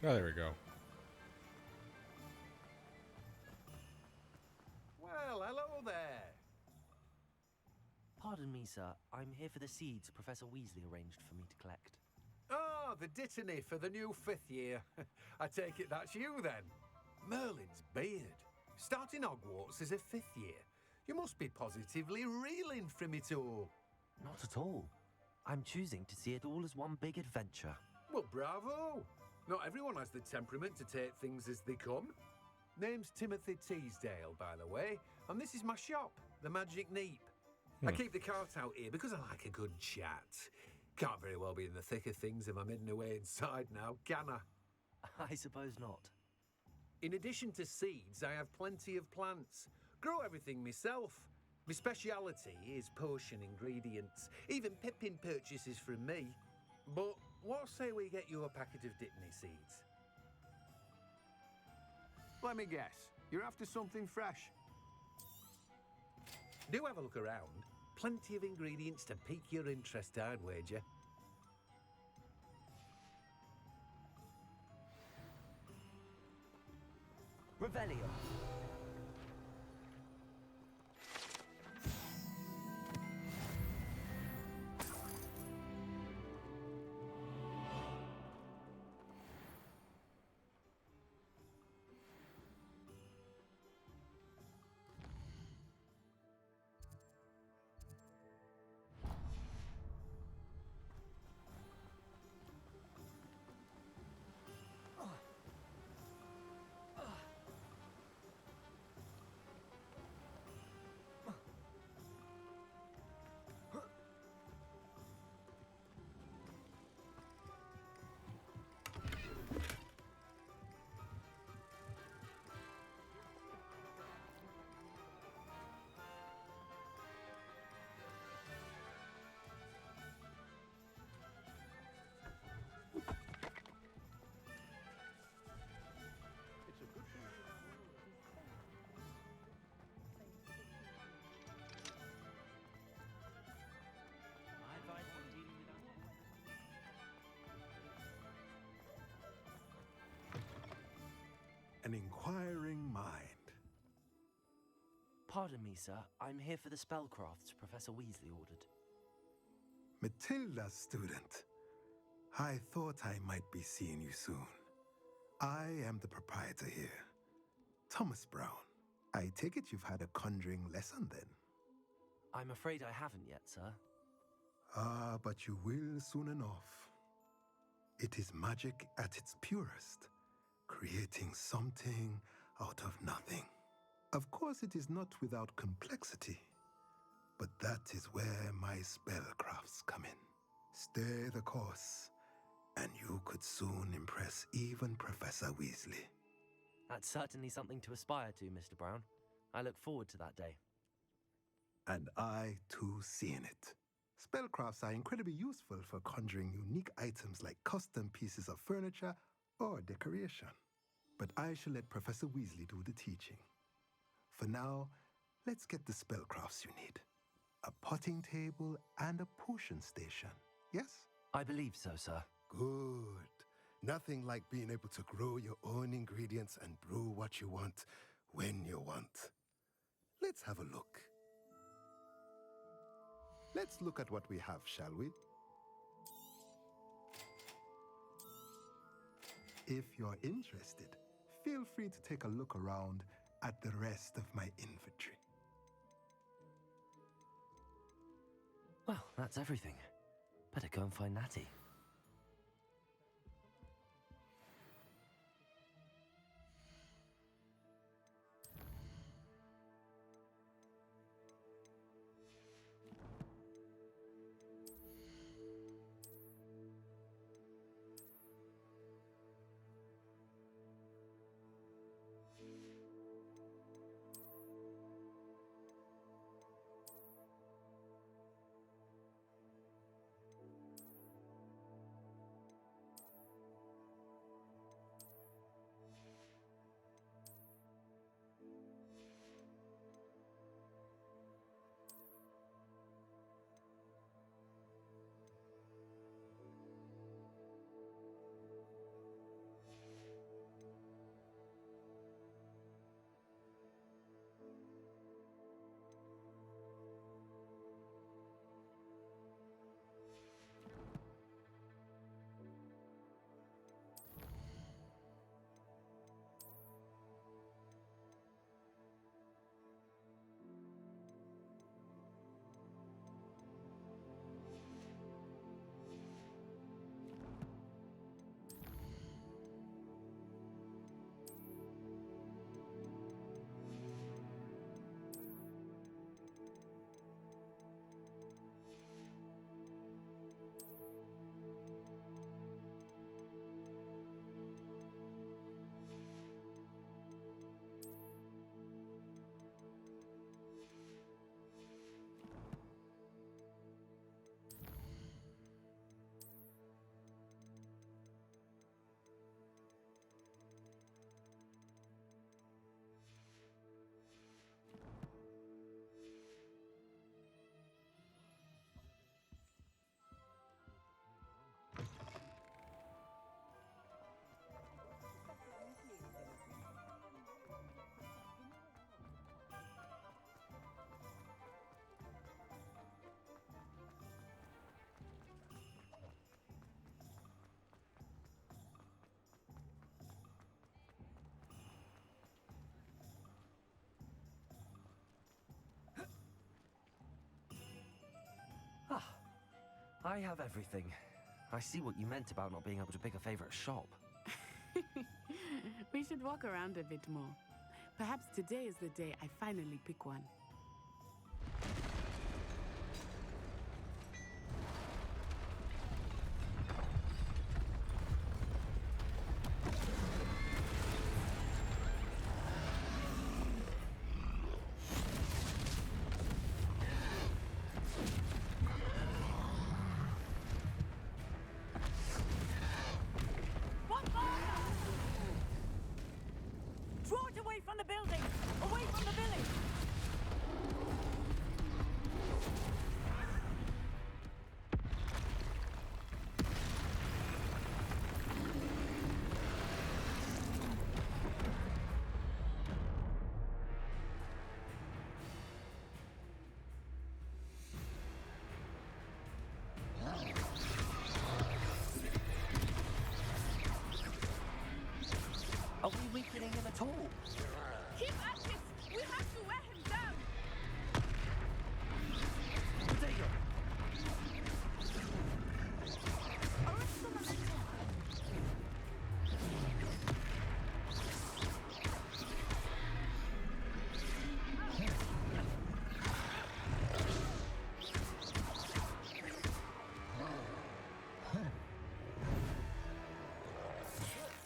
Speaker 1: Oh, there we go.
Speaker 10: Well, hello there.
Speaker 2: Pardon me, sir. I'm here for the seeds Professor Weasley arranged for me to collect.
Speaker 10: Oh, the dittany for the new 5th year. I take it that's you then. Merlin's beard. Starting Hogwarts as a 5th year. You must be positively reeling from it all.
Speaker 2: Not at all. I'm choosing to see it all as one big adventure.
Speaker 10: Well, bravo. Not everyone has the temperament to take things as they come. Name's Timothy Teasdale, by the way, and this is my shop, the Magic Neep. I keep the cart out here because I like a good chat. Can't very well be in the thick of things if I'm hidden away inside now, can I?
Speaker 2: I suppose not.
Speaker 10: In addition to seeds, I have plenty of plants. Grow everything myself. My speciality is potion ingredients. Even Pippin purchases from me. But what say we get you a packet of Dittany seeds?
Speaker 9: Let me guess. You're after something fresh.
Speaker 10: Do have a look around. Plenty of ingredients to pique your interest, I'd wager.
Speaker 2: Revelio.
Speaker 13: An inquiring mind.
Speaker 2: Pardon me, sir. I'm here for the spellcrafts Professor Weasley ordered.
Speaker 13: Matilda, student. I thought I might be seeing you soon. I am the proprietor here, Thomas Brown. I take it you've had a conjuring lesson then?
Speaker 2: I'm afraid I haven't yet, sir.
Speaker 13: Ah, but you will soon enough. It is magic at its purest, creating something out of nothing. Of course, it is not without complexity, but that is where my spellcrafts come in. Stay the course, and you could soon impress even Professor Weasley.
Speaker 2: That's certainly something to aspire to, Mr. Brown. I look forward to that day.
Speaker 13: And I, too, seeing it. Spellcrafts are incredibly useful for conjuring unique items like custom pieces of furniture or decoration. But I shall let Professor Weasley do the teaching. For now, let's get the spellcrafts you need. A potting table and a potion station, yes?
Speaker 2: I believe so, sir.
Speaker 13: Good. Nothing like being able to grow your own ingredients and brew what you want when you want. Let's have a look. Let's look at what we have, shall we? If you're interested, feel free to take a look around at the rest of my inventory.
Speaker 2: Well, that's everything. Better go and find Natty. I have everything. I see what you meant about not being able to pick a favorite shop.
Speaker 17: We should walk around a bit more. Perhaps today is the day I finally pick one.
Speaker 21: Draw it away from the building! Away from the village!
Speaker 2: Are we weakening him at all?
Speaker 21: Keep at it! We have to wear him down!
Speaker 2: Potato!
Speaker 21: Arrest the momentum!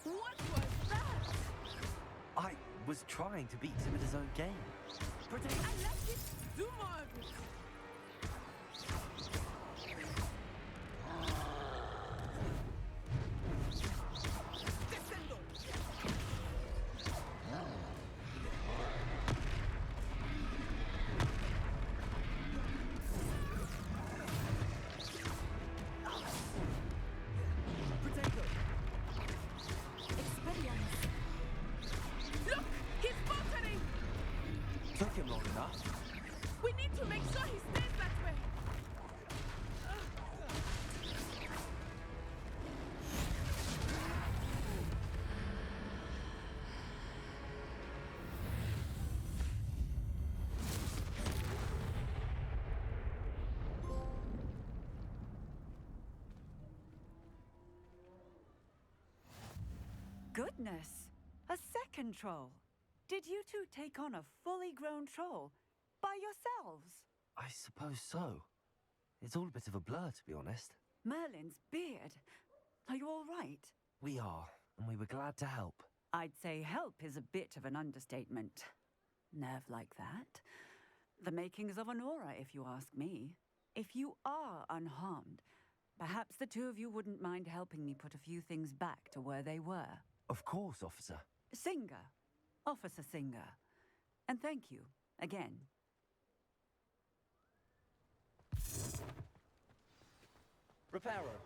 Speaker 21: What was that?
Speaker 2: I was trying to beat him at his own game. Potato!
Speaker 21: I left it! Do more of it! Descendo!
Speaker 2: Potato!
Speaker 21: Expelliarmus! Look! He's faltering!
Speaker 2: Took him long enough.
Speaker 21: We need to make sure he stays that way! Goodness! A second troll! Did you two take on a fully grown troll? By yourselves?
Speaker 2: I suppose so. It's all a bit of a blur, to be honest.
Speaker 21: Merlin's beard. Are you all right?
Speaker 2: We are, and we were glad to help.
Speaker 21: I'd say help is a bit of an understatement. Nerve like that? The makings of an aura, if you ask me. If you are unharmed, perhaps the two of you wouldn't mind helping me put a few things back to where they were.
Speaker 2: Of course, officer.
Speaker 21: Singer. Officer Singer. And thank you, again.
Speaker 2: Repairer.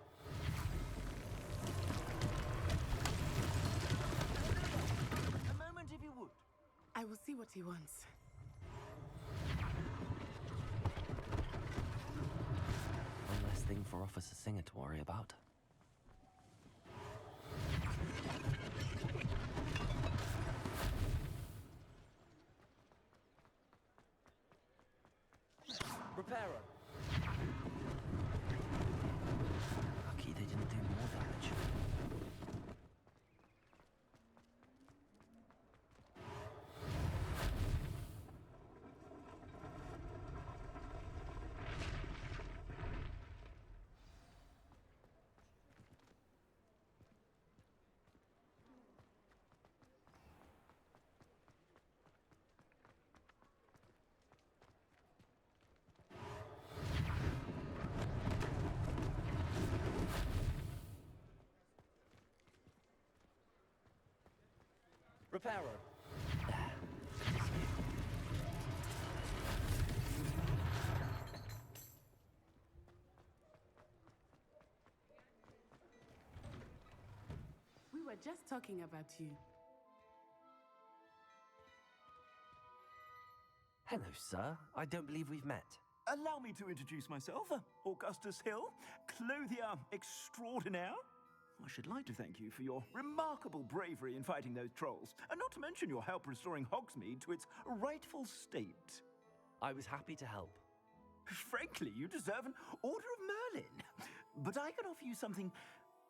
Speaker 12: A moment if you would.
Speaker 17: I will see what he wants.
Speaker 2: One less thing for Officer Singer to worry about. Repairer. Lucky they didn't do more damage. Repairer.
Speaker 17: We were just talking about you.
Speaker 2: Hello, sir. I don't believe we've met.
Speaker 18: Allow me to introduce myself. Augustus Hill, clothier extraordinaire. I should like to thank you for your remarkable bravery in fighting those trolls, and not to mention your help restoring Hogsmeade to its rightful state.
Speaker 2: I was happy to help.
Speaker 18: Frankly, you deserve an Order of Merlin.
Speaker 12: but I can offer you something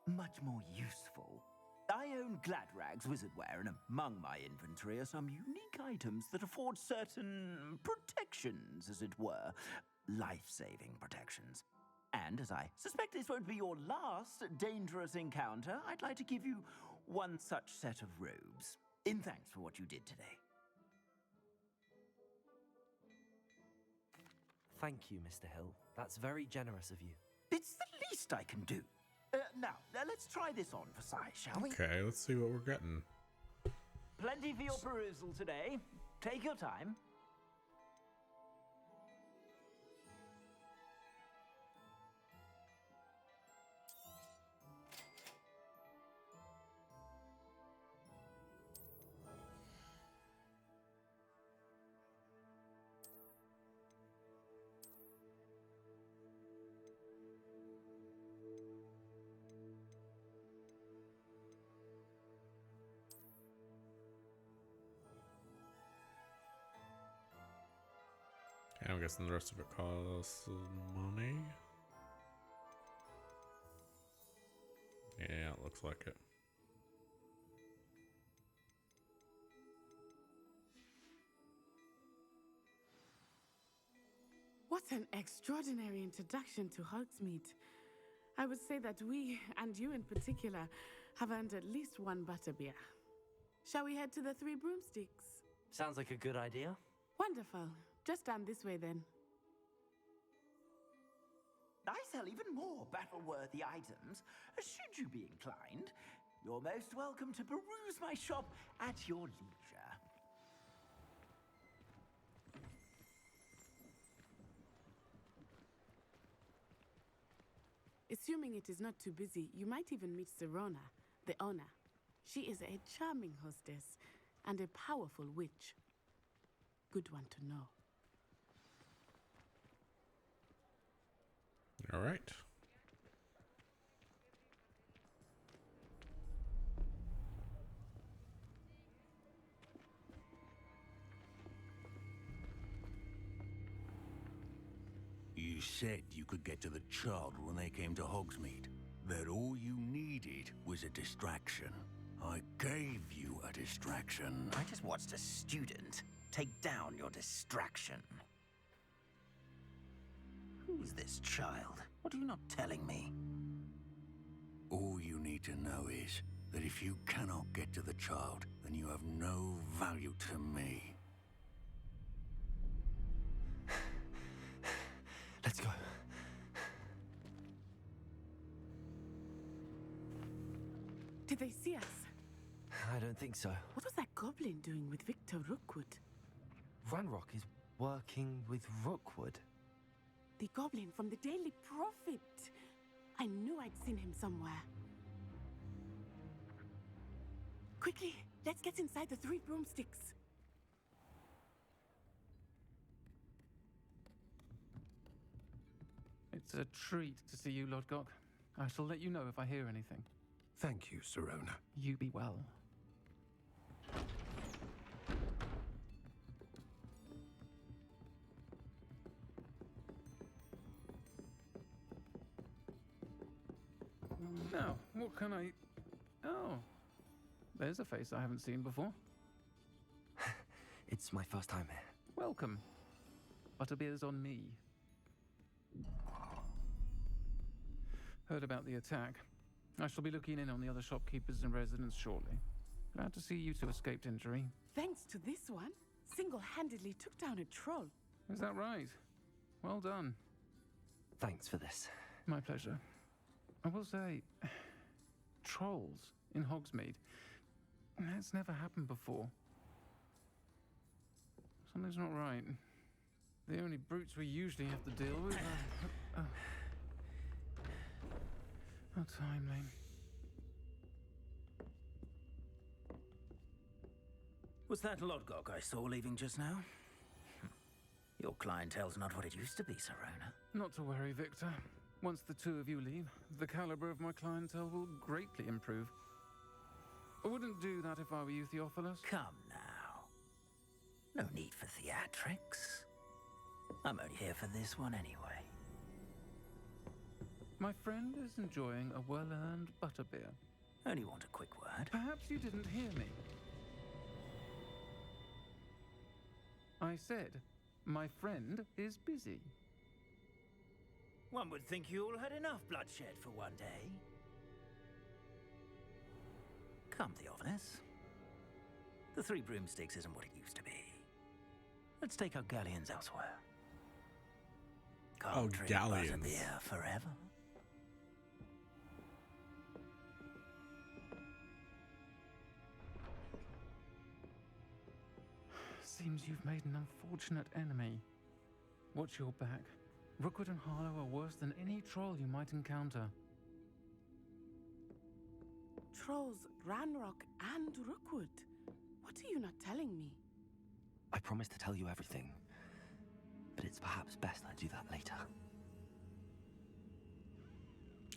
Speaker 12: much more useful. I own Gladrag's wizardware, and among my inventory are some unique items that afford certain protections, as it were. Life-saving protections. And as I suspect this won't be your last dangerous encounter, I'd like to give you one such set of robes, in thanks for what you did today.
Speaker 2: Thank you, Mr. Hill. That's very generous of you.
Speaker 12: It's the least I can do. Now, let's try this on for size, shall we?
Speaker 1: Okay, let's see what we're getting.
Speaker 12: Plenty for your perusal today. Take your time.
Speaker 1: I'm guessing the rest of it costs money. Yeah, it looks like it.
Speaker 17: What an extraordinary introduction to Hogsmeade. I would say that we, and you in particular, have earned at least one butterbeer. Shall we head to the Three Broomsticks?
Speaker 2: Sounds like a good idea.
Speaker 17: Wonderful. Just down this way then.
Speaker 12: I sell even more battle-worthy items. Should you be inclined, you're most welcome to peruse my shop at your leisure.
Speaker 17: Assuming it is not too busy, you might even meet Serona, the owner. She is a charming hostess and a powerful witch. Good one to know.
Speaker 1: All right.
Speaker 7: You said you could get to the child when they came to Hogsmeade. That all you needed was a distraction. I gave you a distraction.
Speaker 12: I just watched a student take down your distraction. Who's this child? What are you not telling me?
Speaker 7: All you need to know is that if you cannot get to the child, then you have no value to me.
Speaker 2: Let's go.
Speaker 17: Did they see us?
Speaker 2: I don't think so.
Speaker 17: What was that goblin doing with Victor Rookwood?
Speaker 2: Ranrock is working with Rookwood.
Speaker 17: The goblin from the Daily Prophet. I knew I'd seen him somewhere. Quickly, let's get inside the Three Broomsticks.
Speaker 22: It's a treat to see you, Lodgok. I shall let you know if I hear anything.
Speaker 9: Thank you, Serona.
Speaker 22: You be well. Now, what can I... Oh, there's a face I haven't seen before.
Speaker 2: It's my first time here.
Speaker 22: Welcome. Butterbeer's on me. Heard about the attack. I shall be looking in on the other shopkeepers and residents shortly. Glad to see you two escaped injury.
Speaker 17: Thanks to this one, single-handedly took down a troll.
Speaker 22: Is that right? Well done.
Speaker 2: Thanks for this.
Speaker 22: My pleasure. I will say, trolls in Hogsmeade. That's never happened before. Something's not right. The only brutes we usually have to deal with are... How timely.
Speaker 12: Was that Lodgok I saw leaving just now? Your clientele's not what it used to be, Serona.
Speaker 22: Not to worry, Victor. Once the two of you leave, the caliber of my clientele will greatly improve. I wouldn't do that if I were you, Theophilus.
Speaker 12: Come now. No need for theatrics. I'm only here for this one anyway.
Speaker 22: My friend is enjoying a well-earned butterbeer.
Speaker 12: Only want a quick word.
Speaker 22: Perhaps you didn't hear me. I said, my friend is busy.
Speaker 12: One would think you all had enough bloodshed for one day. Come, Theophilus. The Three Broomsticks isn't what it used to be. Let's take our galleons elsewhere. Can't drink
Speaker 1: galleons.
Speaker 12: butterbeer forever.
Speaker 22: Seems you've made an unfortunate enemy. Watch your back. Rookwood and Harlow are worse than any troll you might encounter.
Speaker 17: Trolls, Ranrock, and Rookwood. What are you not telling me?
Speaker 2: I promise to tell you everything, but it's perhaps best I do that later.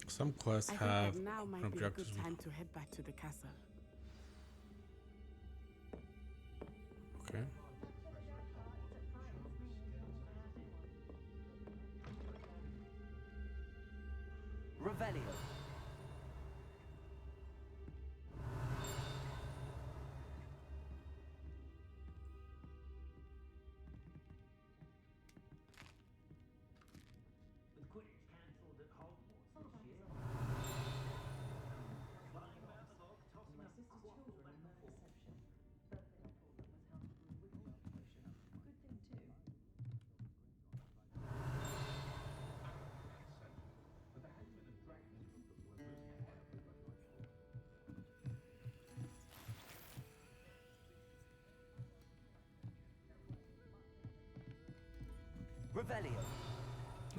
Speaker 1: Some quests
Speaker 17: I
Speaker 1: have
Speaker 17: think that now might be a
Speaker 1: objectives.
Speaker 17: good time to head back to the castle.
Speaker 1: Okay.
Speaker 2: Revelio.
Speaker 12: With Quidditch cancelled at Hogwarts this year. Flying around the log, tossing up quaffle back and forth.
Speaker 2: Revelio.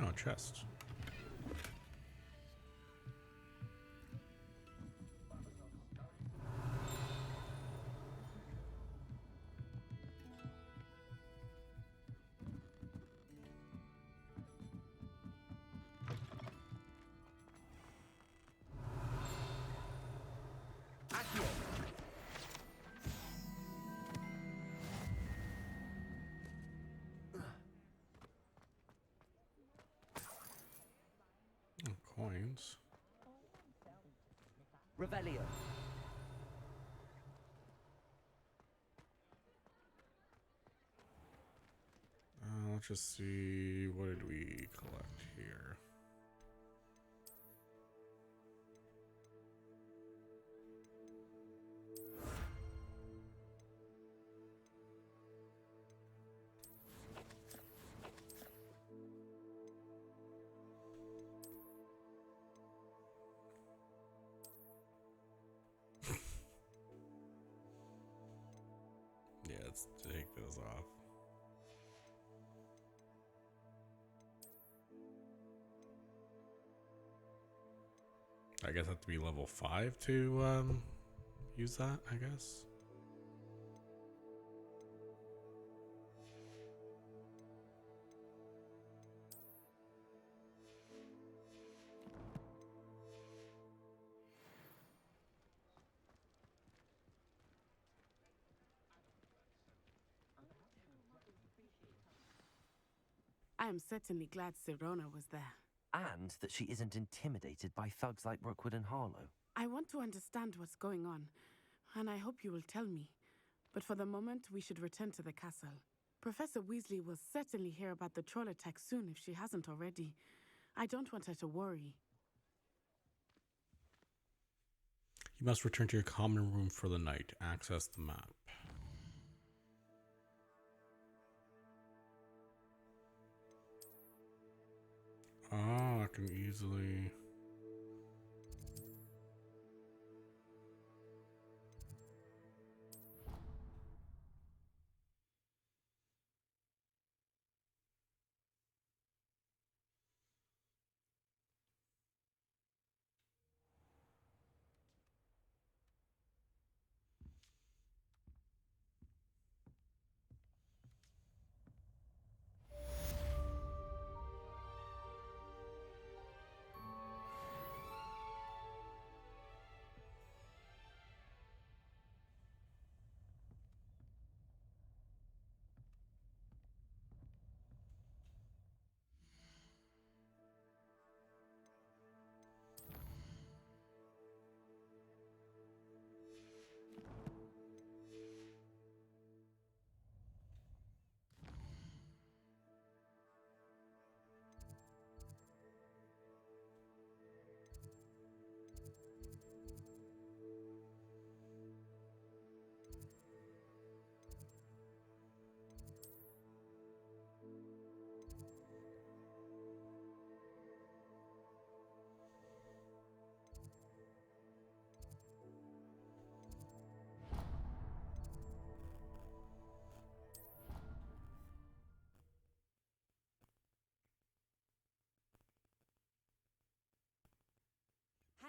Speaker 1: Oh, chest. Coins.
Speaker 2: Revelio.
Speaker 1: Let's just see, what did we collect here? Yeah, let's take those off. I guess I have to be level 5 to use that, I guess.
Speaker 17: I am certainly glad Sirona was there.
Speaker 2: And that she isn't intimidated by thugs like Rookwood and Harlow.
Speaker 17: I want to understand what's going on, and I hope you will tell me. But for the moment, we should return to the castle. Professor Weasley will certainly hear about the troll attack soon if she hasn't already. I don't want her to worry.
Speaker 1: You must return to your common room for the night. Access the map. Oh, I can easily...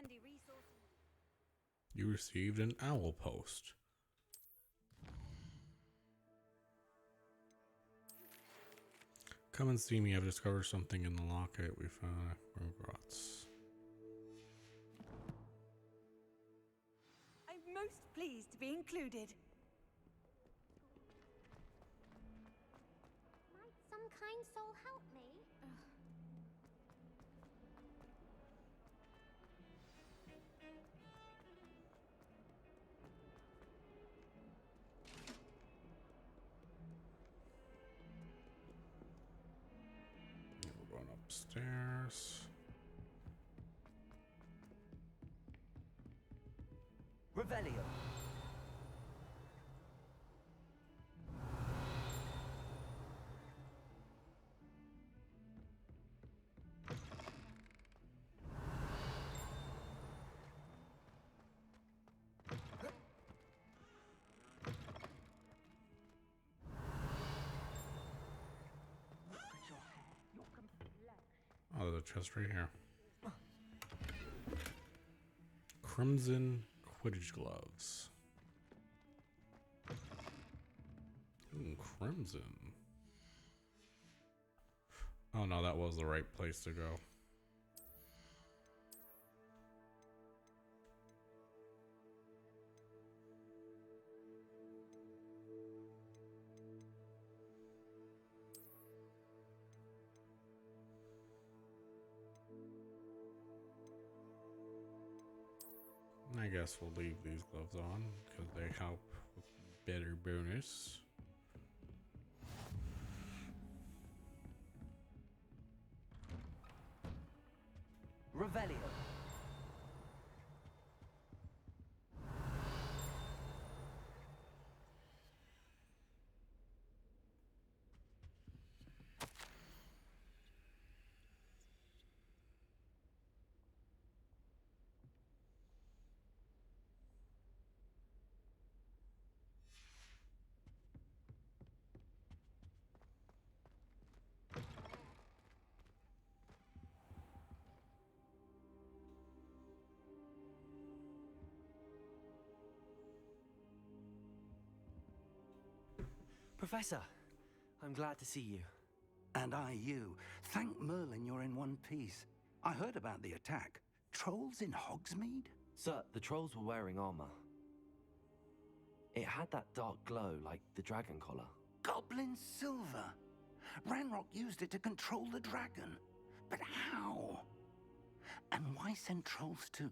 Speaker 6: handy resource.
Speaker 1: You received an owl post. Come and see me. I've discovered something in the locket we found at Hogwarts.
Speaker 4: I'm most pleased to be included.
Speaker 14: Might some kind soul help me?
Speaker 1: We're going upstairs.
Speaker 2: Revelio.
Speaker 1: Oh, there's a chest right here. Crimson Quidditch gloves. Ooh, crimson. Oh no, that was the right place to go. I guess we'll leave these gloves on because they help with better bonus.
Speaker 2: Revelio. Professor, I'm glad to see you.
Speaker 12: And I you. Thank Merlin you're in one piece. I heard about the attack. Trolls in Hogsmeade?
Speaker 2: Sir, the trolls were wearing armor. It had that dark glow like the dragon collar.
Speaker 12: Goblin silver. Ranrock used it to control the dragon. But how? And why send trolls to...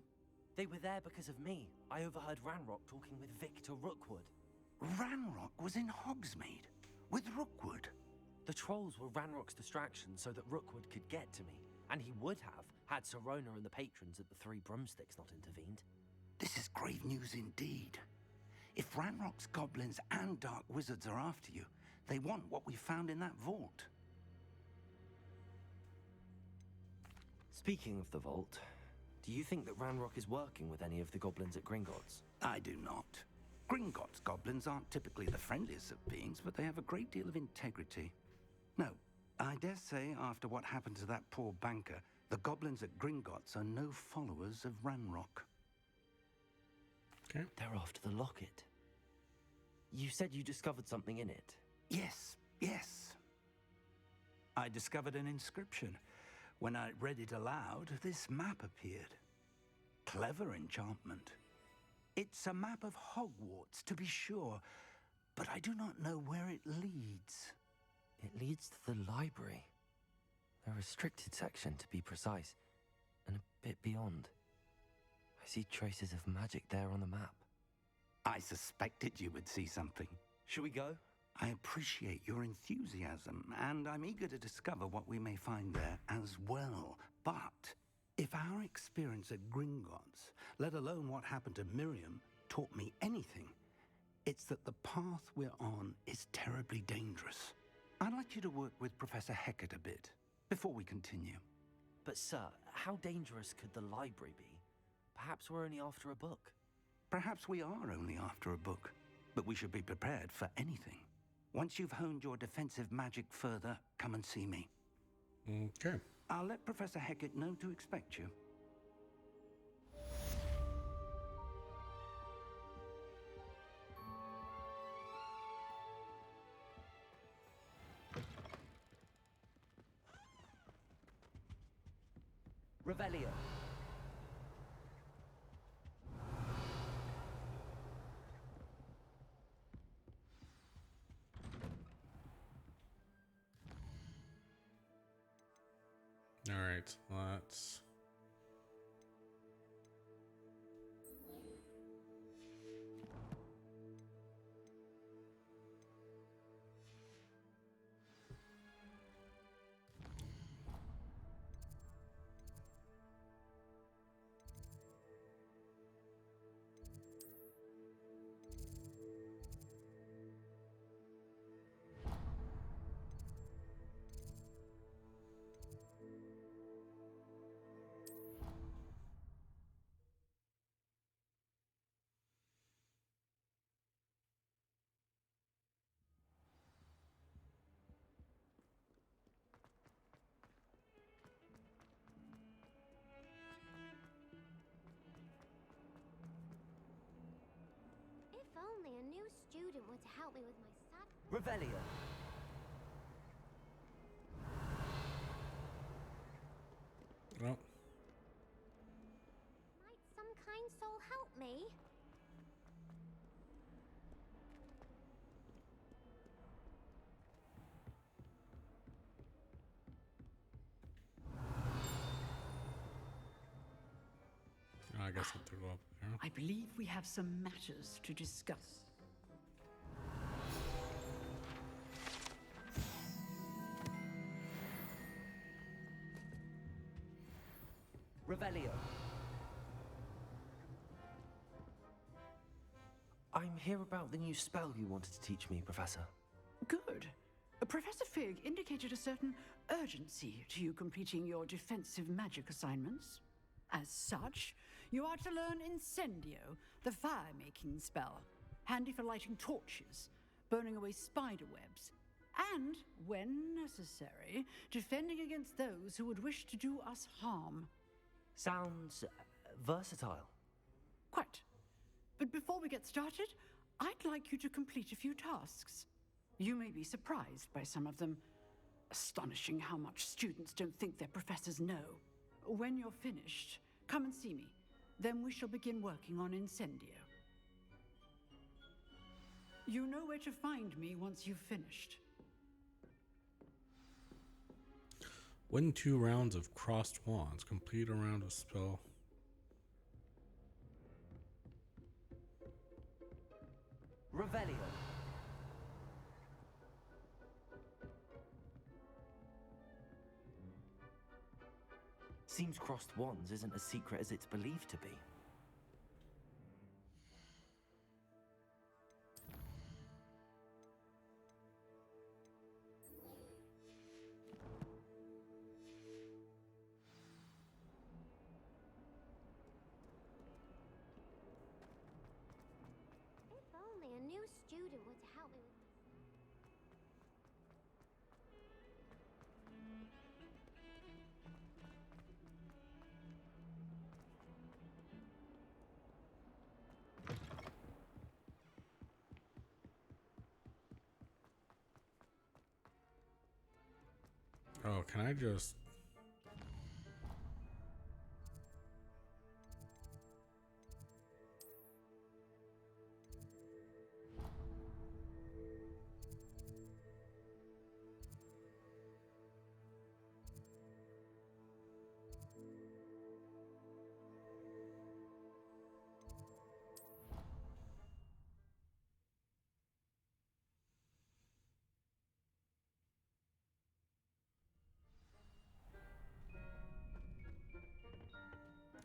Speaker 2: They were there because of me. I overheard Ranrock talking with Victor Rookwood.
Speaker 12: Ranrock was in Hogsmeade with Rookwood.
Speaker 2: The trolls were Ranrock's distraction so that Rookwood could get to me. And he would have, had Sirona and the patrons at the Three Broomsticks not intervened.
Speaker 12: This is grave news indeed. If Ranrock's goblins and dark wizards are after you, they want what we found in that vault.
Speaker 2: Speaking of the vault, do you think that Ranrock is working with any of the goblins at Gringotts?
Speaker 12: I do not. Gringotts goblins aren't typically the friendliest of beings, but they have a great deal of integrity. No, I dare say after what happened to that poor banker, the goblins at Gringotts are no followers of Ranrock.
Speaker 1: Okay.
Speaker 2: They're after the locket. You said you discovered something in it.
Speaker 12: Yes, yes. I discovered an inscription. When I read it aloud, this map appeared. Clever enchantment. It's a map of Hogwarts, to be sure, but I do not know where it leads.
Speaker 2: It leads to the library. A restricted section, to be precise, and a bit beyond. I see traces of magic there on the map.
Speaker 12: I suspected you would see something.
Speaker 2: Shall we go?
Speaker 12: I appreciate your enthusiasm, and I'm eager to discover what we may find there as well. But if our experience at Gringotts, let alone what happened to Miriam, taught me anything, it's that the path we're on is terribly dangerous. I'd like you to work with Professor Hecat a bit before we continue.
Speaker 2: But sir, how dangerous could the library be? Perhaps we're only after a book.
Speaker 12: Perhaps we are only after a book, but we should be prepared for anything. Once you've honed your defensive magic further, come and see me.
Speaker 1: Okay.
Speaker 12: I'll let Professor Hecat know to expect you.
Speaker 2: Revelio.
Speaker 1: All right, let's.
Speaker 6: If only a new student were to help me with my sad...
Speaker 2: Revelio.
Speaker 1: Well,
Speaker 6: Might some kind soul help me?
Speaker 1: I guess I'll have to go up there.
Speaker 11: I believe we have some matters to discuss.
Speaker 2: Revelio. I'm here about the new spell you wanted to teach me, Professor.
Speaker 11: Good. Professor Fig indicated a certain urgency to you completing your defensive magic assignments. As such, you are to learn Incendio, the fire-making spell, handy for lighting torches, burning away spider webs, and, when necessary, defending against those who would wish to do us harm.
Speaker 2: Sounds versatile.
Speaker 11: Quite. But before we get started, I'd like you to complete a few tasks. You may be surprised by some of them. Astonishing how much students don't think their professors know. When you're finished, come and see me. Then we shall begin working on Incendio. You know where to find me once you've finished.
Speaker 1: Win 2 rounds of crossed wands. Complete a round of spell.
Speaker 2: Revelio. Seems crossed wands isn't as secret as it's believed to be.
Speaker 6: If only a new student were to help me with...
Speaker 1: Oh, can I just...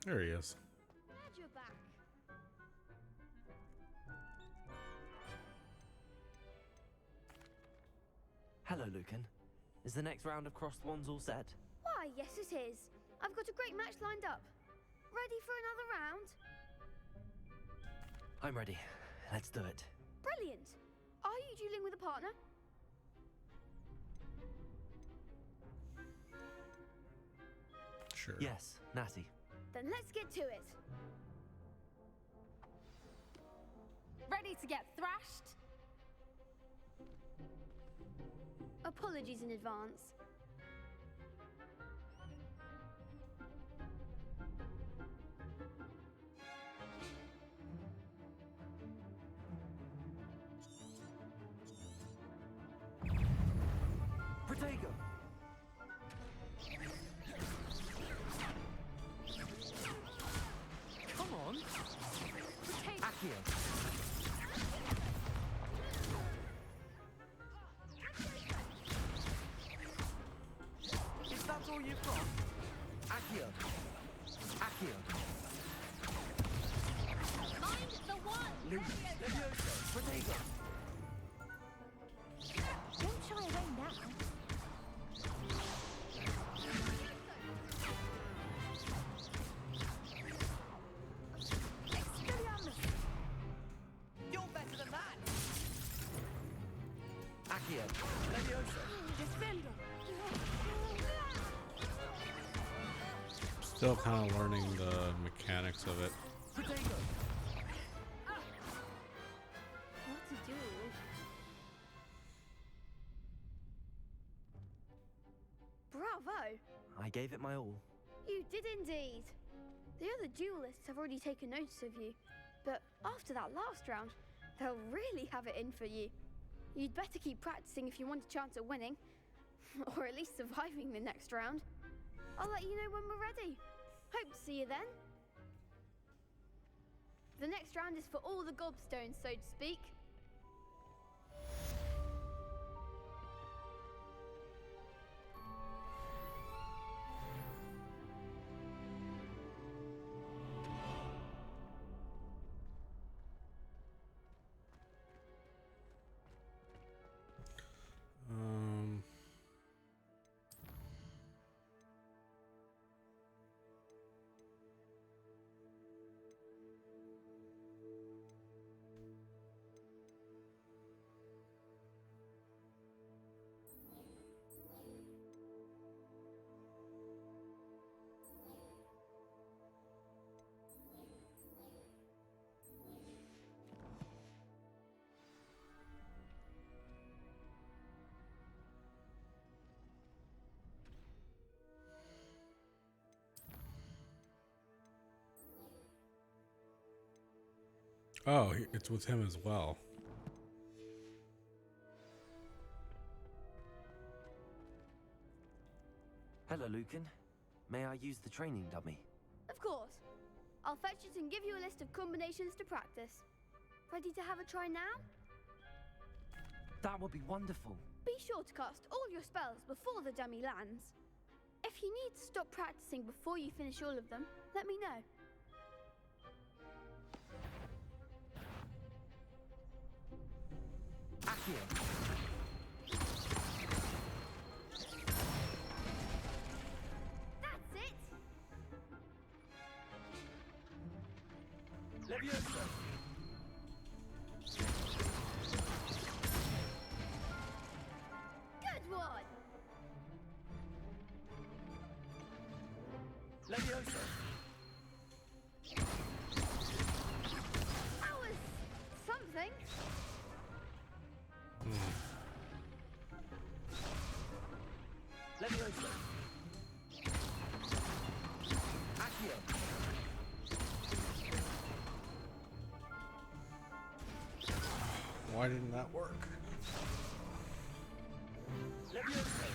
Speaker 1: There he is.
Speaker 6: Glad you're back.
Speaker 2: Hello, Lucan. Is the next round of crossed wands all set?
Speaker 6: Why, yes it is. I've got a great match lined up. Ready for another round?
Speaker 2: I'm ready. Let's do it.
Speaker 6: Brilliant. Are you dueling with a partner?
Speaker 1: Sure.
Speaker 2: Yes, Natty.
Speaker 6: Then let's get to it. Ready to get thrashed? Apologies in advance.
Speaker 14: Don't shy away now.
Speaker 4: You're better than that.
Speaker 2: Accio, Levioso.
Speaker 4: Defender.
Speaker 1: Still kind of learning the mechanics of it.
Speaker 6: What to do? Bravo!
Speaker 2: I gave it my all.
Speaker 6: You did indeed. The other duelists have already taken notice of you, but after that last round, they'll really have it in for you. You'd better keep practicing if you want a chance at winning, or at least surviving the next round. I'll let you know when we're ready. Hope to see you then. The next round is for all the gobstones, so to speak.
Speaker 1: Oh, it's with him as well.
Speaker 2: Hello, Lucan. May I use the training dummy?
Speaker 6: Of course. I'll fetch it and give you a list of combinations to practice. Ready to have a try now?
Speaker 2: That would be wonderful.
Speaker 6: Be sure to cast all your spells before the dummy lands. If you need to stop practicing before you finish all of them, let me know.
Speaker 2: Accio.
Speaker 6: That's it!
Speaker 2: Levioso.
Speaker 6: Good one!
Speaker 2: Levioso.
Speaker 6: That was something.
Speaker 2: Levioso. Accio.
Speaker 1: Why didn't that work?
Speaker 2: Levioso.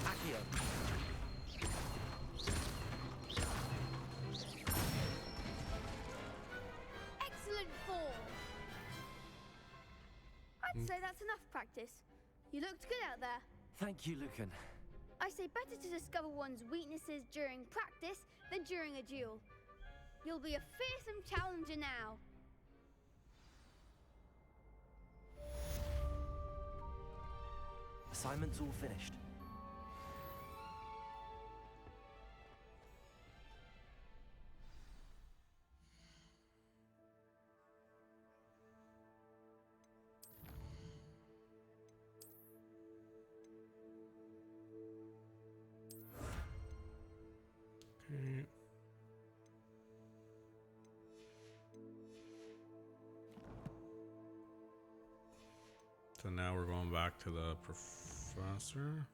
Speaker 2: Accio.
Speaker 6: Excellent form. I'd say that's enough practice. You looked good out there.
Speaker 2: Thank you, Lucan.
Speaker 6: I say better to discover one's weaknesses during practice than during a duel. You'll be a fearsome challenger now.
Speaker 2: Assignment's all finished.
Speaker 1: Okay. So now we're going back to the professor.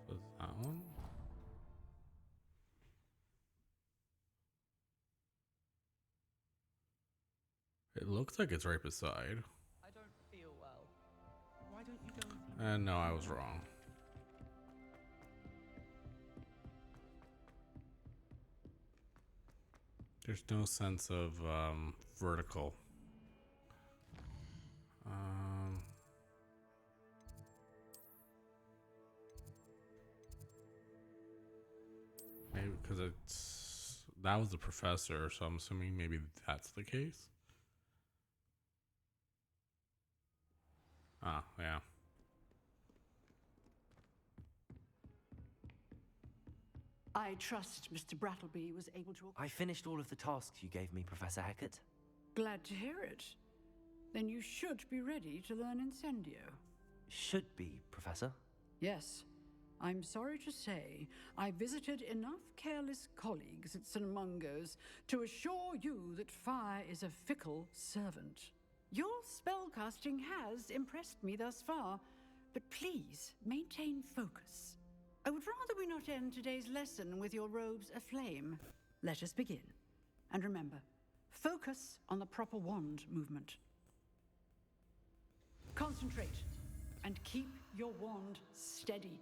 Speaker 1: So it's that one. It looks like it's right beside.
Speaker 15: I don't feel well. Why don't you go and see
Speaker 1: And no, I was wrong. There's no sense of vertical. Maybe because that was the professor, so I'm assuming maybe that's the case. Ah, yeah.
Speaker 11: I trust Mr. Brattleby was able to...
Speaker 2: I finished all of the tasks you gave me, Professor Hackett.
Speaker 11: Glad to hear it. Then you should be ready to learn Incendio.
Speaker 2: Should be, Professor.
Speaker 11: Yes. I'm sorry to say, I visited enough careless colleagues at St. Mungo's to assure you that fire is a fickle servant. Your spellcasting has impressed me thus far, but please maintain focus. I would rather we not end today's lesson with your robes aflame. Let us begin. And remember, focus on the proper wand movement. Concentrate and keep your wand steady.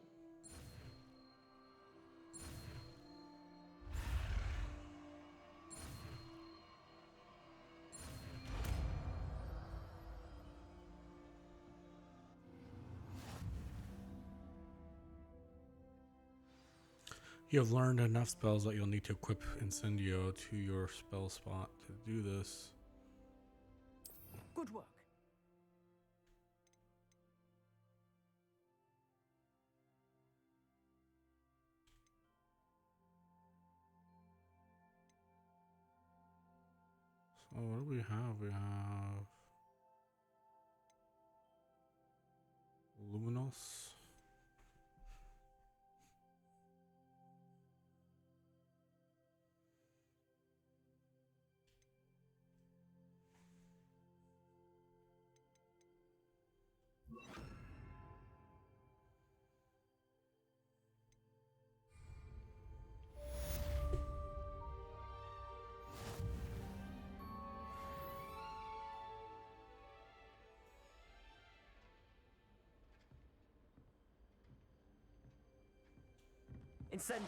Speaker 1: You have learned enough spells that you'll need to equip Incendio to your spell spot to do this.
Speaker 11: Good work.
Speaker 1: So what do we have? We have Luminous.
Speaker 2: Incendio.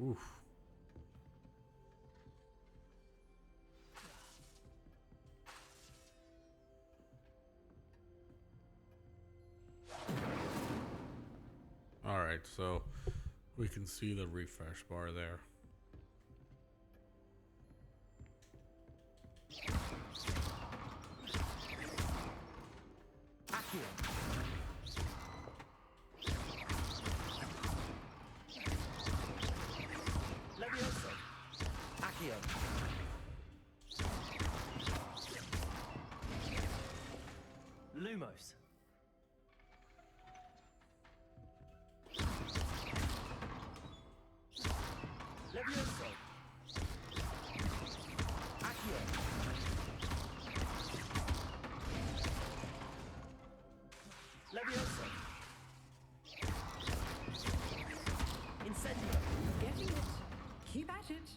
Speaker 1: Oof. All right, so we can see the refresh bar there.
Speaker 2: Lumos. Levioso. Accio. Levioso. Incendio.
Speaker 11: Getting it. Keep at it.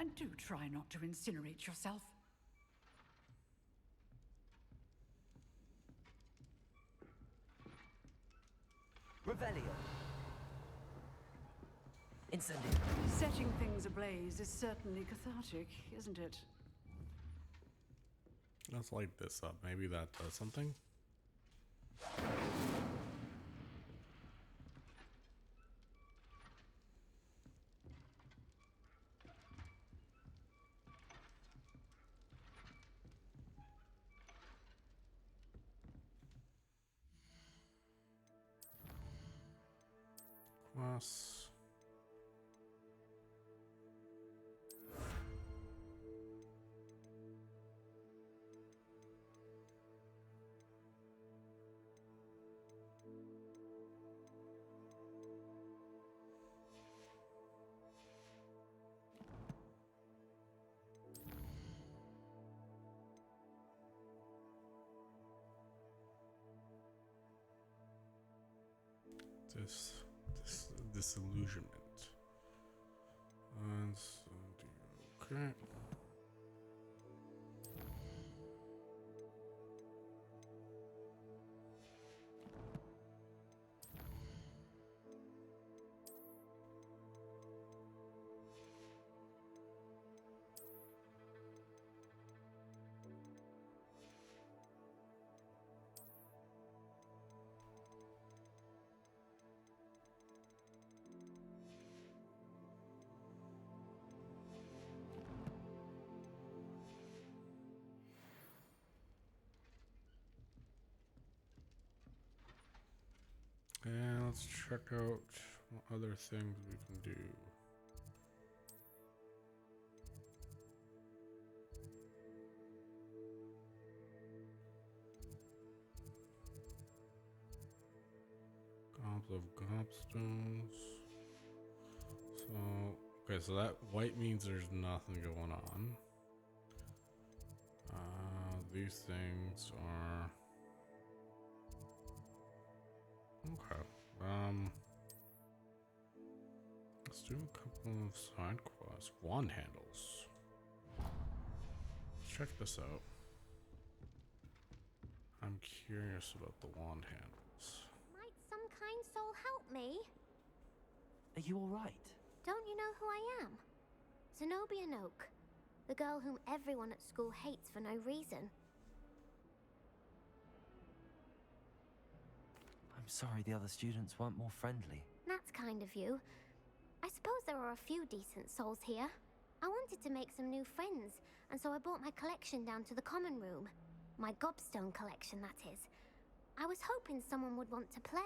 Speaker 11: And do try not to incinerate yourself.
Speaker 2: Revelio. Incendio.
Speaker 11: Setting things ablaze is certainly cathartic, isn't it?
Speaker 1: Let's light this up. Maybe that does something. Class. Disillusionment. And okay. Let's check out what other things we can do. Gobs of gobstones. Okay, so that white means there's nothing going on. These things are okay. Let's do a couple of side quests. Wand handles. Let's check this out. I'm curious about the wand handles.
Speaker 16: Might some kind soul help me?
Speaker 2: Are you all right?
Speaker 16: Don't you know who I am? Zenobia Noak, the girl whom everyone at school hates for no reason.
Speaker 2: I'm sorry the other students weren't more friendly.
Speaker 16: That's kind of you. I suppose there are a few decent souls here. I wanted to make some new friends, and so I brought my collection down to the common room. My gobstone collection, that is. I was hoping someone would want to play.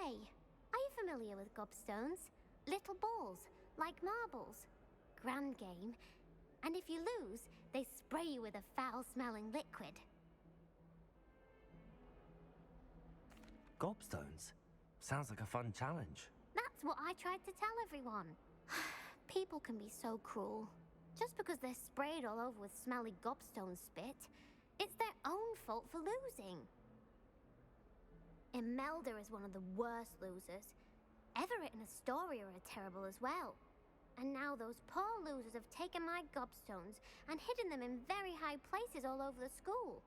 Speaker 16: Are you familiar with gobstones? Little balls, like marbles. Grand game. And if you lose, they spray you with a foul-smelling liquid.
Speaker 2: Gobstones? Sounds like a fun challenge.
Speaker 16: That's what I tried to tell everyone. People can be so cruel. Just because they're sprayed all over with smelly gobstone spit, it's their own fault for losing. Imelda is one of the worst losers. Everett and Astoria are terrible as well. And now those poor losers have taken my gobstones and hidden them in very high places all over the school.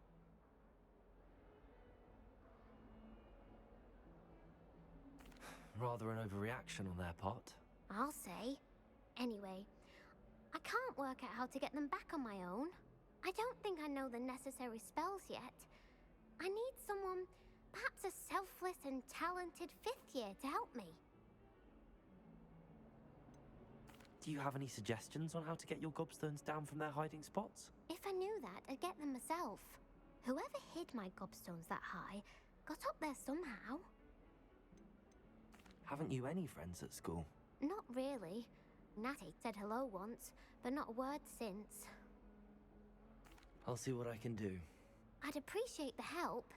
Speaker 2: Rather an overreaction on their part.
Speaker 16: I'll say. Anyway, I can't work out how to get them back on my own. I don't think I know the necessary spells yet. I need someone, perhaps a selfless and talented 5th year to help me.
Speaker 2: Do you have any suggestions on how to get your gobstones down from their hiding spots?
Speaker 16: If I knew that, I'd get them myself. Whoever hid my gobstones that high got up there somehow.
Speaker 2: Haven't you any friends at school?
Speaker 16: Not really. Natty said hello once, but not a word since.
Speaker 2: I'll see what I can do.
Speaker 16: I'd appreciate the help.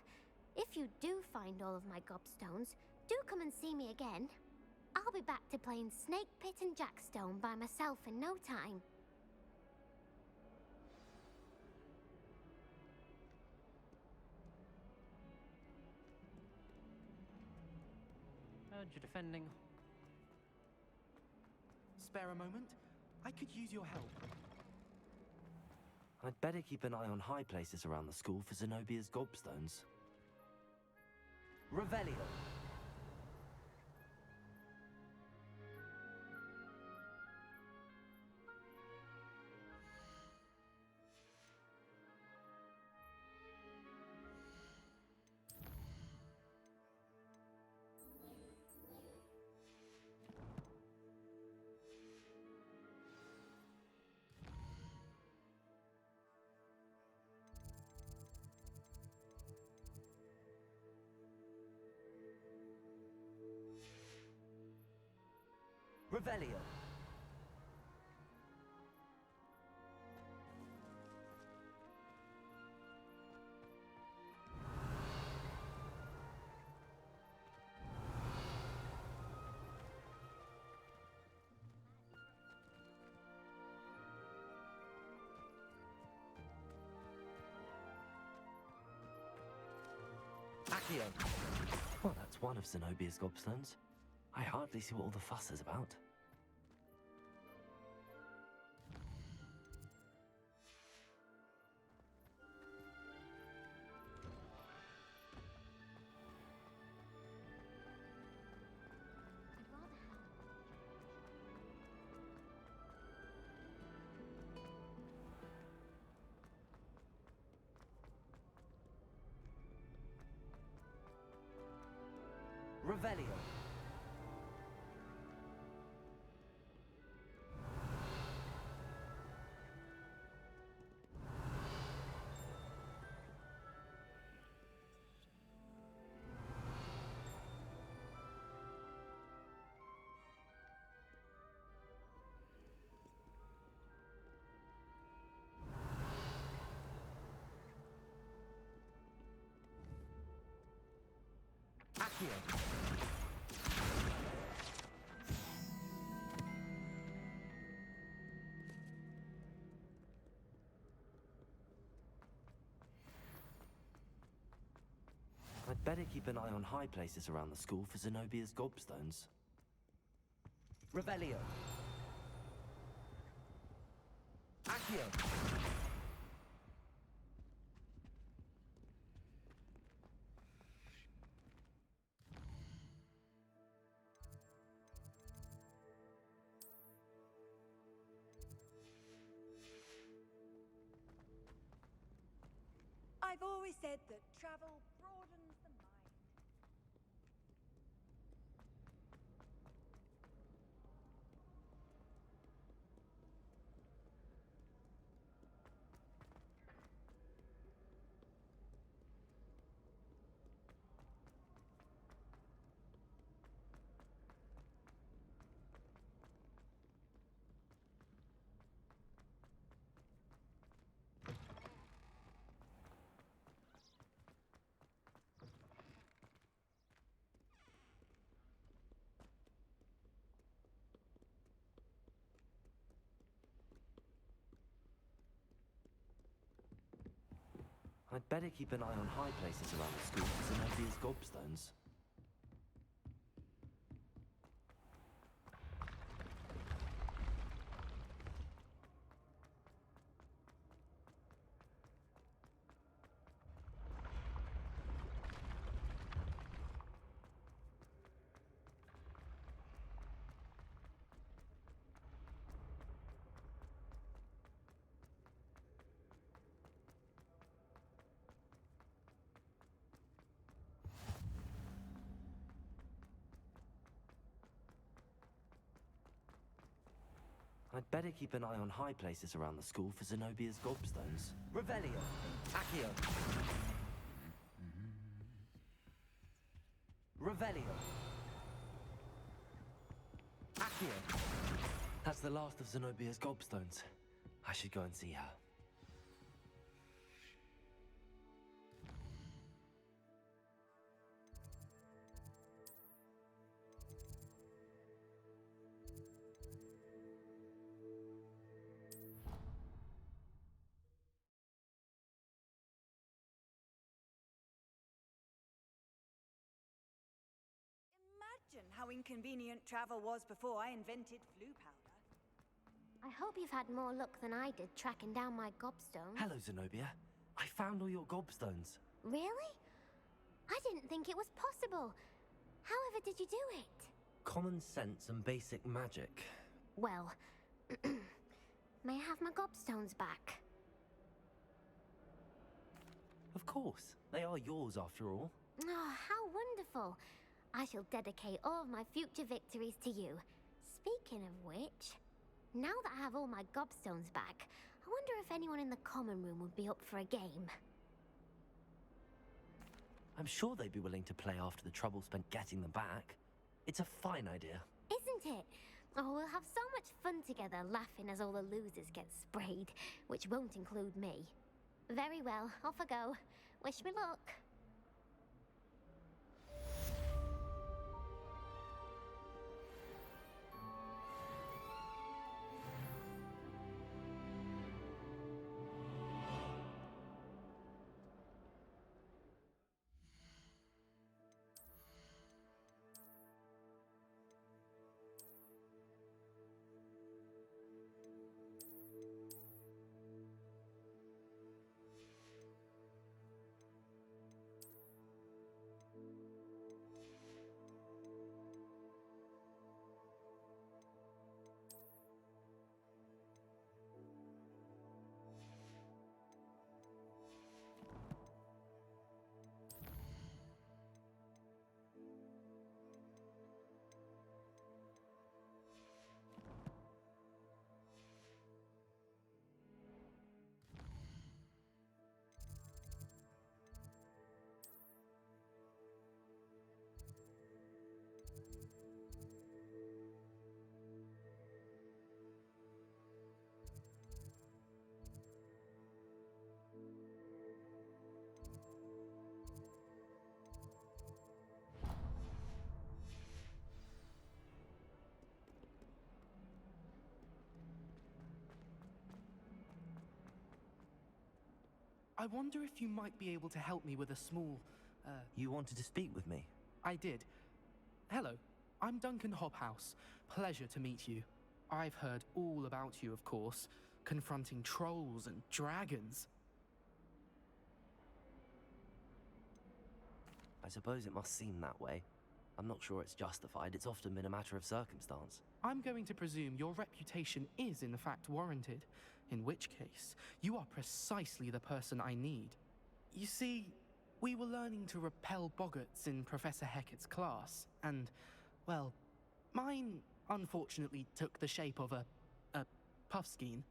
Speaker 16: If you do find all of my gobstones, do come and see me again. I'll be back to playing Snake Pit and Jackstone by myself in no time.
Speaker 20: Heard you're defending.
Speaker 23: Spare a moment? I could use your help.
Speaker 2: I'd better keep an eye on high places around the school for Zenobia's gobstones. Revelio. Revelio. Accio. Well, that's one of Zenobia's gobstones. I hardly see what all the fuss is about. Revelio. Accio. I'd better keep an eye on high places around the school for Zenobia's gobstones. Revelio. Accio.
Speaker 3: I've always said that travel broadens the mind.
Speaker 2: I'd better keep an eye on high places around the school for Zenobia's gobstones. I'd better keep an eye on high places around the school for Zenobia's gobstones. Revelio. Accio. Revelio. Accio. That's the last of Zenobia's gobstones. I should go and see her.
Speaker 3: Imagine how inconvenient travel was before I invented flu powder.
Speaker 16: I hope you've had more luck than I did tracking down my gobstone.
Speaker 2: Hello, Zenobia. I found all your gobstones.
Speaker 16: Really? I didn't think it was possible. However did you do it?
Speaker 2: Common sense and basic magic.
Speaker 16: Well, may I have my gobstones back?
Speaker 2: Of course. They are yours after all.
Speaker 16: Oh, how wonderful. I shall dedicate all of my future victories to you. Speaking of which, now that I have all my gobstones back, I wonder if anyone in the common room would be up for a game.
Speaker 2: I'm sure they'd be willing to play after the trouble spent getting them back. It's a fine idea.
Speaker 16: Isn't it? Oh, we'll have so much fun together laughing as all the losers get sprayed, which won't include me. Very well, off I go. Wish me luck.
Speaker 23: I wonder if you might be able to help me with a small,
Speaker 2: You wanted to speak with me?
Speaker 23: I did. Hello, I'm Duncan Hobhouse. Pleasure to meet you. I've heard all about you, of course, confronting trolls and dragons.
Speaker 2: I suppose it must seem that way. I'm not sure it's justified. It's often been a matter of circumstance.
Speaker 23: I'm going to presume your reputation is in fact warranted, in which case, you are precisely the person I need. You see, we were learning to repel boggarts in Professor Hecat's class, and, well, mine unfortunately took the shape of a puffskein.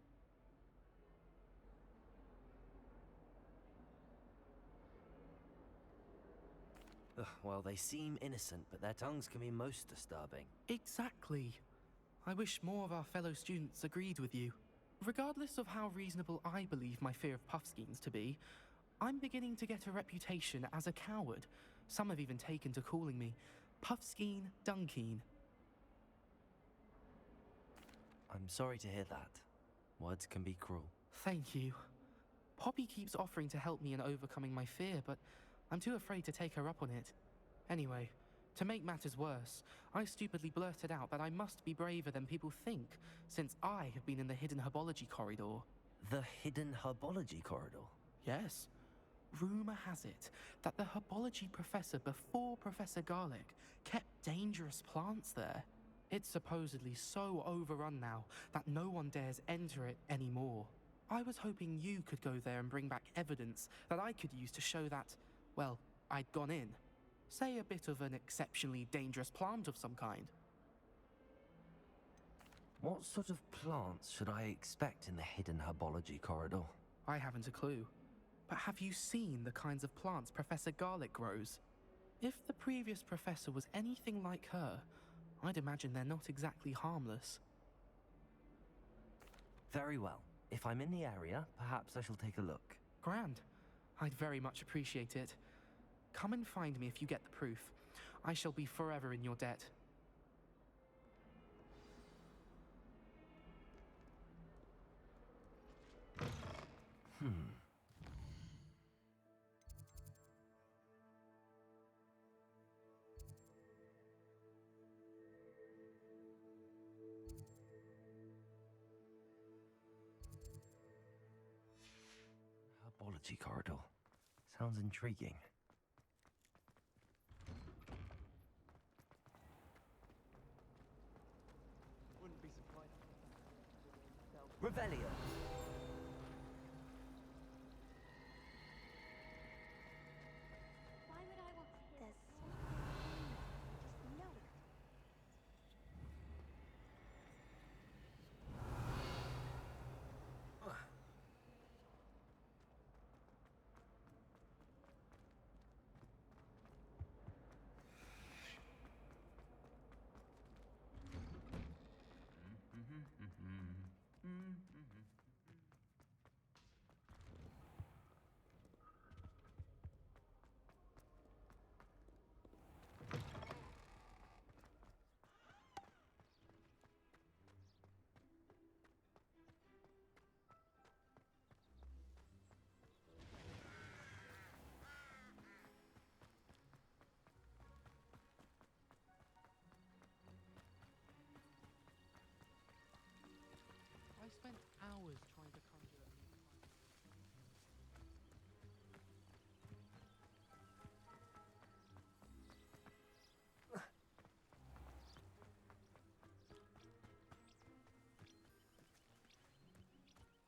Speaker 2: Ugh, well, they seem innocent, but their tongues can be most disturbing.
Speaker 23: Exactly. I wish more of our fellow students agreed with you. Regardless of how reasonable I believe my fear of puffskeins to be, I'm beginning to get a reputation as a coward. Some have even taken to calling me Puffskein Dunkeen.
Speaker 2: I'm sorry to hear that. Words can be cruel.
Speaker 23: Thank you. Poppy keeps offering to help me in overcoming my fear, but I'm too afraid to take her up on it. Anyway, to make matters worse, I stupidly blurted out that I must be braver than people think, since I have been in the hidden herbology corridor.
Speaker 2: The hidden herbology corridor?
Speaker 23: Yes. Rumour has it that the herbology professor before Professor Garlic kept dangerous plants there. It's supposedly so overrun now that no one dares enter it anymore. I was hoping you could go there and bring back evidence that I could use to show that, well, I'd gone in. Say a bit of an exceptionally dangerous plant of some kind.
Speaker 2: What sort of plants should I expect in the hidden herbology corridor?
Speaker 23: I haven't a clue. But have you seen the kinds of plants Professor Garlic grows? If the previous professor was anything like her, I'd imagine they're not exactly harmless.
Speaker 2: Very well. If I'm in the area, perhaps I shall take a look.
Speaker 23: Grand. I'd very much appreciate it. Come and find me if you get the proof. I shall be forever in your debt.
Speaker 2: Herbology corridor. Sounds intriguing.
Speaker 15: Wouldn't be surprised.
Speaker 2: Revelio.
Speaker 16: Why would I want to hear this? Just know it.
Speaker 23: I spent hours trying to conjure a new kind.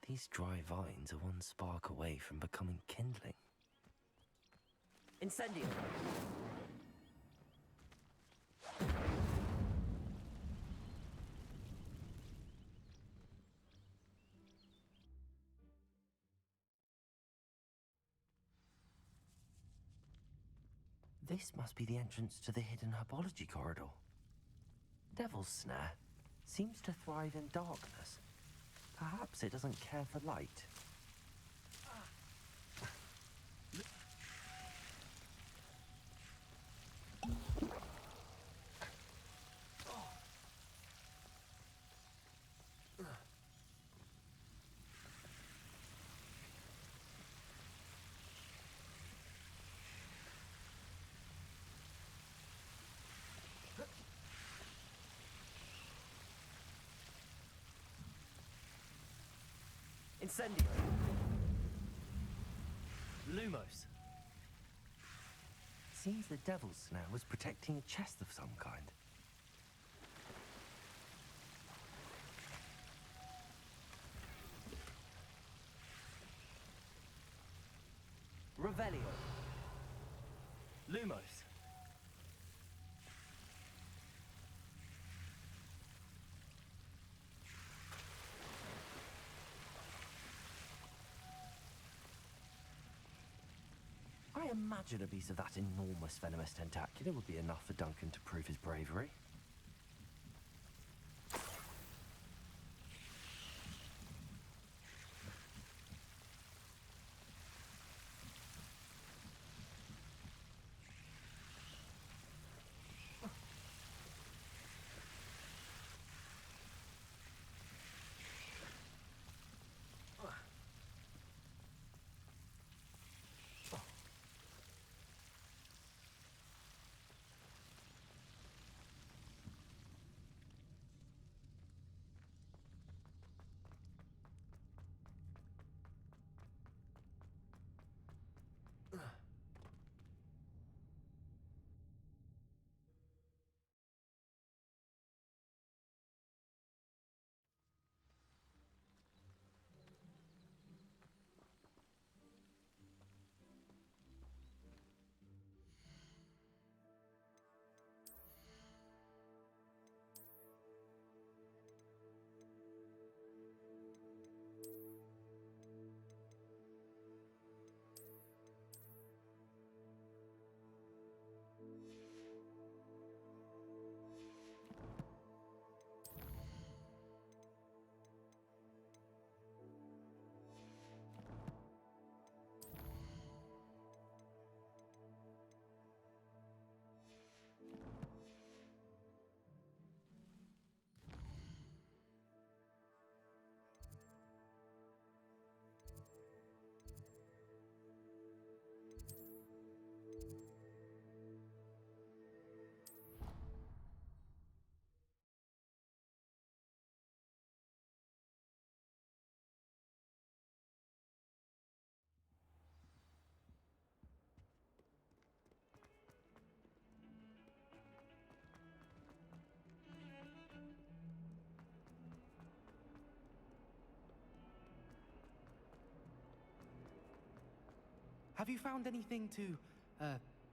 Speaker 2: These dry vines are one spark away from becoming kindling. Incendio! This must be the entrance to the hidden herbology corridor. Devil's Snare seems to thrive in darkness. Perhaps it doesn't care for light. Incendio. Lumos. Seems the devil's snare was protecting a chest of some kind. Revelio. Lumos. I imagine a piece of that enormous venomous tentacular would be enough for Duncan to prove his bravery.
Speaker 23: Have you found anything to,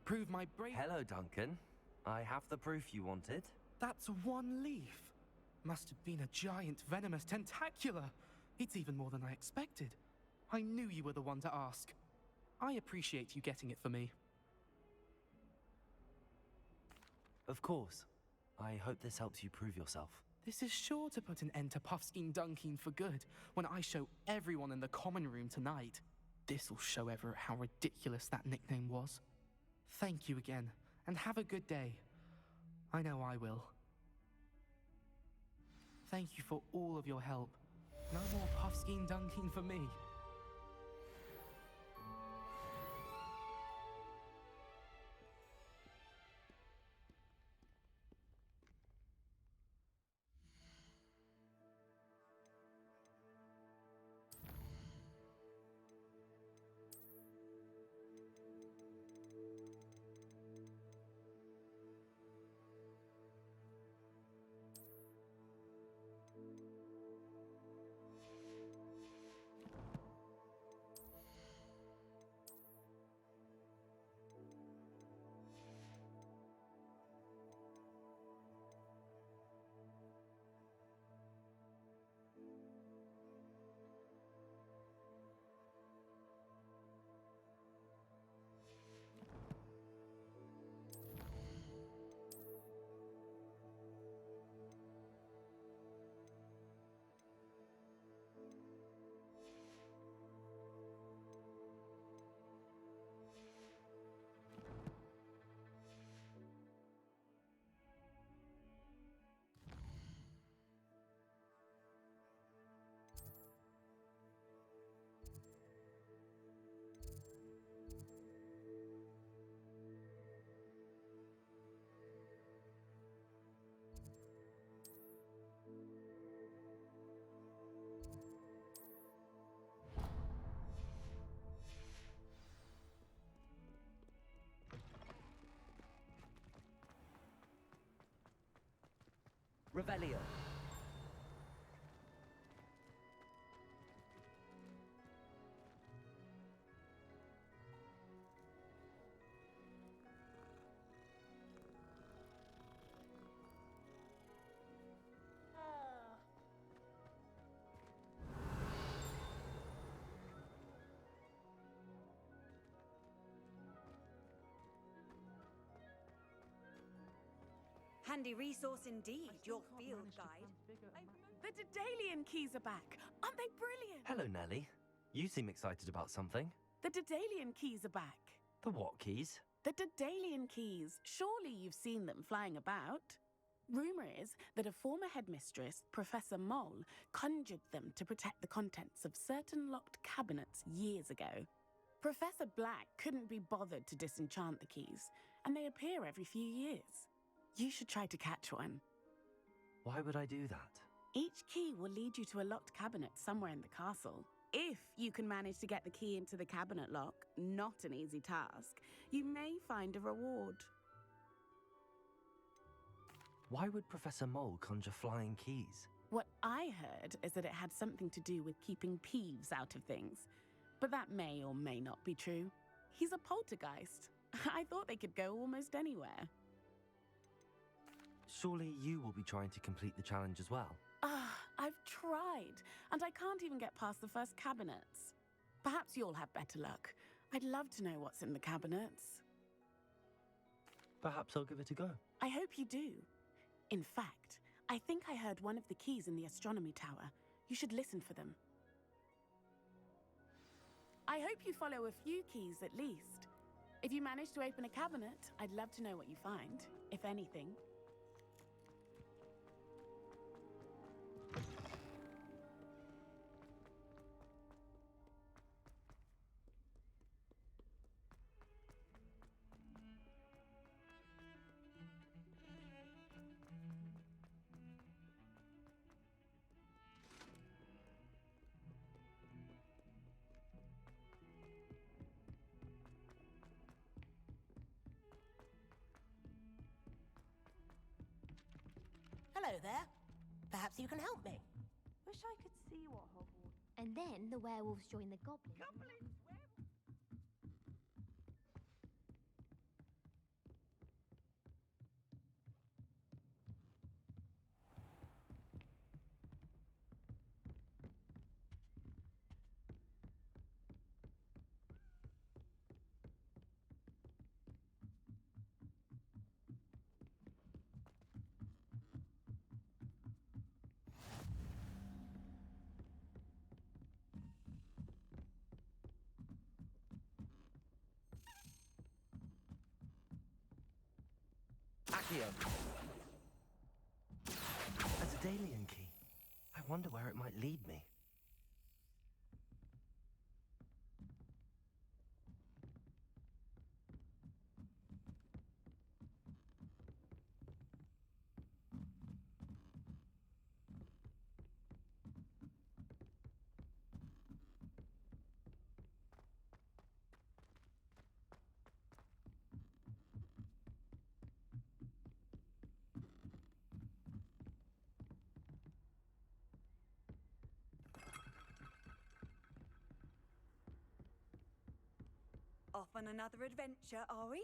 Speaker 23: prove my bravery?
Speaker 2: Hello, Duncan. I have the proof you wanted.
Speaker 23: That's one leaf. Must have been a giant venomous tentacular. It's even more than I expected. I knew you were the one to ask. I appreciate you getting it for me.
Speaker 2: Of course. I hope this helps you prove yourself.
Speaker 23: This is sure to put an end to Puffskein Dunkin for good when I show everyone in the common room tonight. This'll show Everett how ridiculous that nickname was. Thank you again, and have a good day. I know I will. Thank you for all of your help. No more Puffskein Dunkin for me.
Speaker 2: Revelio.
Speaker 3: Handy resource indeed, your field guide.
Speaker 17: The Daedalian keys are back. Aren't they brilliant?
Speaker 2: Hello, Nellie. You seem excited about something.
Speaker 17: The Daedalian keys are back.
Speaker 2: The what keys?
Speaker 17: The Daedalian keys. Surely you've seen them flying about. Rumour is that a former headmistress, Professor Mole, conjured them to protect the contents of certain locked cabinets years ago. Professor Black couldn't be bothered to disenchant the keys, and they appear every few years. You should try to catch one.
Speaker 2: Why would I do that?
Speaker 17: Each key will lead you to a locked cabinet somewhere in the castle. If you can manage to get the key into the cabinet lock, not an easy task, you may find a reward.
Speaker 2: Why would Professor Mole conjure flying keys?
Speaker 17: What I heard is that it had something to do with keeping Peeves out of things. But that may or may not be true. He's a poltergeist. I thought they could go almost anywhere.
Speaker 2: Surely you will be trying to complete the challenge as well.
Speaker 17: I've tried, and I can't even get past the first cabinets. Perhaps you'll have better luck. I'd love to know what's in the cabinets.
Speaker 2: Perhaps I'll give it a go.
Speaker 17: I hope you do. In fact, I think I heard one of the keys in the astronomy tower. You should listen for them. I hope you follow a few keys at least. If you manage to open a cabinet, I'd love to know what you find, if anything.
Speaker 5: Hello there. Perhaps you can help me.
Speaker 14: Wish I could see what Hogwarts. And then the werewolves join the goblins.
Speaker 2: Accio. A Daedalian key. I wonder where it might lead me.
Speaker 3: Off on another adventure, are we?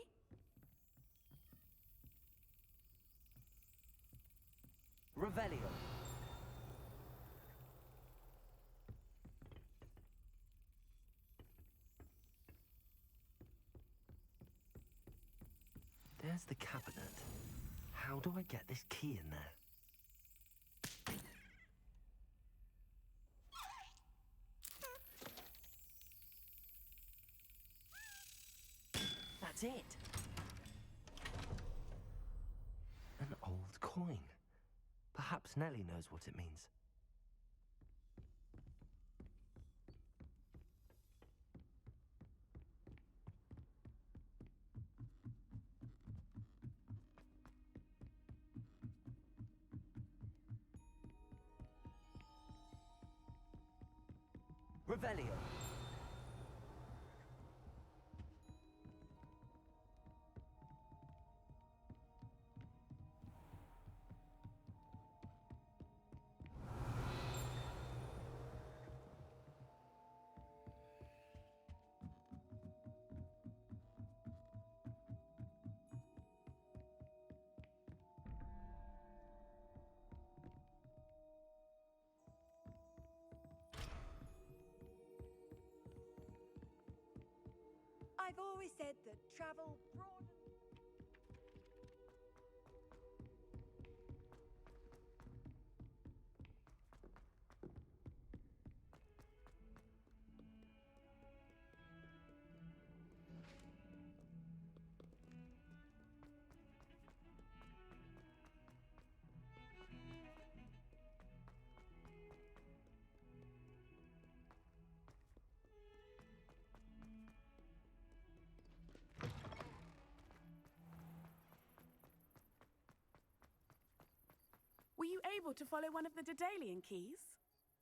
Speaker 2: Revelio. There's the cabinet. How do I get this key in there?
Speaker 5: That's it.
Speaker 2: An old coin. Perhaps Nellie knows what it means. Revelio.
Speaker 3: I've always said that travel broadens.
Speaker 17: Were you able to follow one of the Daedalian keys?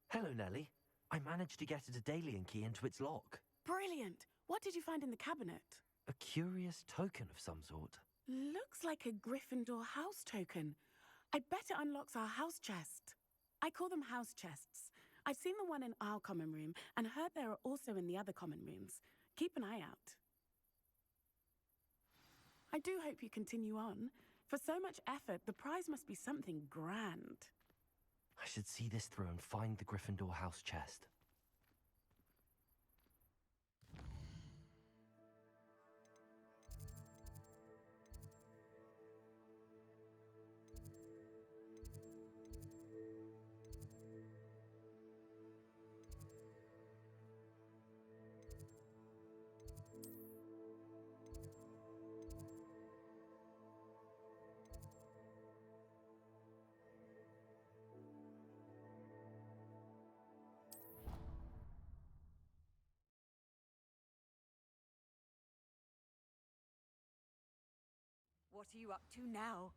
Speaker 2: Hello, Nellie. I managed to get a Daedalian key into its lock.
Speaker 17: Brilliant. What did you find in the cabinet?
Speaker 2: A curious token of some sort.
Speaker 17: Looks like a Gryffindor house token. I bet it unlocks our house chest. I call them house chests. I've seen the one in our common room and heard there are also in the other common rooms. Keep an eye out. I do hope you continue on. For so much effort, the prize must be something grand.
Speaker 2: I should see this through and find the Gryffindor house chest.
Speaker 3: What are you up to now?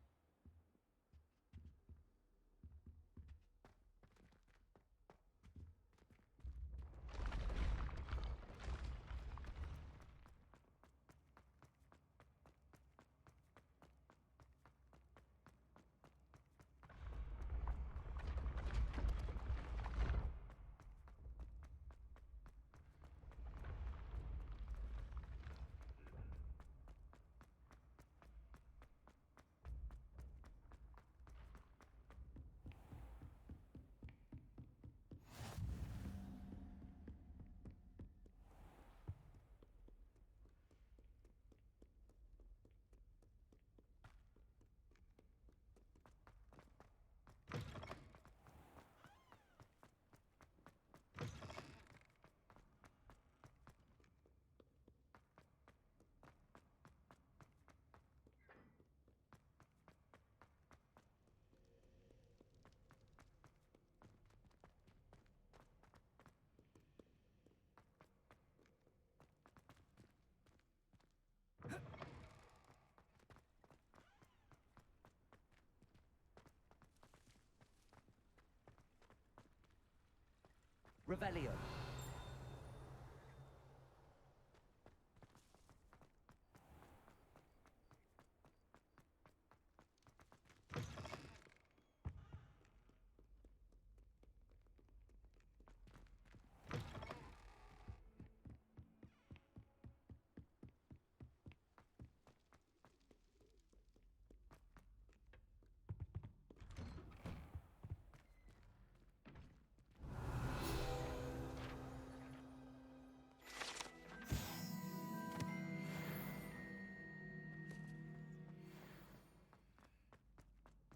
Speaker 2: Revelio.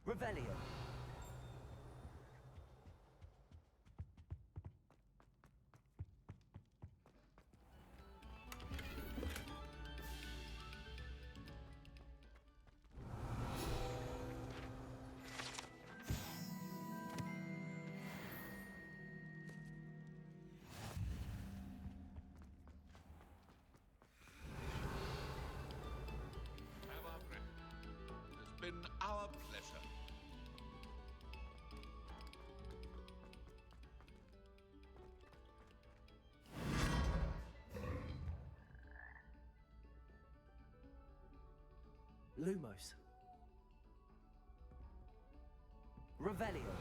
Speaker 2: Revelio.
Speaker 8: Have our friend. It's been our pleasure.
Speaker 2: Lumos. Revelio.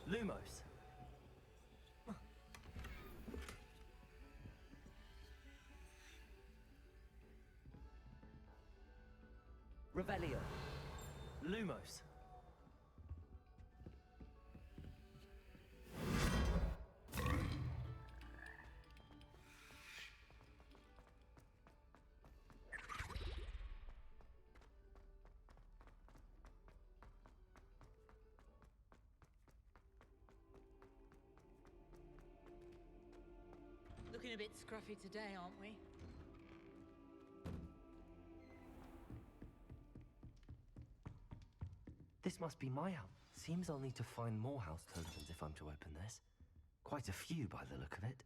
Speaker 2: Lumos. Revelio. Lumos.
Speaker 5: a bit scruffy today, aren't we?
Speaker 2: This must be my house. Seems I'll need to find more house tokens if I'm to open this. Quite a few by the look of it.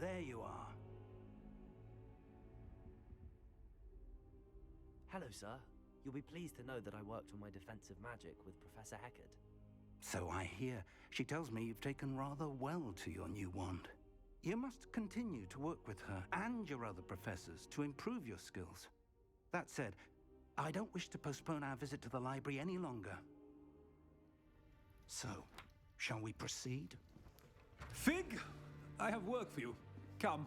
Speaker 12: there you are.
Speaker 2: Hello, sir. You'll be pleased to know that I worked on my defensive magic with Professor Eckert.
Speaker 7: So I hear. She tells me you've taken rather well to your new wand. You must continue to work with her and your other professors to improve your skills. That said, I don't wish to postpone our visit to the library any longer. So, shall we proceed?
Speaker 10: Fig, I have work for you. Come.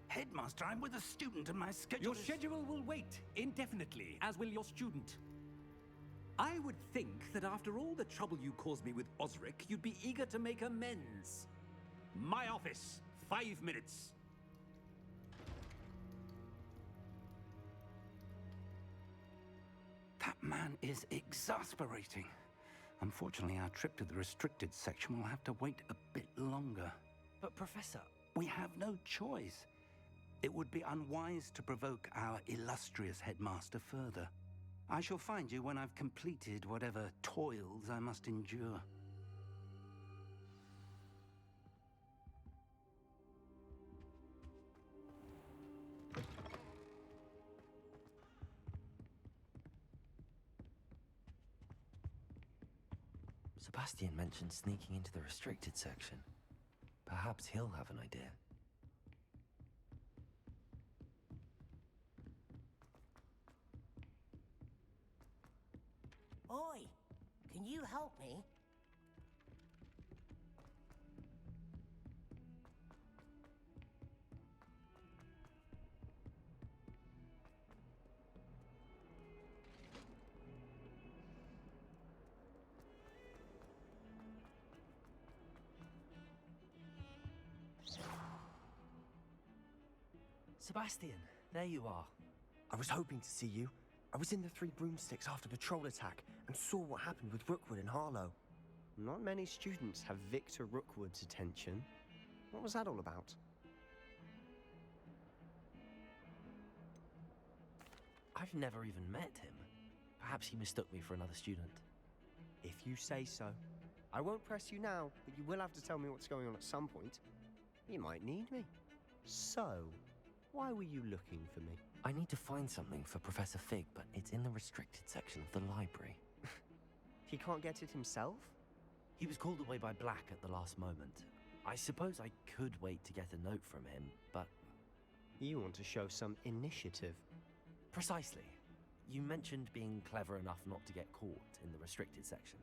Speaker 7: Headmaster, I'm with a student and my schedule
Speaker 10: Your schedule will wait indefinitely, as will your student. I would think that after all the trouble you caused me with Osric, you'd be eager to make amends. My office, 5 minutes.
Speaker 7: That man is exasperating. Unfortunately, our trip to the restricted section will have to wait a bit longer.
Speaker 2: But, Professor...
Speaker 7: We have no choice. It would be unwise to provoke our illustrious headmaster further. I shall find you when I've completed whatever toils I must endure.
Speaker 2: Sebastian mentioned sneaking into the restricted section. Perhaps he'll have an idea.
Speaker 5: Oi! Can you help me?
Speaker 2: Sebastian, there you are. I was hoping to see you. I was in the Three Broomsticks after the troll attack and saw what happened with Rookwood and Harlow.
Speaker 13: Not many students have Victor Rookwood's attention. What was that all about?
Speaker 2: I've never even met him. Perhaps he mistook me for another student.
Speaker 13: If you say so. I won't press you now, but you will have to tell me what's going on at some point. You might need me. So, why were you looking for me?
Speaker 2: I need to find something for Professor Fig, but it's in the restricted section of the library.
Speaker 13: He can't get it himself?
Speaker 2: He was called away by Black at the last moment. I suppose I could wait to get a note from him, but...
Speaker 13: You want to show some initiative.
Speaker 2: Precisely. You mentioned being clever enough not to get caught in the restricted section.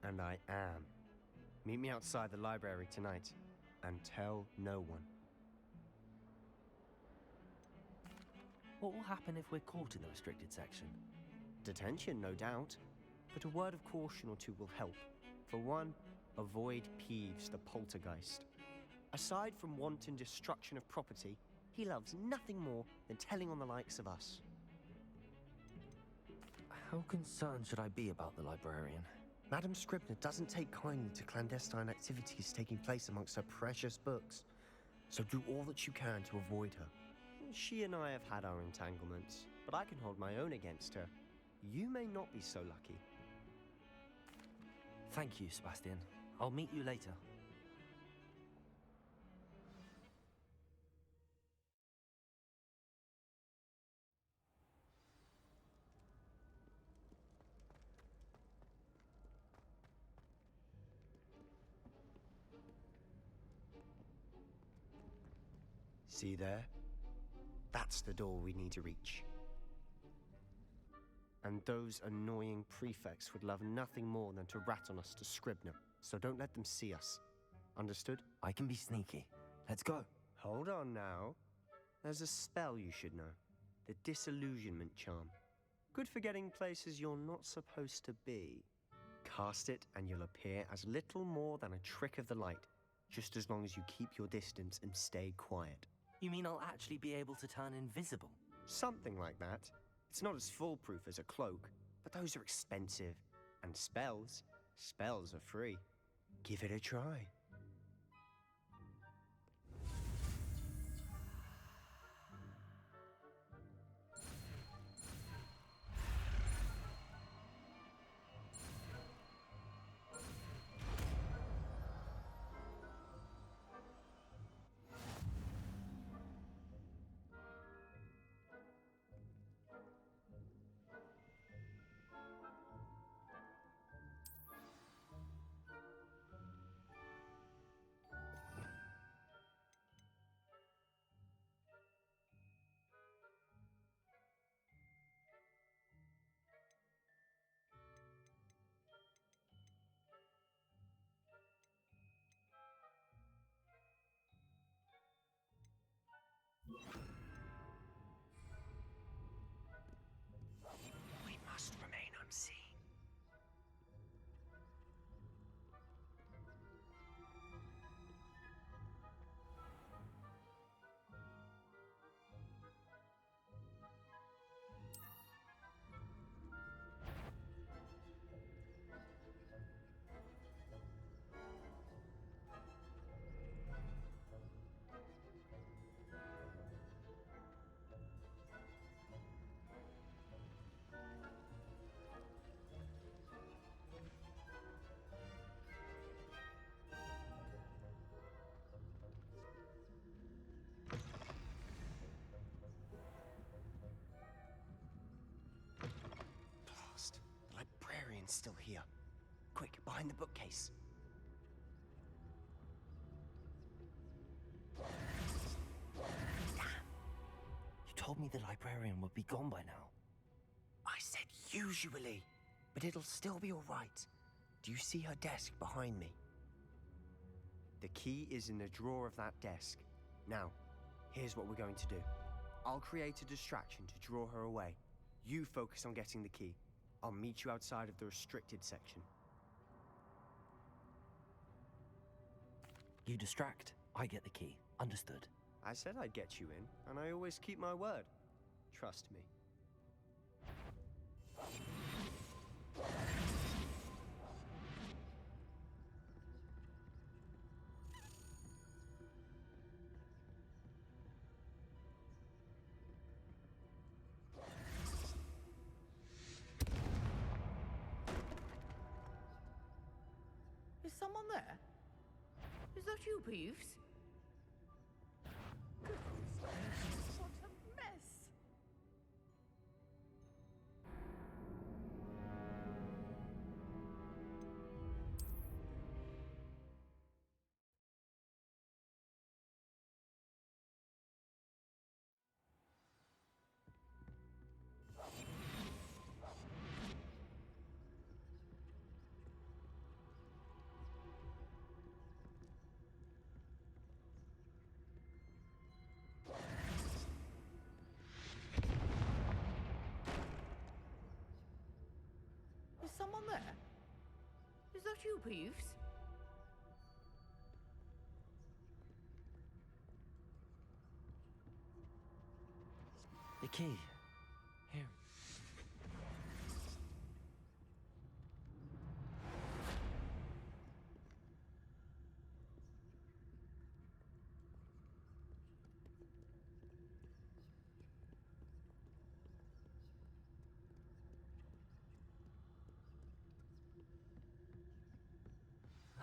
Speaker 13: And I am. Meet me outside the library tonight, and tell no one.
Speaker 2: What will happen if we're caught in the restricted section?
Speaker 13: Detention, no doubt. But a word of caution or two will help. For one, avoid Peeves the poltergeist. Aside from wanton destruction of property, he loves nothing more than telling on the likes of us.
Speaker 2: How concerned should I be about the librarian?
Speaker 13: Madame Scribner doesn't take kindly to clandestine activities taking place amongst her precious books. So do all that you can to avoid her. She and I have had our entanglements, but I can hold my own against her. You may not be so lucky.
Speaker 2: Thank you, Sebastian. I'll meet you later.
Speaker 13: See there? That's the door we need to reach. And those annoying prefects would love nothing more than to rat on us to Scribner, so don't let them see us. Understood?
Speaker 2: I can be sneaky. Let's go.
Speaker 13: Hold on now. There's a spell you should know. The Disillusionment Charm. Good for getting places you're not supposed to be. Cast it and you'll appear as little more than a trick of the light, just as long as you keep your distance and stay quiet.
Speaker 2: You mean I'll actually be able to turn invisible?
Speaker 13: Something like that. It's not as foolproof as a cloak, but those are expensive. And spells are free. Give it a try.
Speaker 2: behind the bookcase. Damn. You told me the librarian would be gone by now. I said usually, but it'll still be all right. Do you see her desk behind me?
Speaker 13: The key is in the drawer of that desk. Now, here's what we're going to do. I'll create a distraction to draw her away. You focus on getting the key. I'll meet you outside of the restricted section.
Speaker 2: You distract, I get the key. Understood.
Speaker 13: I said I'd get you in, and I always keep my word. Trust me.
Speaker 11: Is someone there? Is that you, Peeves? Goodness gracious, what a mess! Is someone there? Is that you, Peeves?
Speaker 2: The key. Here.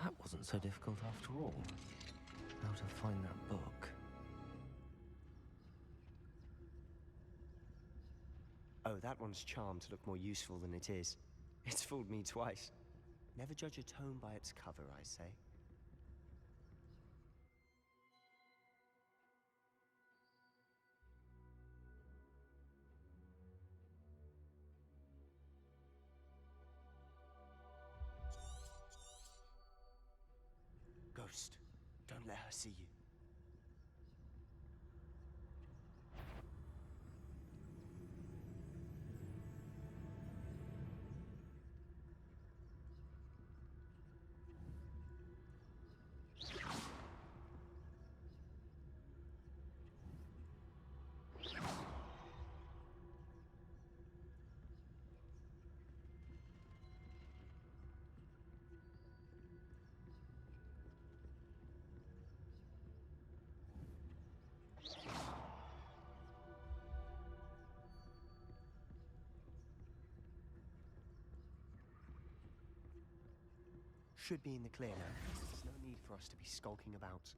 Speaker 2: That wasn't so difficult after all. How to find that book.
Speaker 13: Oh, that one's charmed to look more useful than it is. It's fooled me twice. Never judge a tome by its cover, I say. Ghost, don't let her see you. Should be in the clear now. There's no need for us to be skulking about.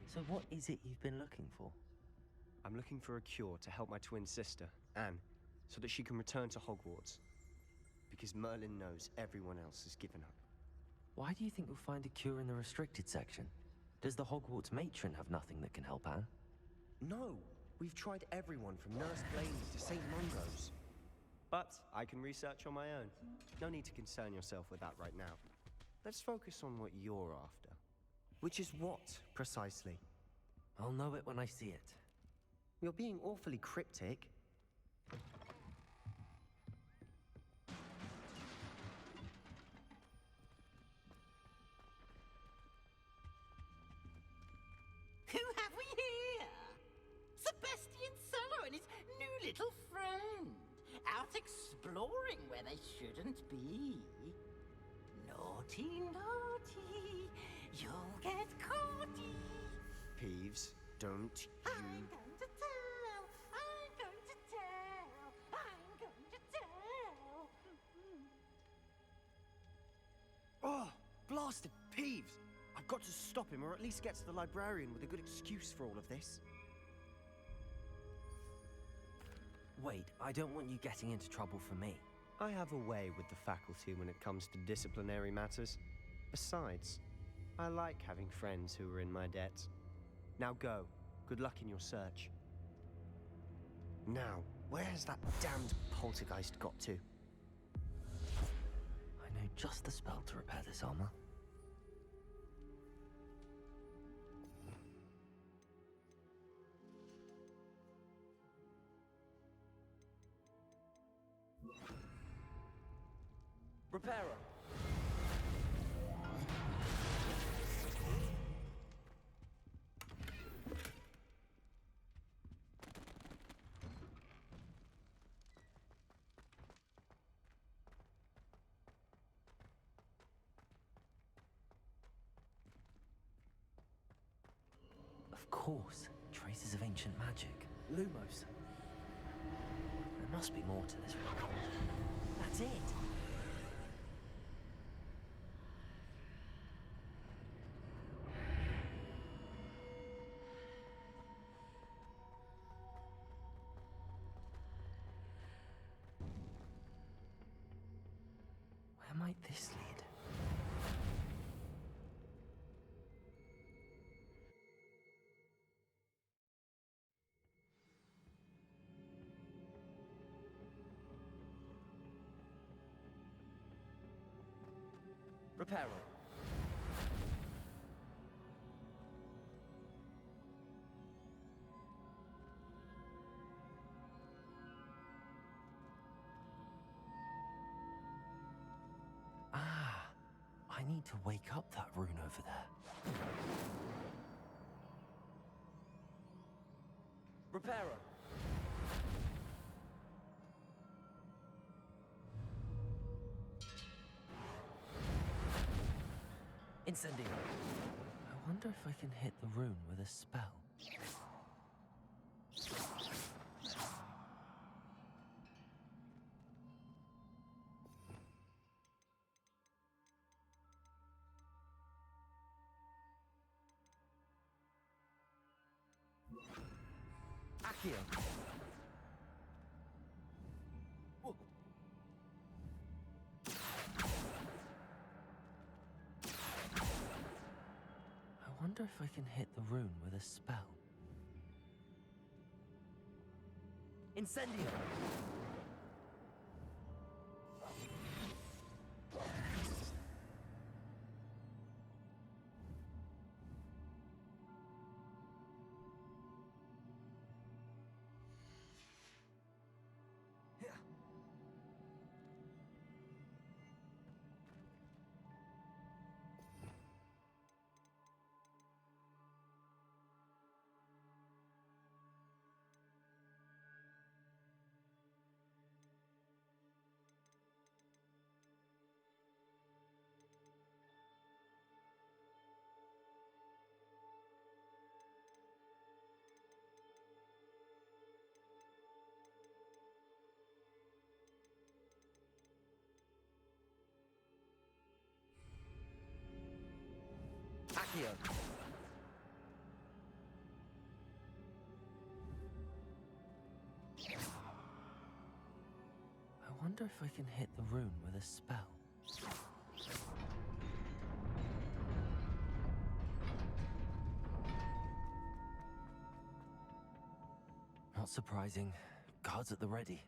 Speaker 2: So what is it you've been looking for?
Speaker 13: I'm looking for a cure to help my twin sister, Anne, so that she can return to Hogwarts. Because Merlin knows everyone else has given up.
Speaker 2: Why do you think you'll find a cure in the restricted section? Does the Hogwarts matron have nothing that can help Anne?
Speaker 13: No! We've tried everyone from Nurse Blaine to St. Mungo's. But I can research on my own. No need to concern yourself with that right now. Let's focus on what you're after. Which is what, precisely?
Speaker 2: I'll know it when I see it.
Speaker 13: You're being awfully cryptic.
Speaker 12: Who have we here? Sebastian Cello and his new little friend. Out exploring where they shouldn't be. Naughty, naughty. You'll get caughty.
Speaker 13: Peeves, don't you...
Speaker 12: I'm going to tell. I'm going to tell. I'm going to tell.
Speaker 13: Oh, blasted Peeves! I've got to stop him, or at least get to the librarian with a good excuse for all of this.
Speaker 2: Wait, I don't want you getting into trouble for me.
Speaker 13: I have a way with the faculty when it comes to disciplinary matters. Besides, I like having friends who are in my debt. Now go. Good luck in your search. Now, where has that damned poltergeist got to?
Speaker 2: I know just the spell to repair this armor.
Speaker 18: Repairer.
Speaker 2: Of course, traces of ancient magic. Lumos. There must be more to this one. That's it! Where might this lead?
Speaker 18: Repairer.
Speaker 2: Ah, I need to wake up that rune over there.
Speaker 18: Repairer.
Speaker 2: Incendio. I wonder if I can hit the rune with a spell.
Speaker 18: Accio.
Speaker 2: I wonder if I can hit the rune with a spell. Incendio!
Speaker 18: Accio.
Speaker 2: I wonder if I can hit the rune with a spell. Not surprising. Guards at the ready.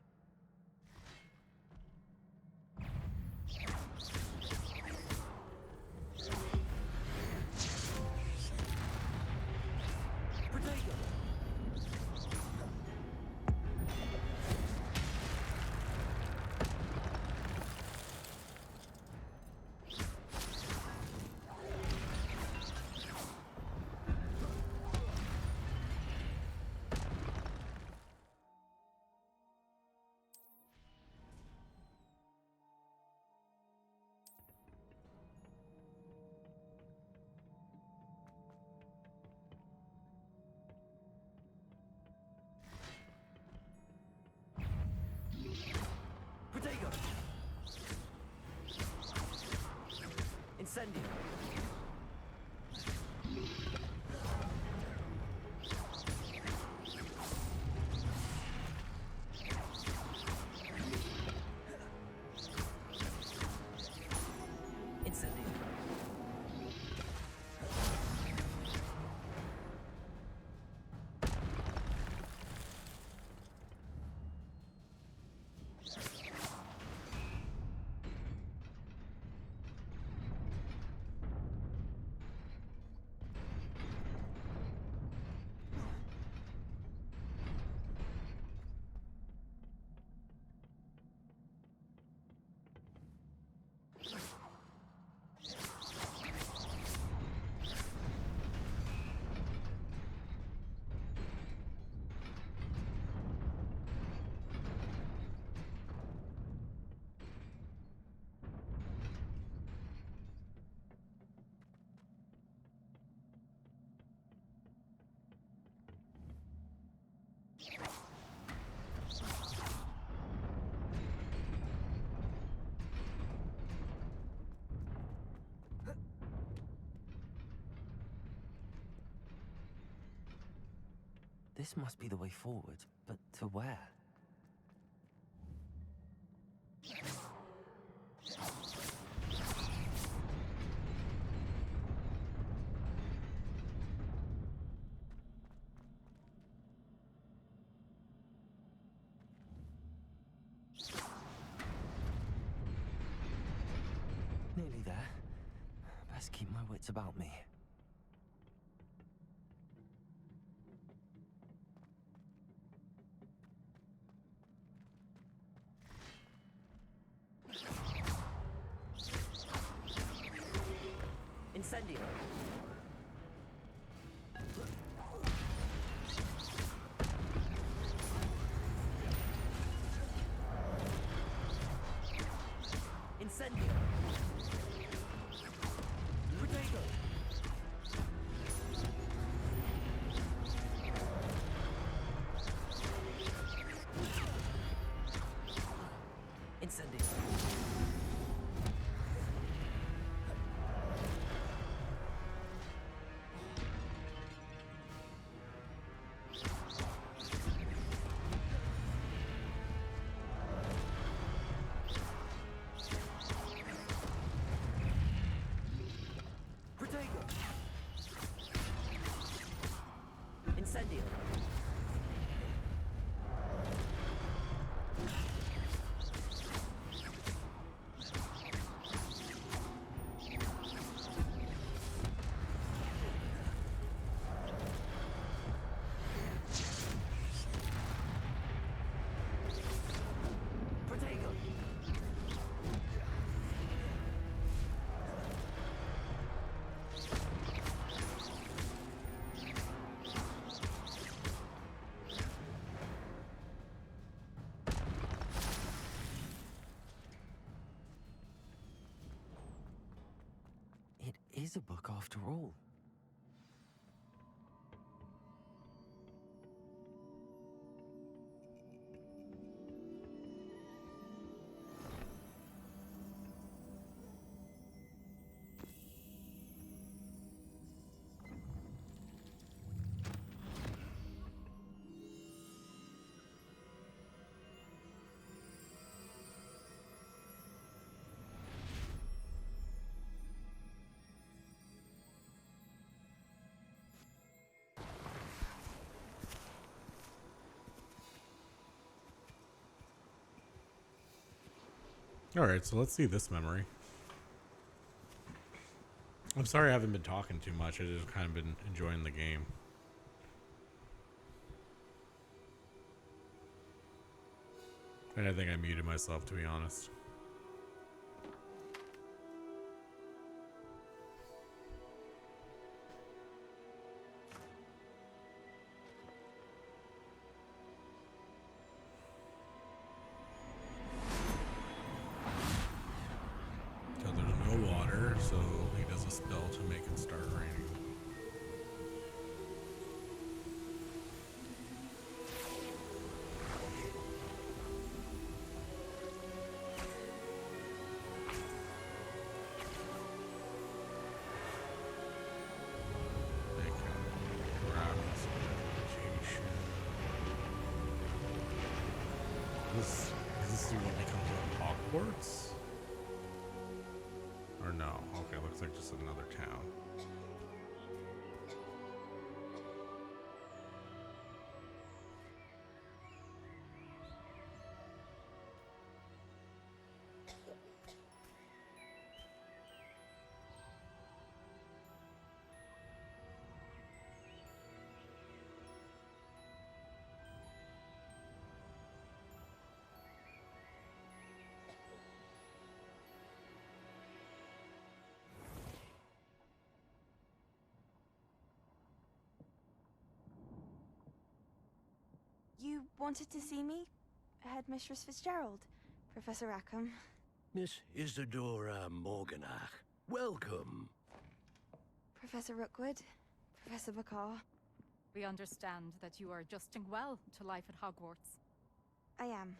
Speaker 2: This must be the way forward, but to where? Nearly there. Best keep my wits about me. Incendio! Incendio! Protego! Incendio! Protego! Incendio! Protego! It is a book after all.
Speaker 1: Alright, so let's see this memory. I'm sorry I haven't been talking too much. I just kind of been enjoying the game. And I think I muted myself, to be honest. So there's no water, so he does a spell to make it start raining. Is this what becomes of Hogwarts? Or no? Okay, looks like just another town.
Speaker 9: You wanted to see me? Headmistress Fitzgerald, Professor Rackham.
Speaker 19: Miss Isadora Morganach, welcome.
Speaker 9: Professor Rookwood, Professor Bakar.
Speaker 21: We understand that you are adjusting well to life at Hogwarts.
Speaker 9: I am.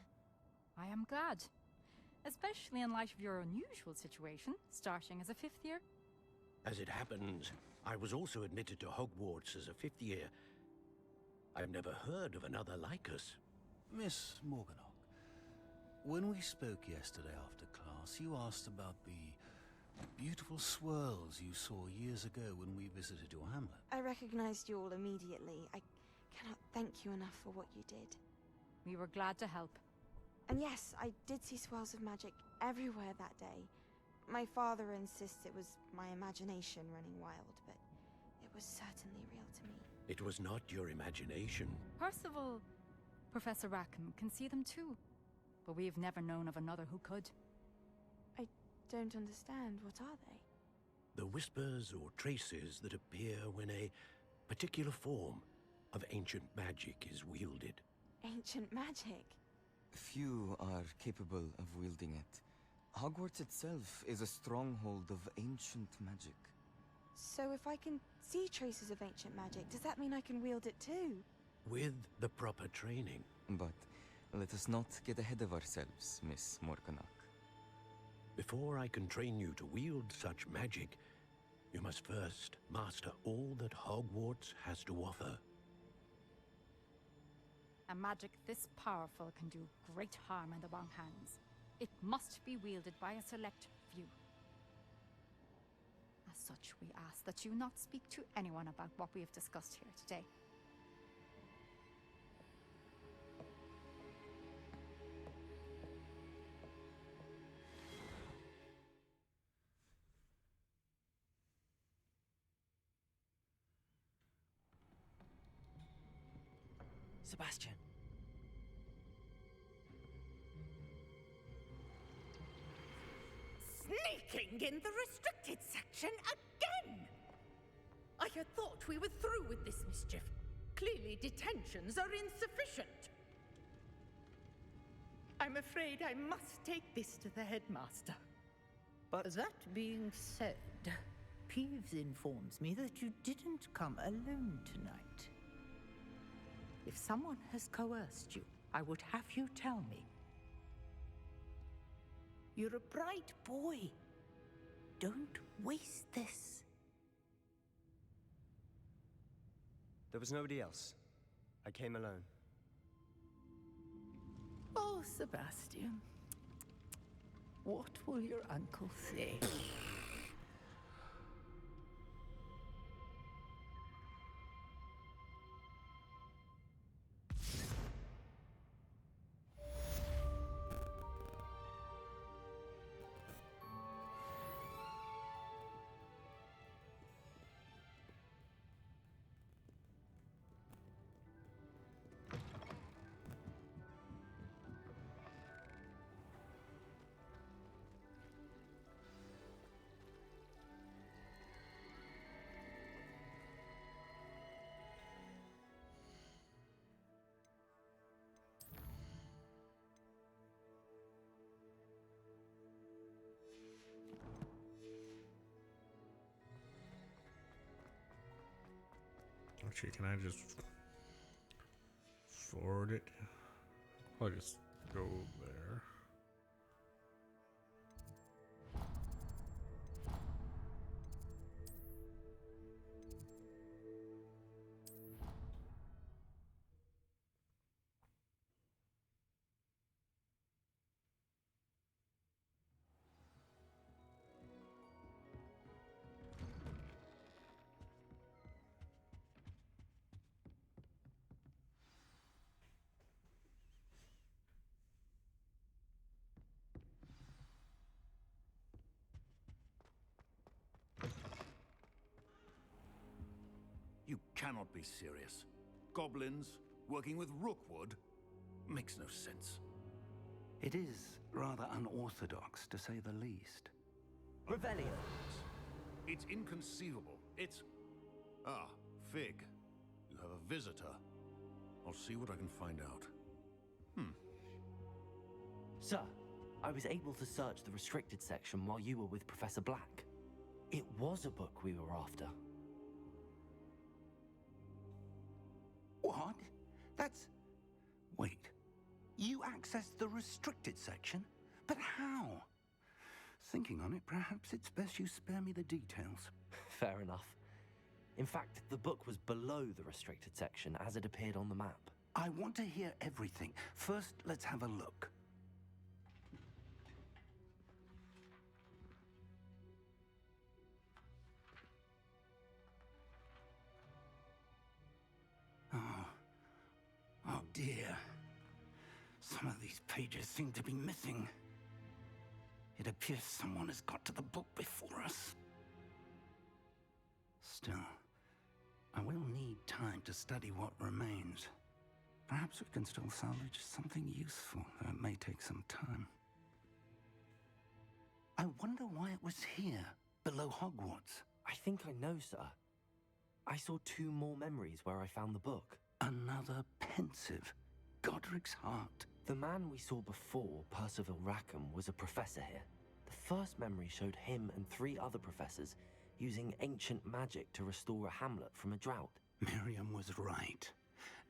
Speaker 21: I am glad. Especially in light of your unusual situation, starting as a 5th year.
Speaker 19: As it happens, I was also admitted to Hogwarts as a 5th year. I've never heard of another like us.
Speaker 4: Miss Morganach, when we spoke yesterday after class, you asked about the beautiful swirls you saw years ago when we visited your hamlet.
Speaker 9: I recognized you all immediately. I cannot thank you enough for what you did.
Speaker 21: We were glad to help.
Speaker 9: And yes, I did see swirls of magic everywhere that day. My father insists it was my imagination running wild, but it was certainly real to me.
Speaker 19: It was not your imagination.
Speaker 21: Percival, Professor Rackham can see them too. But we've never known of another who could.
Speaker 9: I don't understand. What are they?
Speaker 19: The whispers or traces that appear when a particular form of ancient magic is wielded.
Speaker 9: Ancient magic?
Speaker 6: Few are capable of wielding it. Hogwarts itself is a stronghold of ancient magic.
Speaker 9: So if I can see traces of ancient magic, does that mean I can wield it too?
Speaker 19: With the proper training.
Speaker 6: But let us not get ahead of ourselves, Miss Morganach.
Speaker 19: Before I can train you to wield such magic, you must first master all that Hogwarts has to offer.
Speaker 21: A magic this powerful can do great harm in the wrong hands. It must be wielded by a select few. As such, we ask that you not speak to anyone about what we have discussed here today.
Speaker 2: Sebastian.
Speaker 5: Sneaking in the restricted section again! I had thought we were through with this mischief. Clearly detentions are insufficient. I'm afraid I must take this to the headmaster.
Speaker 22: But that being said, Peeves informs me that you didn't come alone tonight. If someone has coerced you, I would have you tell me. You're a bright boy. Don't waste this.
Speaker 13: There was nobody else. I came alone.
Speaker 22: Oh, Sebastian. What will your uncle say?
Speaker 1: Actually, can I just forward it? I'll just go there.
Speaker 4: You cannot be serious. Goblins working with Rookwood makes no sense.
Speaker 7: It is rather unorthodox, to say the least.
Speaker 18: Revelio.
Speaker 4: It's inconceivable. It's... Ah, Fig. You have a visitor. I'll see what I can find out.
Speaker 2: Sir, I was able to search the restricted section while you were with Professor Black. It was a book we were after.
Speaker 7: What? That's... Wait. You accessed the restricted section? But how? Thinking on it, perhaps it's best you spare me the details.
Speaker 2: Fair enough. In fact, the book was below the restricted section as it appeared on the map.
Speaker 7: I want to hear everything. First, let's have a look. Oh dear. Some of these pages seem to be missing. It appears someone has got to the book before us. Still, I will need time to study what remains. Perhaps we can still salvage something useful, though it may take some time. I wonder why it was here, below Hogwarts.
Speaker 2: I think I know, sir. I saw 2 more memories where I found the book.
Speaker 7: Another pensive. Godric's heart.
Speaker 2: The man we saw before, Percival Rackham, was a professor here. The first memory showed him and 3 other professors using ancient magic to restore a hamlet from a drought.
Speaker 7: Miriam was right.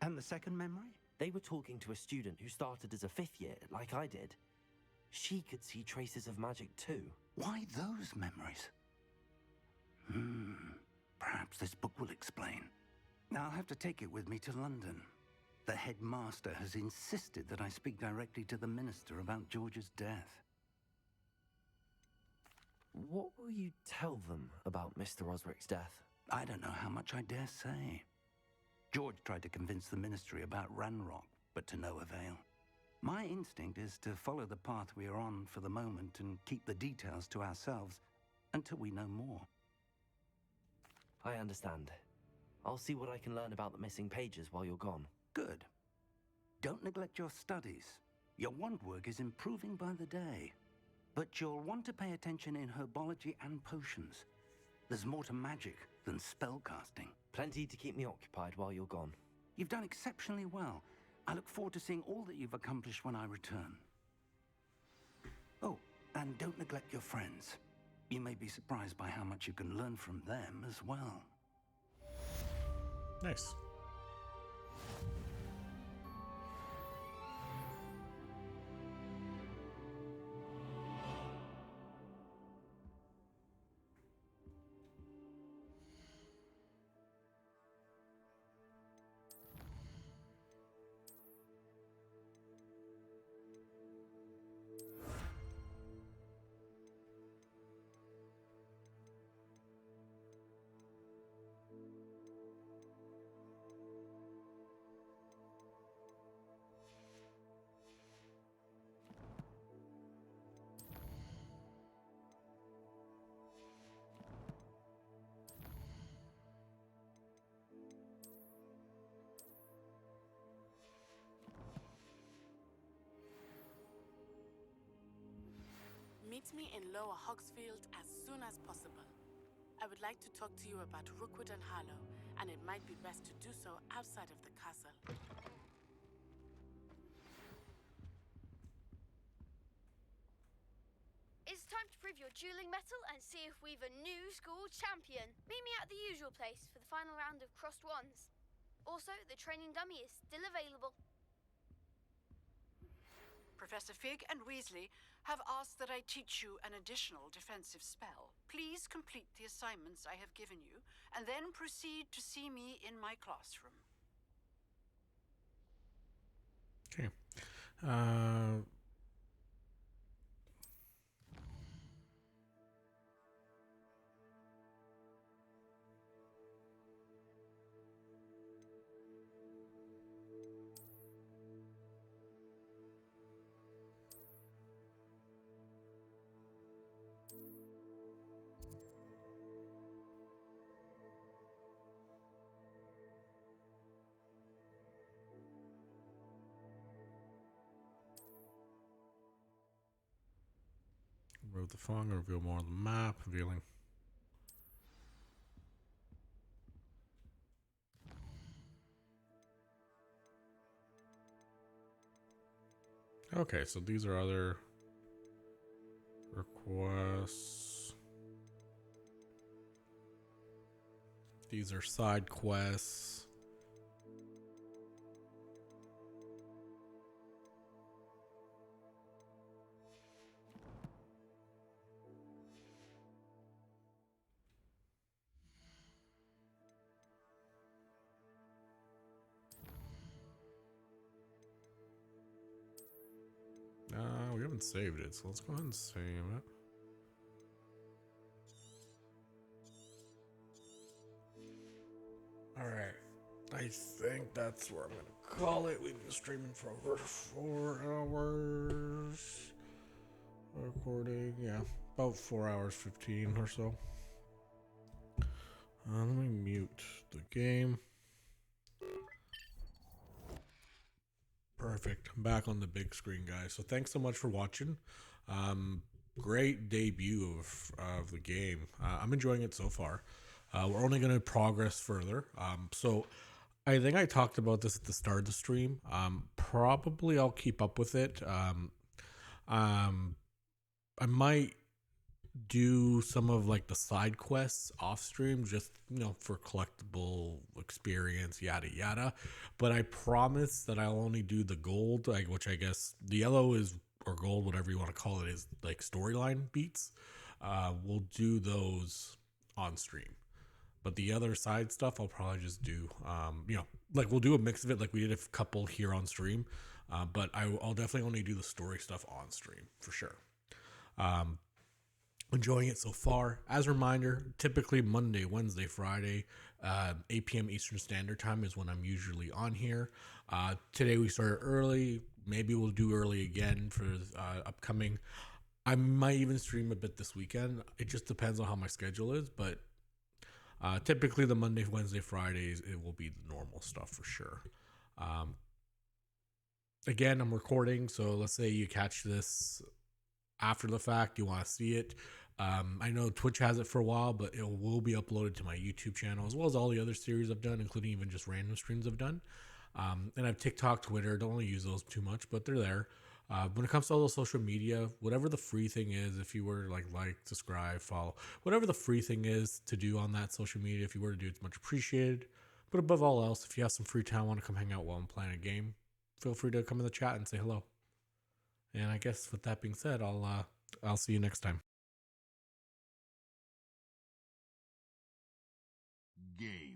Speaker 7: And the second memory?
Speaker 2: They were talking to a student who started as a 5th year, like I did. She could see traces of magic too.
Speaker 7: Why those memories? Perhaps this book will explain. I'll have to take it with me to London. The headmaster has insisted that I speak directly to the minister about George's death.
Speaker 2: What will you tell them about Mr. Osric's death?
Speaker 7: I don't know how much I dare say. George tried to convince the ministry about Ranrock, but to no avail. My instinct is to follow the path we are on for the moment and keep the details to ourselves until we know more.
Speaker 2: I understand. I'll see what I can learn about the missing pages while you're gone.
Speaker 7: Good. Don't neglect your studies. Your wand work is improving by the day. But you'll want to pay attention in herbology and potions. There's more to magic than spellcasting.
Speaker 2: Plenty to keep me occupied while you're gone.
Speaker 7: You've done exceptionally well. I look forward to seeing all that you've accomplished when I return. Oh, and don't neglect your friends. You may be surprised by how much you can learn from them as well.
Speaker 1: Nice.
Speaker 15: Meet me in Lower Hogsfield as soon as possible. I would like to talk to you about Rookwood and Harlow, and it might be best to do so outside of the castle.
Speaker 16: It's time to prove your dueling mettle and see if we've a new school champion. Meet me at the usual place for the final round of crossed wands. Also, the training dummy is still available.
Speaker 11: Professor Fig and Weasley have asked that I teach you an additional defensive spell. Please complete the assignments I have given you, and then proceed to see me in my classroom.
Speaker 1: Okay. Remove the fog, reveal more of the map, revealing. Okay, so these are other requests. These are side quests. haven't saved it, so let's go ahead and save it. Alright. I think that's where I'm gonna call it. We've been streaming for over 4 hours. Recording, yeah. About 4 hours 15 or so. Let me mute the game. Perfect. I'm back on the big screen, guys. So thanks so much for watching. Great debut of the game. I'm enjoying it so far. We're only going to progress further. So I think I talked about this at the start of the stream. Probably I'll keep up with it. I might do some of like the side quests off stream, just for collectible experience, yada yada. But I promise that I'll only do the gold, which I guess the yellow is, or gold, whatever you want to call it, is like storyline beats. We'll do those on stream. But the other side stuff I'll probably just do, like we'll do a mix of it, like we did a couple here on stream. But I'll definitely only do the story stuff on stream for sure. Enjoying it so far. As a reminder, typically Monday, Wednesday, Friday, 8 p.m. Eastern Standard Time is when I'm usually on here. Today we started early. Maybe we'll do early again for upcoming. I might even stream a bit this weekend. It just depends on how my schedule is, but typically the Monday, Wednesday, Fridays, it will be the normal stuff for sure. Again, I'm recording, so let's say you catch this after the fact, you want to see it. I know Twitch has it for a while, but it will be uploaded to my YouTube channel, as well as all the other series I've done, including even just random streams I've done. And I have TikTok, Twitter. Don't really use those too much, but they're there. When it comes to all those social media, whatever the free thing is, if you were to like, subscribe, follow, whatever the free thing is to do on that social media, if you were to do it, it's much appreciated. But above all else, if you have some free time, want to come hang out while I'm playing a game, feel free to come in the chat and say hello. And I guess with that being said, I'll see you next time.
Speaker 8: Game.